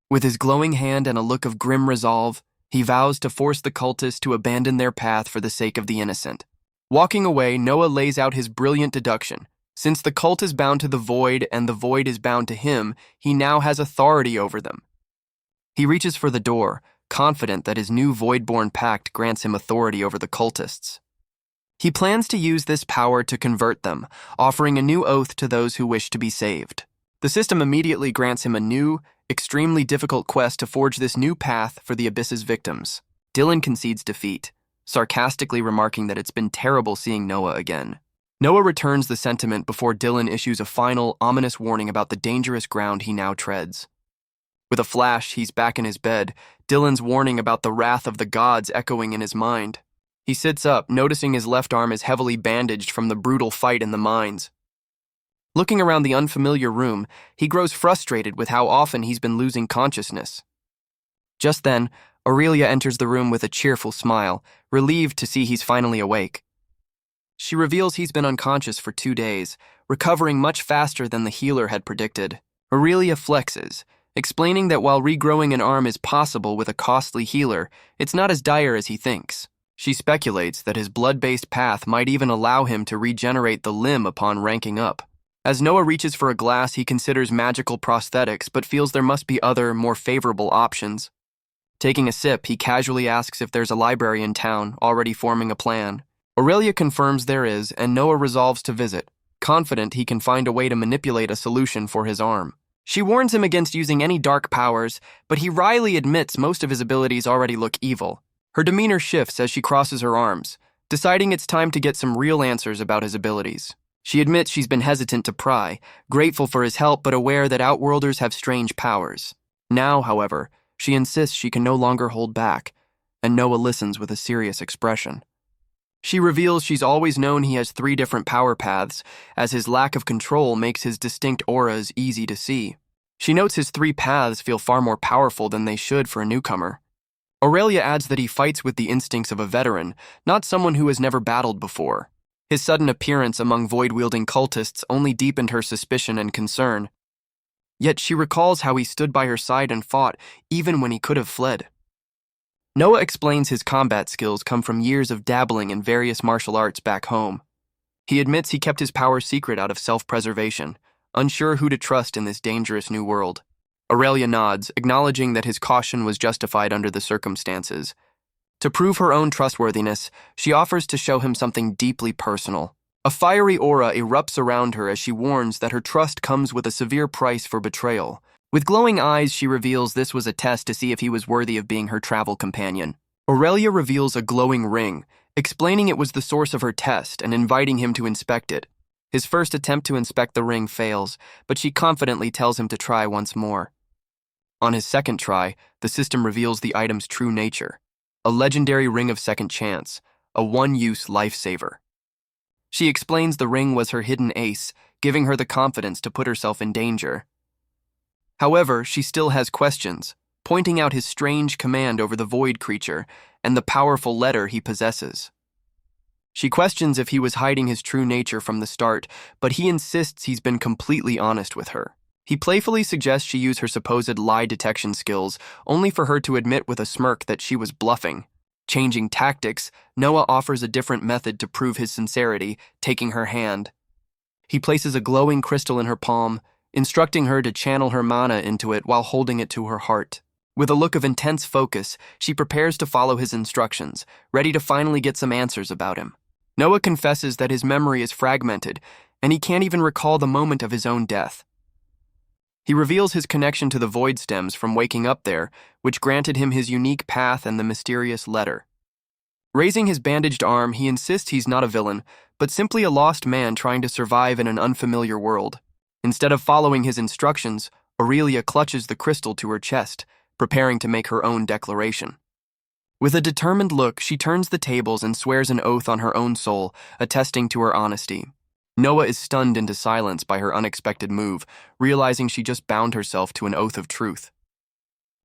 Speaker 1: With his glowing hand and a look of grim resolve, he vows to force the cultists to abandon their path for the sake of the innocent. Walking away, Noah lays out his brilliant deduction. Since the cult is bound to the void and the void is bound to him, he now has authority over them. He reaches for the door, confident that his new void-born pact grants him authority over the cultists. He plans to use this power to convert them, offering a new oath to those who wish to be saved. The system immediately grants him a new, extremely difficult quest to forge this new path for the abyss's victims. Dylan concedes defeat, sarcastically remarking that it's been terrible seeing Noah again. Noah returns the sentiment before Dylan issues a final, ominous warning about the dangerous ground he now treads. With a flash, he's back in his bed, Dylan's warning about the wrath of the gods echoing in his mind. He sits up, noticing his left arm is heavily bandaged from the brutal fight in the mines. Looking around the unfamiliar room, he grows frustrated with how often he's been losing consciousness. Just then, Aurelia enters the room with a cheerful smile, relieved to see he's finally awake. She reveals he's been unconscious for 2 days, recovering much faster than the healer had predicted. Aurelia flexes, explaining that while regrowing an arm is possible with a costly healer, it's not as dire as he thinks. She speculates that his blood-based path might even allow him to regenerate the limb upon ranking up. As Noah reaches for a glass, he considers magical prosthetics but feels there must be other, more favorable options. Taking a sip, he casually asks if there's a library in town, already forming a plan. Aurelia confirms there is, and Noah resolves to visit, confident he can find a way to manipulate a solution for his arm. She warns him against using any dark powers, but he wryly admits most of his abilities already look evil. Her demeanor shifts as she crosses her arms, deciding it's time to get some real answers about his abilities. She admits she's been hesitant to pry, grateful for his help but aware that Outworlders have strange powers. Now, however, she insists she can no longer hold back, and Noah listens with a serious expression. She reveals she's always known he has 3 different power paths, as his lack of control makes his distinct auras easy to see. She notes his 3 paths feel far more powerful than they should for a newcomer. Aurelia adds that he fights with the instincts of a veteran, not someone who has never battled before. His sudden appearance among void-wielding cultists only deepened her suspicion and concern. Yet she recalls how he stood by her side and fought, even when he could have fled. Noah explains his combat skills come from years of dabbling in various martial arts back home. He admits he kept his power secret out of self-preservation, unsure who to trust in this dangerous new world. Aurelia nods, acknowledging that his caution was justified under the circumstances. To prove her own trustworthiness, she offers to show him something deeply personal. A fiery aura erupts around her as she warns that her trust comes with a severe price for betrayal. With glowing eyes, she reveals this was a test to see if he was worthy of being her travel companion. Aurelia reveals a glowing ring, explaining it was the source of her test and inviting him to inspect it. His first attempt to inspect the ring fails, but she confidently tells him to try once more. On his second try, the system reveals the item's true nature. A legendary ring of second chance, a one-use lifesaver. She explains the ring was her hidden ace, giving her the confidence to put herself in danger. However, she still has questions, pointing out his strange command over the void creature and the powerful letter he possesses. She questions if he was hiding his true nature from the start, but he insists he's been completely honest with her. He playfully suggests she use her supposed lie detection skills, only for her to admit with a smirk that she was bluffing. Changing tactics, Noah offers a different method to prove his sincerity, taking her hand. He places a glowing crystal in her palm, instructing her to channel her mana into it while holding it to her heart. With a look of intense focus, she prepares to follow his instructions, ready to finally get some answers about him. Noah confesses that his memory is fragmented, and he can't even recall the moment of his own death. He reveals his connection to the void stems from waking up there, which granted him his unique path and the mysterious letter. Raising his bandaged arm, he insists he's not a villain, but simply a lost man trying to survive in an unfamiliar world. Instead of following his instructions, Aurelia clutches the crystal to her chest, preparing to make her own declaration. With a determined look, she turns the tables and swears an oath on her own soul, attesting to her honesty. Noah is stunned into silence by her unexpected move, realizing she just bound herself to an oath of truth.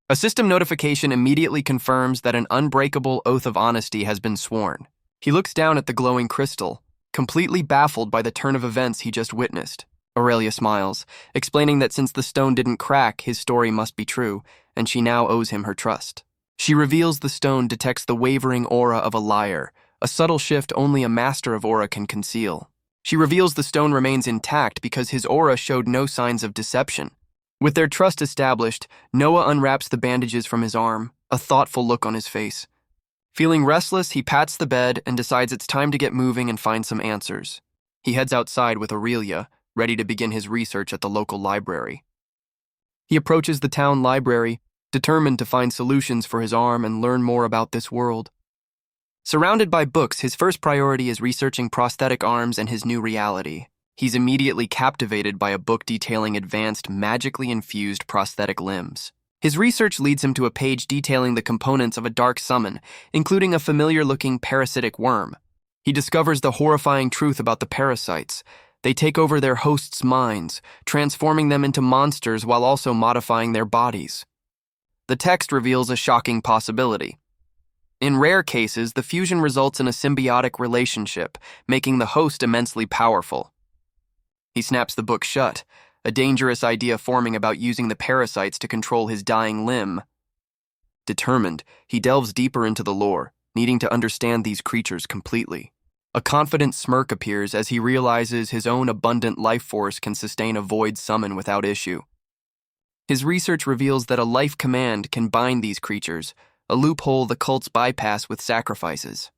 Speaker 1: A system notification immediately confirms that an unbreakable oath of honesty has been sworn. He looks down at the glowing crystal, completely baffled by the turn of events he just witnessed. Aurelia smiles, explaining that since the stone didn't crack, his story must be true, and she now owes him her trust. She reveals the stone detects the wavering aura of a liar, a subtle shift only a master of aura can conceal. She reveals the stone remains intact because his aura showed no signs of deception. With their trust established, Noah unwraps the bandages from his arm, a thoughtful look on his face. Feeling restless, he pats the bed and decides it's time to get moving and find some answers. He heads outside with Aurelia, ready to begin his research at the local library. He approaches the town library, determined to find solutions for his arm and learn more about this world. Surrounded by books, his first priority is researching prosthetic arms and his new reality. He's immediately captivated by a book detailing advanced, magically infused prosthetic limbs. His research leads him to a page detailing the components of a dark summon, including a familiar-looking parasitic worm. He discovers the horrifying truth about the parasites. They take over their hosts' minds, transforming them into monsters while also modifying their bodies. The text reveals a shocking possibility. In rare cases, the fusion results in a symbiotic relationship, making the host immensely powerful. He snaps the book shut, a dangerous idea forming about using the parasites to control his dying limb. Determined, he delves deeper into the lore, needing to understand these creatures completely. A confident smirk appears as he realizes his own abundant life force can sustain a void summon without issue. His research reveals that a life command can bind these creatures, a loophole the cults bypass with sacrifices.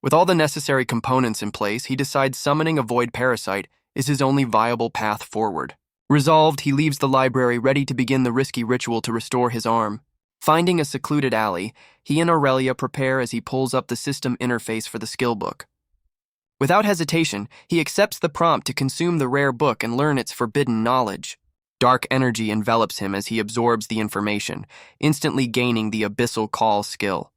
Speaker 1: With all the necessary components in place, he decides summoning a void parasite is his only viable path forward. Resolved, he leaves the library ready to begin the risky ritual to restore his arm. Finding a secluded alley, he and Aurelia prepare as he pulls up the system interface for the skill book. Without hesitation, he accepts the prompt to consume the rare book and learn its forbidden knowledge. Dark energy envelops him as he absorbs the information, instantly gaining the Abyssal Call skill.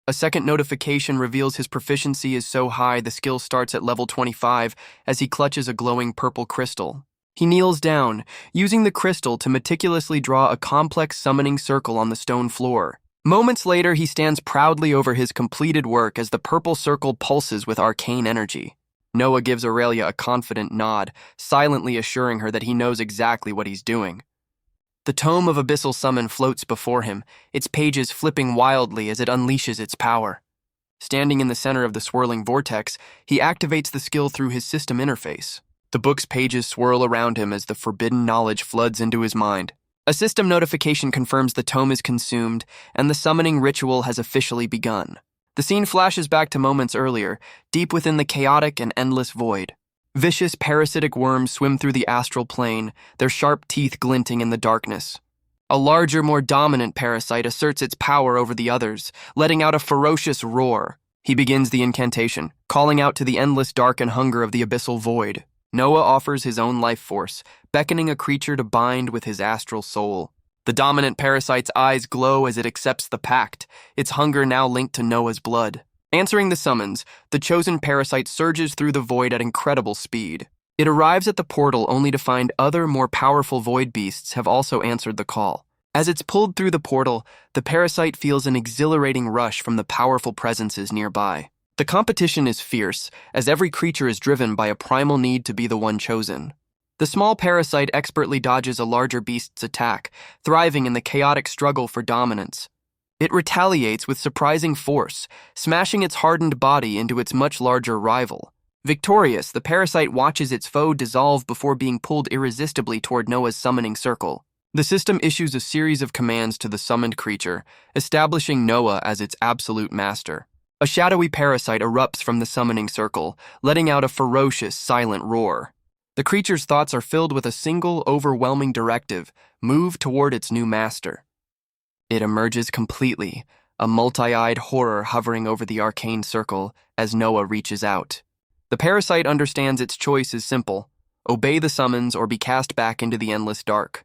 Speaker 1: A second notification reveals his proficiency is so high the skill starts at level 25 as he clutches a glowing purple crystal. He kneels down, using the crystal to meticulously draw a complex summoning circle on the stone floor. Moments later, he stands proudly over his completed work as the purple circle pulses with arcane energy. Noah gives Aurelia a confident nod, silently assuring her that he knows exactly what he's doing. The tome of Abyssal Summon floats before him, its pages flipping wildly as it unleashes its power. Standing in the center of the swirling vortex, he activates the skill through his system interface. The book's pages swirl around him as the forbidden knowledge floods into his mind. A system notification confirms the tome is consumed, and the summoning ritual has officially begun. The scene flashes back to moments earlier, deep within the chaotic and endless void. Vicious parasitic worms swim through the astral plane, their sharp teeth glinting in the darkness. A larger, more dominant parasite asserts its power over the others, letting out a ferocious roar. He begins the incantation, calling out to the endless dark and hunger of the abyssal void. Noah offers his own life force, beckoning a creature to bind with his astral soul. The dominant parasite's eyes glow as it accepts the pact, its hunger now linked to Noah's blood. Answering the summons, the chosen parasite surges through the void at incredible speed. It arrives at the portal only to find other, more powerful void beasts have also answered the call. As it's pulled through the portal, the parasite feels an exhilarating rush from the powerful presences nearby. The competition is fierce, as every creature is driven by a primal need to be the one chosen. The small parasite expertly dodges a larger beast's attack, thriving in the chaotic struggle for dominance. It retaliates with surprising force, smashing its hardened body into its much larger rival. Victorious, the parasite watches its foe dissolve before being pulled irresistibly toward Noah's summoning circle. The system issues a series of commands to the summoned creature, establishing Noah as its absolute master. A shadowy parasite erupts from the summoning circle, letting out a ferocious, silent roar. The creature's thoughts are filled with a single, overwhelming directive: move toward its new master. It emerges completely, a multi-eyed horror hovering over the arcane circle as Noah reaches out. The parasite understands its choice is simple: obey the summons or be cast back into the endless dark.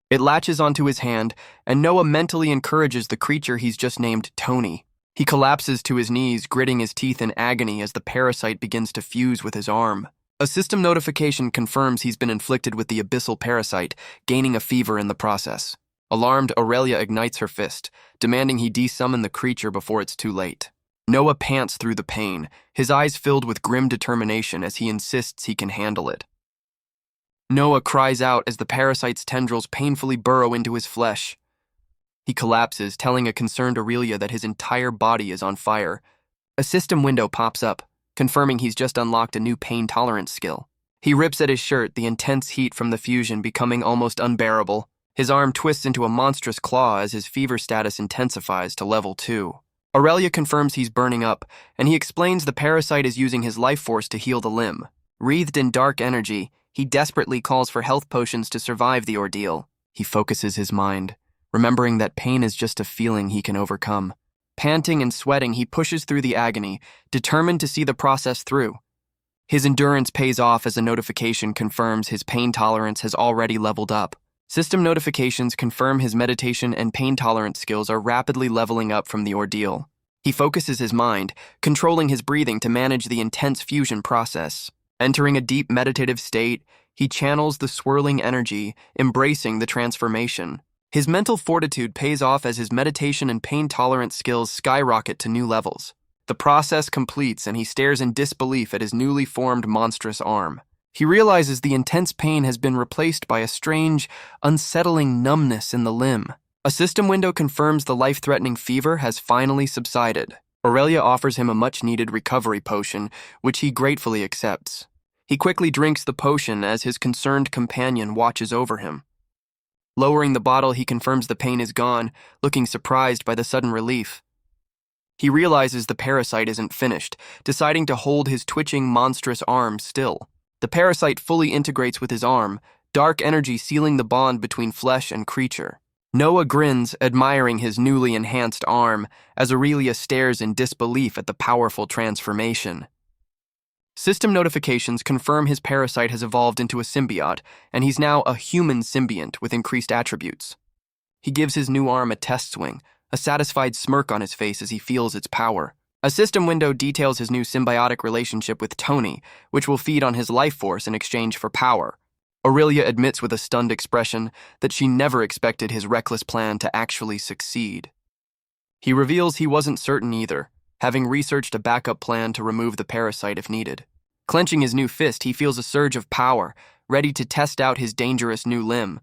Speaker 1: It latches onto his hand, and Noah mentally encourages the creature he's just named Tony. He collapses to his knees, gritting his teeth in agony as the parasite begins to fuse with his arm. A system notification confirms he's been inflicted with the abyssal parasite, gaining a fever in the process. Alarmed, Aurelia ignites her fist, demanding he desummon the creature before it's too late. Noah pants through the pain, his eyes filled with grim determination as he insists he can handle it. Noah cries out as the parasite's tendrils painfully burrow into his flesh. He collapses, telling a concerned Aurelia that his entire body is on fire. A system window pops up, confirming he's just unlocked a new pain tolerance skill. He rips at his shirt, the intense heat from the fusion becoming almost unbearable. His arm twists into a monstrous claw as his fever status intensifies to level 2. Aurelia confirms he's burning up, and he explains the parasite is using his life force to heal the limb. Wreathed in dark energy, he desperately calls for health potions to survive the ordeal. He focuses his mind, remembering that pain is just a feeling he can overcome. Panting and sweating, he pushes through the agony, determined to see the process through. His endurance pays off as a notification confirms his pain tolerance has already leveled up. System notifications confirm his meditation and pain tolerance skills are rapidly leveling up from the ordeal. He focuses his mind, controlling his breathing to manage the intense fusion process. Entering a deep meditative state, he channels the swirling energy, embracing the transformation. His mental fortitude pays off as his meditation and pain tolerance skills skyrocket to new levels. The process completes and he stares in disbelief at his newly formed monstrous arm. He realizes the intense pain has been replaced by a strange, unsettling numbness in the limb. A system window confirms the life-threatening fever has finally subsided. Aurelia offers him a much-needed recovery potion, which he gratefully accepts. He quickly drinks the potion as his concerned companion watches over him. Lowering the bottle, he confirms the pain is gone, looking surprised by the sudden relief. He realizes the parasite isn't finished, deciding to hold his twitching, monstrous arm still. The parasite fully integrates with his arm, dark energy sealing the bond between flesh and creature. Noah grins, admiring his newly enhanced arm, as Aurelia stares in disbelief at the powerful transformation. System notifications confirm his parasite has evolved into a symbiote, and he's now a human symbiont with increased attributes. He gives his new arm a test swing, a satisfied smirk on his face as he feels its power. A system window details his new symbiotic relationship with Tony, which will feed on his life force in exchange for power. Aurelia admits with a stunned expression that she never expected his reckless plan to actually succeed. He reveals he wasn't certain either, having researched a backup plan to remove the parasite if needed. Clenching his new fist, he feels a surge of power, ready to test out his dangerous new limb.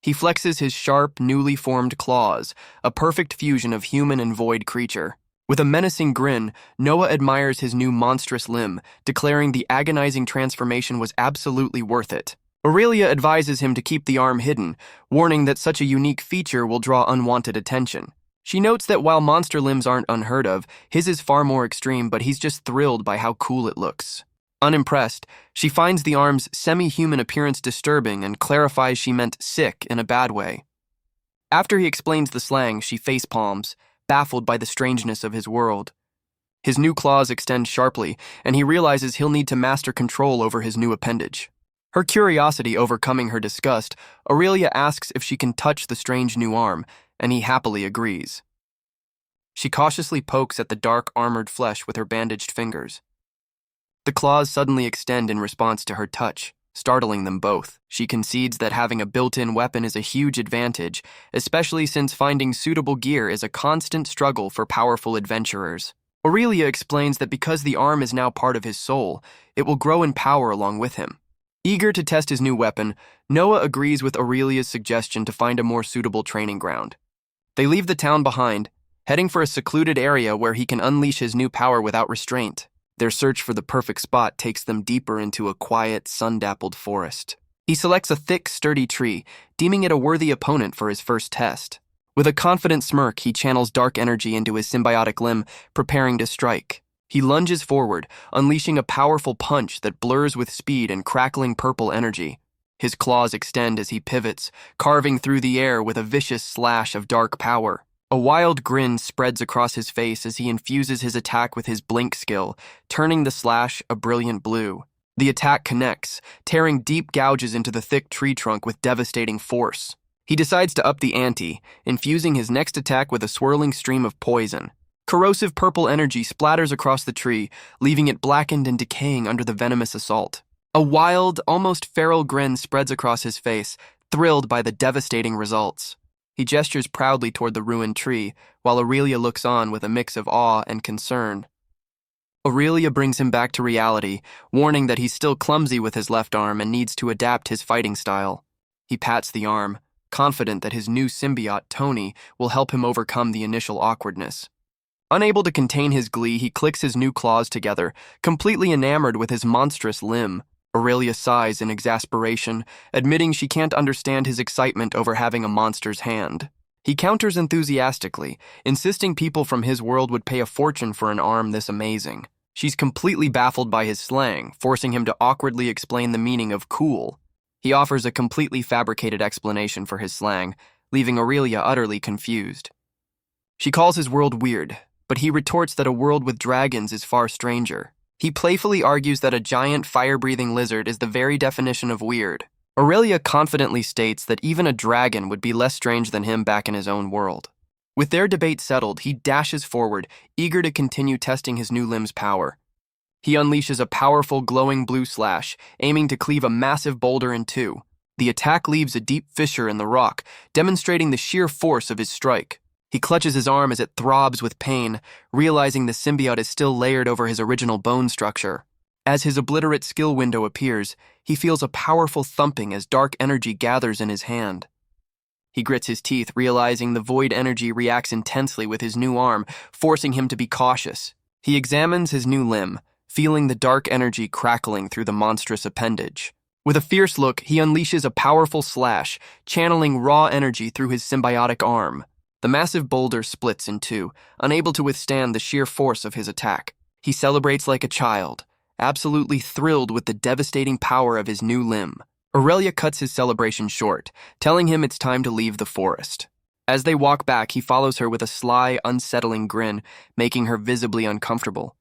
Speaker 1: He flexes his sharp, newly formed claws, a perfect fusion of human and void creature. With a menacing grin, Noah admires his new monstrous limb, declaring the agonizing transformation was absolutely worth it. Aurelia advises him to keep the arm hidden, warning that such a unique feature will draw unwanted attention. She notes that while monster limbs aren't unheard of, his is far more extreme, but he's just thrilled by how cool it looks. Unimpressed, she finds the arm's semi-human appearance disturbing and clarifies she meant sick in a bad way. After he explains the slang, she facepalms, baffled by the strangeness of his world. His new claws extend sharply, and he realizes he'll need to master control over his new appendage. Her curiosity overcoming her disgust, Aurelia asks if she can touch the strange new arm, and he happily agrees. She cautiously pokes at the dark, armored flesh with her bandaged fingers. The claws suddenly extend in response to her touch, startling them both. She concedes that having a built-in weapon is a huge advantage, especially since finding suitable gear is a constant struggle for powerful adventurers. Aurelia explains that because the arm is now part of his soul, it will grow in power along with him. Eager to test his new weapon, Noah agrees with Aurelia's suggestion to find a more suitable training ground. They leave the town behind, heading for a secluded area where he can unleash his new power without restraint. Their search for the perfect spot takes them deeper into a quiet, sun-dappled forest. He selects a thick, sturdy tree, deeming it a worthy opponent for his first test. With a confident smirk, he channels dark energy into his symbiotic limb, preparing to strike. He lunges forward, unleashing a powerful punch that blurs with speed and crackling purple energy. His claws extend as he pivots, carving through the air with a vicious slash of dark power. A wild grin spreads across his face as he infuses his attack with his blink skill, turning the slash a brilliant blue. The attack connects, tearing deep gouges into the thick tree trunk with devastating force. He decides to up the ante, infusing his next attack with a swirling stream of poison. Corrosive purple energy splatters across the tree, leaving it blackened and decaying under the venomous assault. A wild, almost feral grin spreads across his face, thrilled by the devastating results. He gestures proudly toward the ruined tree, while Aurelia looks on with a mix of awe and concern. Aurelia brings him back to reality, warning that he's still clumsy with his left arm and needs to adapt his fighting style. He pats the arm, confident that his new symbiote, Tony, will help him overcome the initial awkwardness. Unable to contain his glee, he clicks his new claws together, completely enamored with his monstrous limb. Aurelia sighs in exasperation, admitting she can't understand his excitement over having a monster's hand. He counters enthusiastically, insisting people from his world would pay a fortune for an arm this amazing. She's completely baffled by his slang, forcing him to awkwardly explain the meaning of cool. He offers a completely fabricated explanation for his slang, leaving Aurelia utterly confused. She calls his world weird, but he retorts that a world with dragons is far stranger. He playfully argues that a giant fire-breathing lizard is the very definition of weird. Aurelia confidently states that even a dragon would be less strange than him back in his own world. With their debate settled, he dashes forward, eager to continue testing his new limb's power. He unleashes a powerful glowing blue slash, aiming to cleave a massive boulder in two. The attack leaves a deep fissure in the rock, demonstrating the sheer force of his strike. He clutches his arm as it throbs with pain, realizing the symbiote is still layered over his original bone structure. As his obliterate skill window appears, he feels a powerful thumping as dark energy gathers in his hand. He grits his teeth, realizing the void energy reacts intensely with his new arm, forcing him to be cautious. He examines his new limb, feeling the dark energy crackling through the monstrous appendage. With a fierce look, he unleashes a powerful slash, channeling raw energy through his symbiotic arm. The massive boulder splits in two, unable to withstand the sheer force of his attack. He celebrates like a child, absolutely thrilled with the devastating power of his new limb. Aurelia cuts his celebration short, telling him it's time to leave the forest. As they walk back, he follows her with a sly, unsettling grin, making her visibly uncomfortable.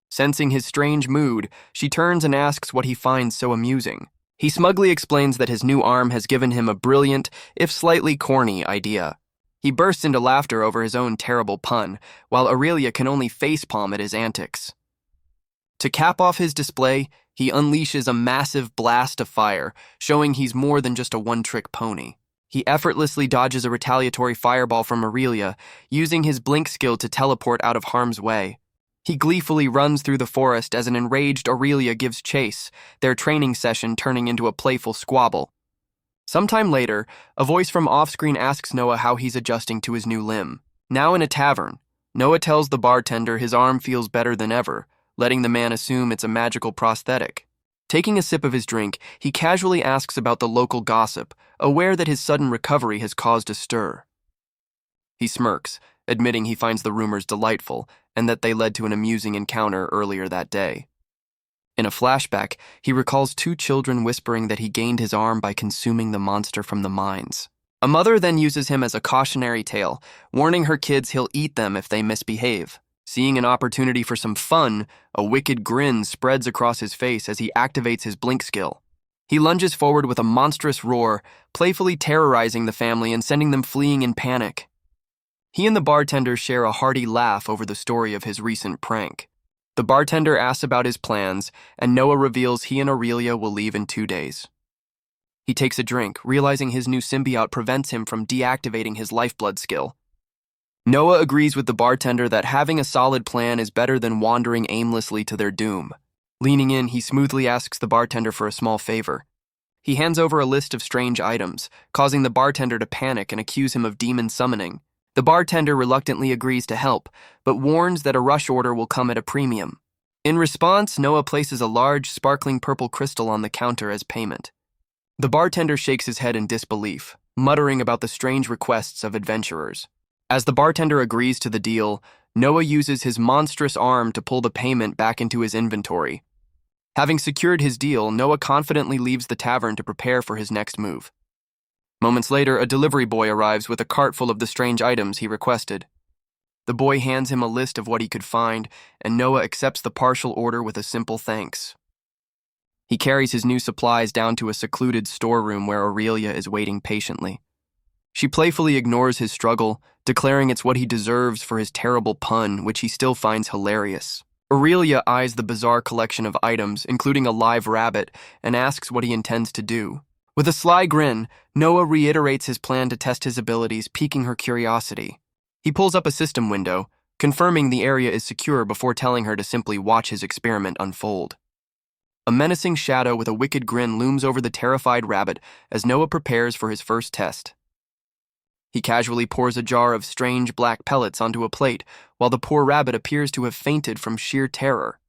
Speaker 1: Sensing his strange mood, she turns and asks what he finds so amusing. He smugly explains that his new arm has given him a brilliant, if slightly corny, idea. He bursts into laughter over his own terrible pun, while Aurelia can only facepalm at his antics. To cap off his display, he unleashes a massive blast of fire, showing he's more than just a one-trick pony. He effortlessly dodges a retaliatory fireball from Aurelia, using his blink skill to teleport out of harm's way. He gleefully runs through the forest as an enraged Aurelia gives chase, their training session turning into a playful squabble. Sometime later, a voice from off-screen asks Noah how he's adjusting to his new limb. Now in a tavern, Noah tells the bartender his arm feels better than ever, letting the man assume it's a magical prosthetic. Taking a sip of his drink, he casually asks about the local gossip, aware that his sudden recovery has caused a stir. He smirks, admitting he finds the rumors delightful and that they led to an amusing encounter earlier that day. In a flashback, he recalls two children whispering that he gained his arm by consuming the monster from the mines. A mother then uses him as a cautionary tale, warning her kids he'll eat them if they misbehave. Seeing an opportunity for some fun, a wicked grin spreads across his face as he activates his blink skill. He lunges forward with a monstrous roar, playfully terrorizing the family and sending them fleeing in panic. He and the bartender share a hearty laugh over the story of his recent prank. The bartender asks about his plans, and Noah reveals he and Aurelia will leave in 2 days. He takes a drink, realizing his new symbiote prevents him from deactivating his lifeblood skill. Noah agrees with the bartender that having a solid plan is better than wandering aimlessly to their doom. Leaning in, he smoothly asks the bartender for a small favor. He hands over a list of strange items, causing the bartender to panic and accuse him of demon summoning. The bartender reluctantly agrees to help, but warns that a rush order will come at a premium. In response, Noah places a large, sparkling purple crystal on the counter as payment. The bartender shakes his head in disbelief, muttering about the strange requests of adventurers. As the bartender agrees to the deal, Noah uses his monstrous arm to pull the payment back into his inventory. Having secured his deal, Noah confidently leaves the tavern to prepare for his next move. Moments later, a delivery boy arrives with a cart full of the strange items he requested. The boy hands him a list of what he could find, and Noah accepts the partial order with a simple thanks. He carries his new supplies down to a secluded storeroom where Aurelia is waiting patiently. She playfully ignores his struggle, declaring it's what he deserves for his terrible pun, which he still finds hilarious. Aurelia eyes the bizarre collection of items, including a live rabbit, and asks what he intends to do. With a sly grin, Noah reiterates his plan to test his abilities, piquing her curiosity. He pulls up a system window, confirming the area is secure before telling her to simply watch his experiment unfold. A menacing shadow with a wicked grin looms over the terrified rabbit as Noah prepares for his first test. He casually pours a jar of strange black pellets onto a plate, while the poor rabbit appears to have fainted from sheer terror.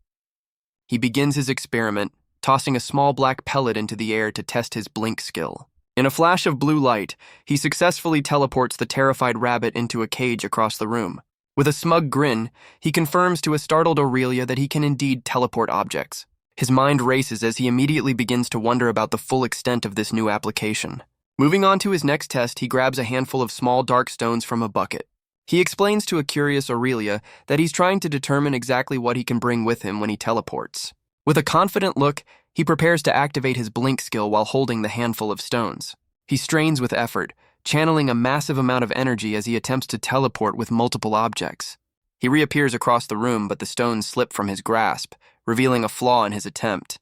Speaker 1: He begins his experiment, tossing a small black pellet into the air to test his blink skill. In a flash of blue light, he successfully teleports the terrified rabbit into a cage across the room. With a smug grin, he confirms to a startled Aurelia that he can indeed teleport objects. His mind races as he immediately begins to wonder about the full extent of this new application. Moving on to his next test, he grabs a handful of small dark stones from a bucket. He explains to a curious Aurelia that he's trying to determine exactly what he can bring with him when he teleports. With a confident look, he prepares to activate his blink skill while holding the handful of stones. He strains with effort, channeling a massive amount of energy as he attempts to teleport with multiple objects. He reappears across the room, but the stones slip from his grasp, revealing a flaw in his attempt.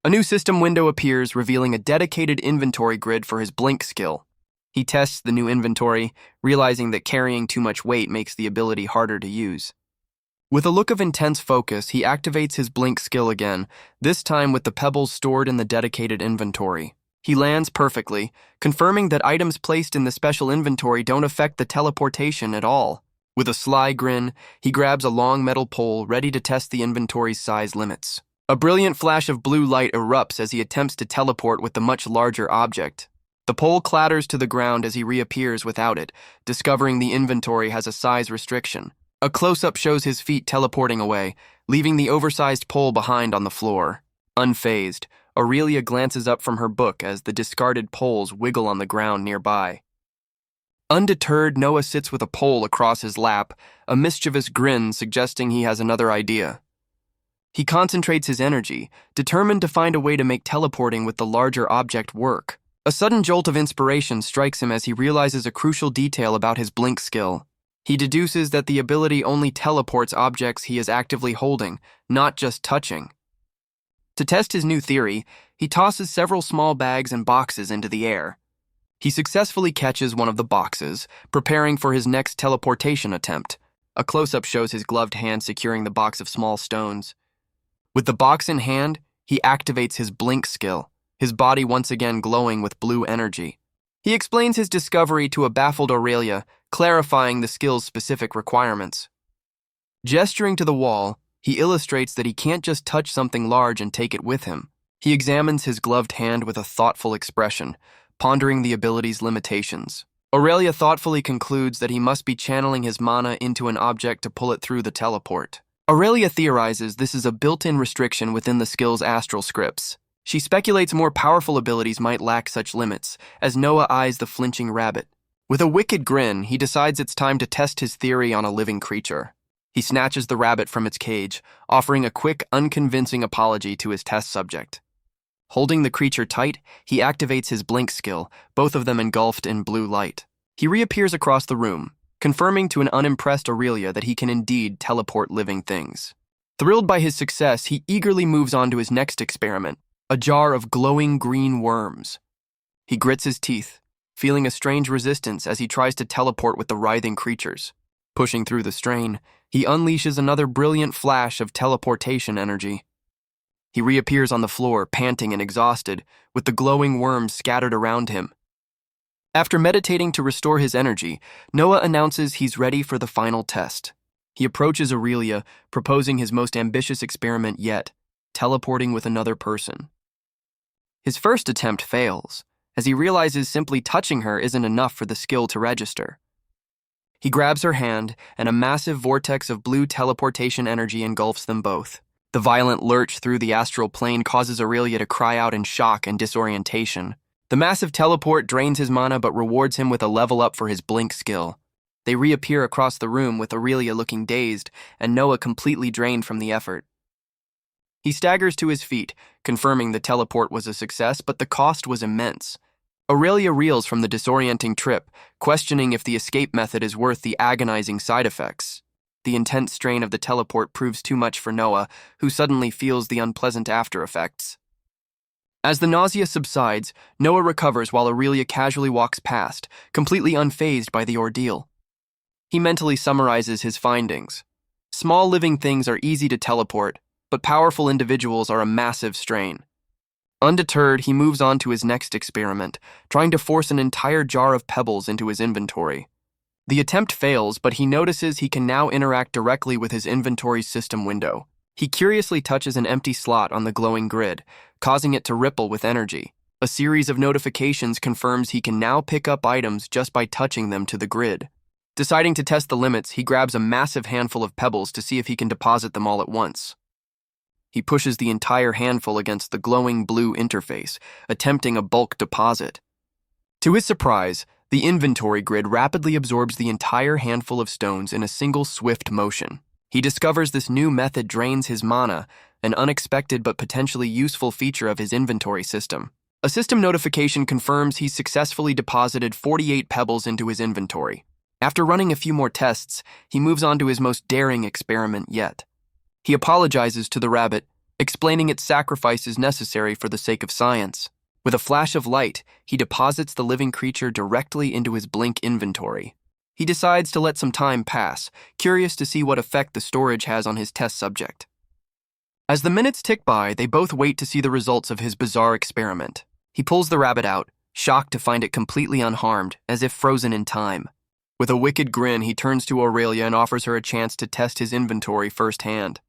Speaker 1: A new system window appears, revealing a dedicated inventory grid for his blink skill. He tests the new inventory, realizing that carrying too much weight makes the ability harder to use. With a look of intense focus, he activates his blink skill again, this time with the pebbles stored in the dedicated inventory. He lands perfectly, confirming that items placed in the special inventory don't affect the teleportation at all. With a sly grin, he grabs a long metal pole, ready to test the inventory's size limits. A brilliant flash of blue light erupts as he attempts to teleport with the much larger object. The pole clatters to the ground as he reappears without it, discovering the inventory has a size restriction. A close-up shows his feet teleporting away, leaving the oversized pole behind on the floor. Unfazed, Aurelia glances up from her book as the discarded poles wiggle on the ground nearby. Undeterred, Noah sits with a pole across his lap, a mischievous grin suggesting he has another idea. He concentrates his energy, determined to find a way to make teleporting with the larger object work. A sudden jolt of inspiration strikes him as he realizes a crucial detail about his blink skill. He deduces that the ability only teleports objects he is actively holding, not just touching. To test his new theory, he tosses several small bags and boxes into the air. He successfully catches one of the boxes, preparing for his next teleportation attempt. A close-up shows his gloved hand securing the box of small stones. With the box in hand, he activates his blink skill, his body once again glowing with blue energy. He explains his discovery to a baffled Aurelia, clarifying the skill's specific requirements. Gesturing to the wall, he illustrates that he can't just touch something large and take it with him. He examines his gloved hand with a thoughtful expression, pondering the ability's limitations. Aurelia thoughtfully concludes that he must be channeling his mana into an object to pull it through the teleport. Aurelia theorizes this is a built-in restriction within the skill's astral scripts. She speculates more powerful abilities might lack such limits, as Noah eyes the flinching rabbit. With a wicked grin, he decides it's time to test his theory on a living creature. He snatches the rabbit from its cage, offering a quick, unconvincing apology to his test subject. Holding the creature tight, he activates his blink skill, both of them engulfed in blue light. He reappears across the room, confirming to an unimpressed Aurelia that he can indeed teleport living things. Thrilled by his success, he eagerly moves on to his next experiment, a jar of glowing green worms. He grits his teeth, feeling a strange resistance as he tries to teleport with the writhing creatures. Pushing through the strain, he unleashes another brilliant flash of teleportation energy. He reappears on the floor, panting and exhausted, with the glowing worms scattered around him. After meditating to restore his energy, Noah announces he's ready for the final test. He approaches Aurelia, proposing his most ambitious experiment yet, teleporting with another person. His first attempt fails, as he realizes simply touching her isn't enough for the skill to register. He grabs her hand, and a massive vortex of blue teleportation energy engulfs them both. The violent lurch through the astral plane causes Aurelia to cry out in shock and disorientation. The massive teleport drains his mana but rewards him with a level up for his blink skill. They reappear across the room with Aurelia looking dazed and Noah completely drained from the effort. He staggers to his feet, confirming the teleport was a success, but the cost was immense. Aurelia reels from the disorienting trip, questioning if the escape method is worth the agonizing side effects. The intense strain of the teleport proves too much for Noah, who suddenly feels the unpleasant after effects. As the nausea subsides, Noah recovers while Aurelia casually walks past, completely unfazed by the ordeal. He mentally summarizes his findings. Small living things are easy to teleport, but powerful individuals are a massive strain. Undeterred, he moves on to his next experiment, trying to force an entire jar of pebbles into his inventory. The attempt fails, but he notices he can now interact directly with his inventory system window. He curiously touches an empty slot on the glowing grid, causing it to ripple with energy. A series of notifications confirms he can now pick up items just by touching them to the grid. Deciding to test the limits, he grabs a massive handful of pebbles to see if he can deposit them all at once. He pushes the entire handful against the glowing blue interface, attempting a bulk deposit. To his surprise, the inventory grid rapidly absorbs the entire handful of stones in a single swift motion. He discovers this new method drains his mana, an unexpected but potentially useful feature of his inventory system. A system notification confirms he's successfully deposited 48 pebbles into his inventory. After running a few more tests, he moves on to his most daring experiment yet. He apologizes to the rabbit, explaining its sacrifice is necessary for the sake of science. With a flash of light, he deposits the living creature directly into his blink inventory. He decides to let some time pass, curious to see what effect the storage has on his test subject. As the minutes tick by, they both wait to see the results of his bizarre experiment. He pulls the rabbit out, shocked to find it completely unharmed, as if frozen in time. With a wicked grin, he turns to Aurelia and offers her a chance to test his inventory firsthand.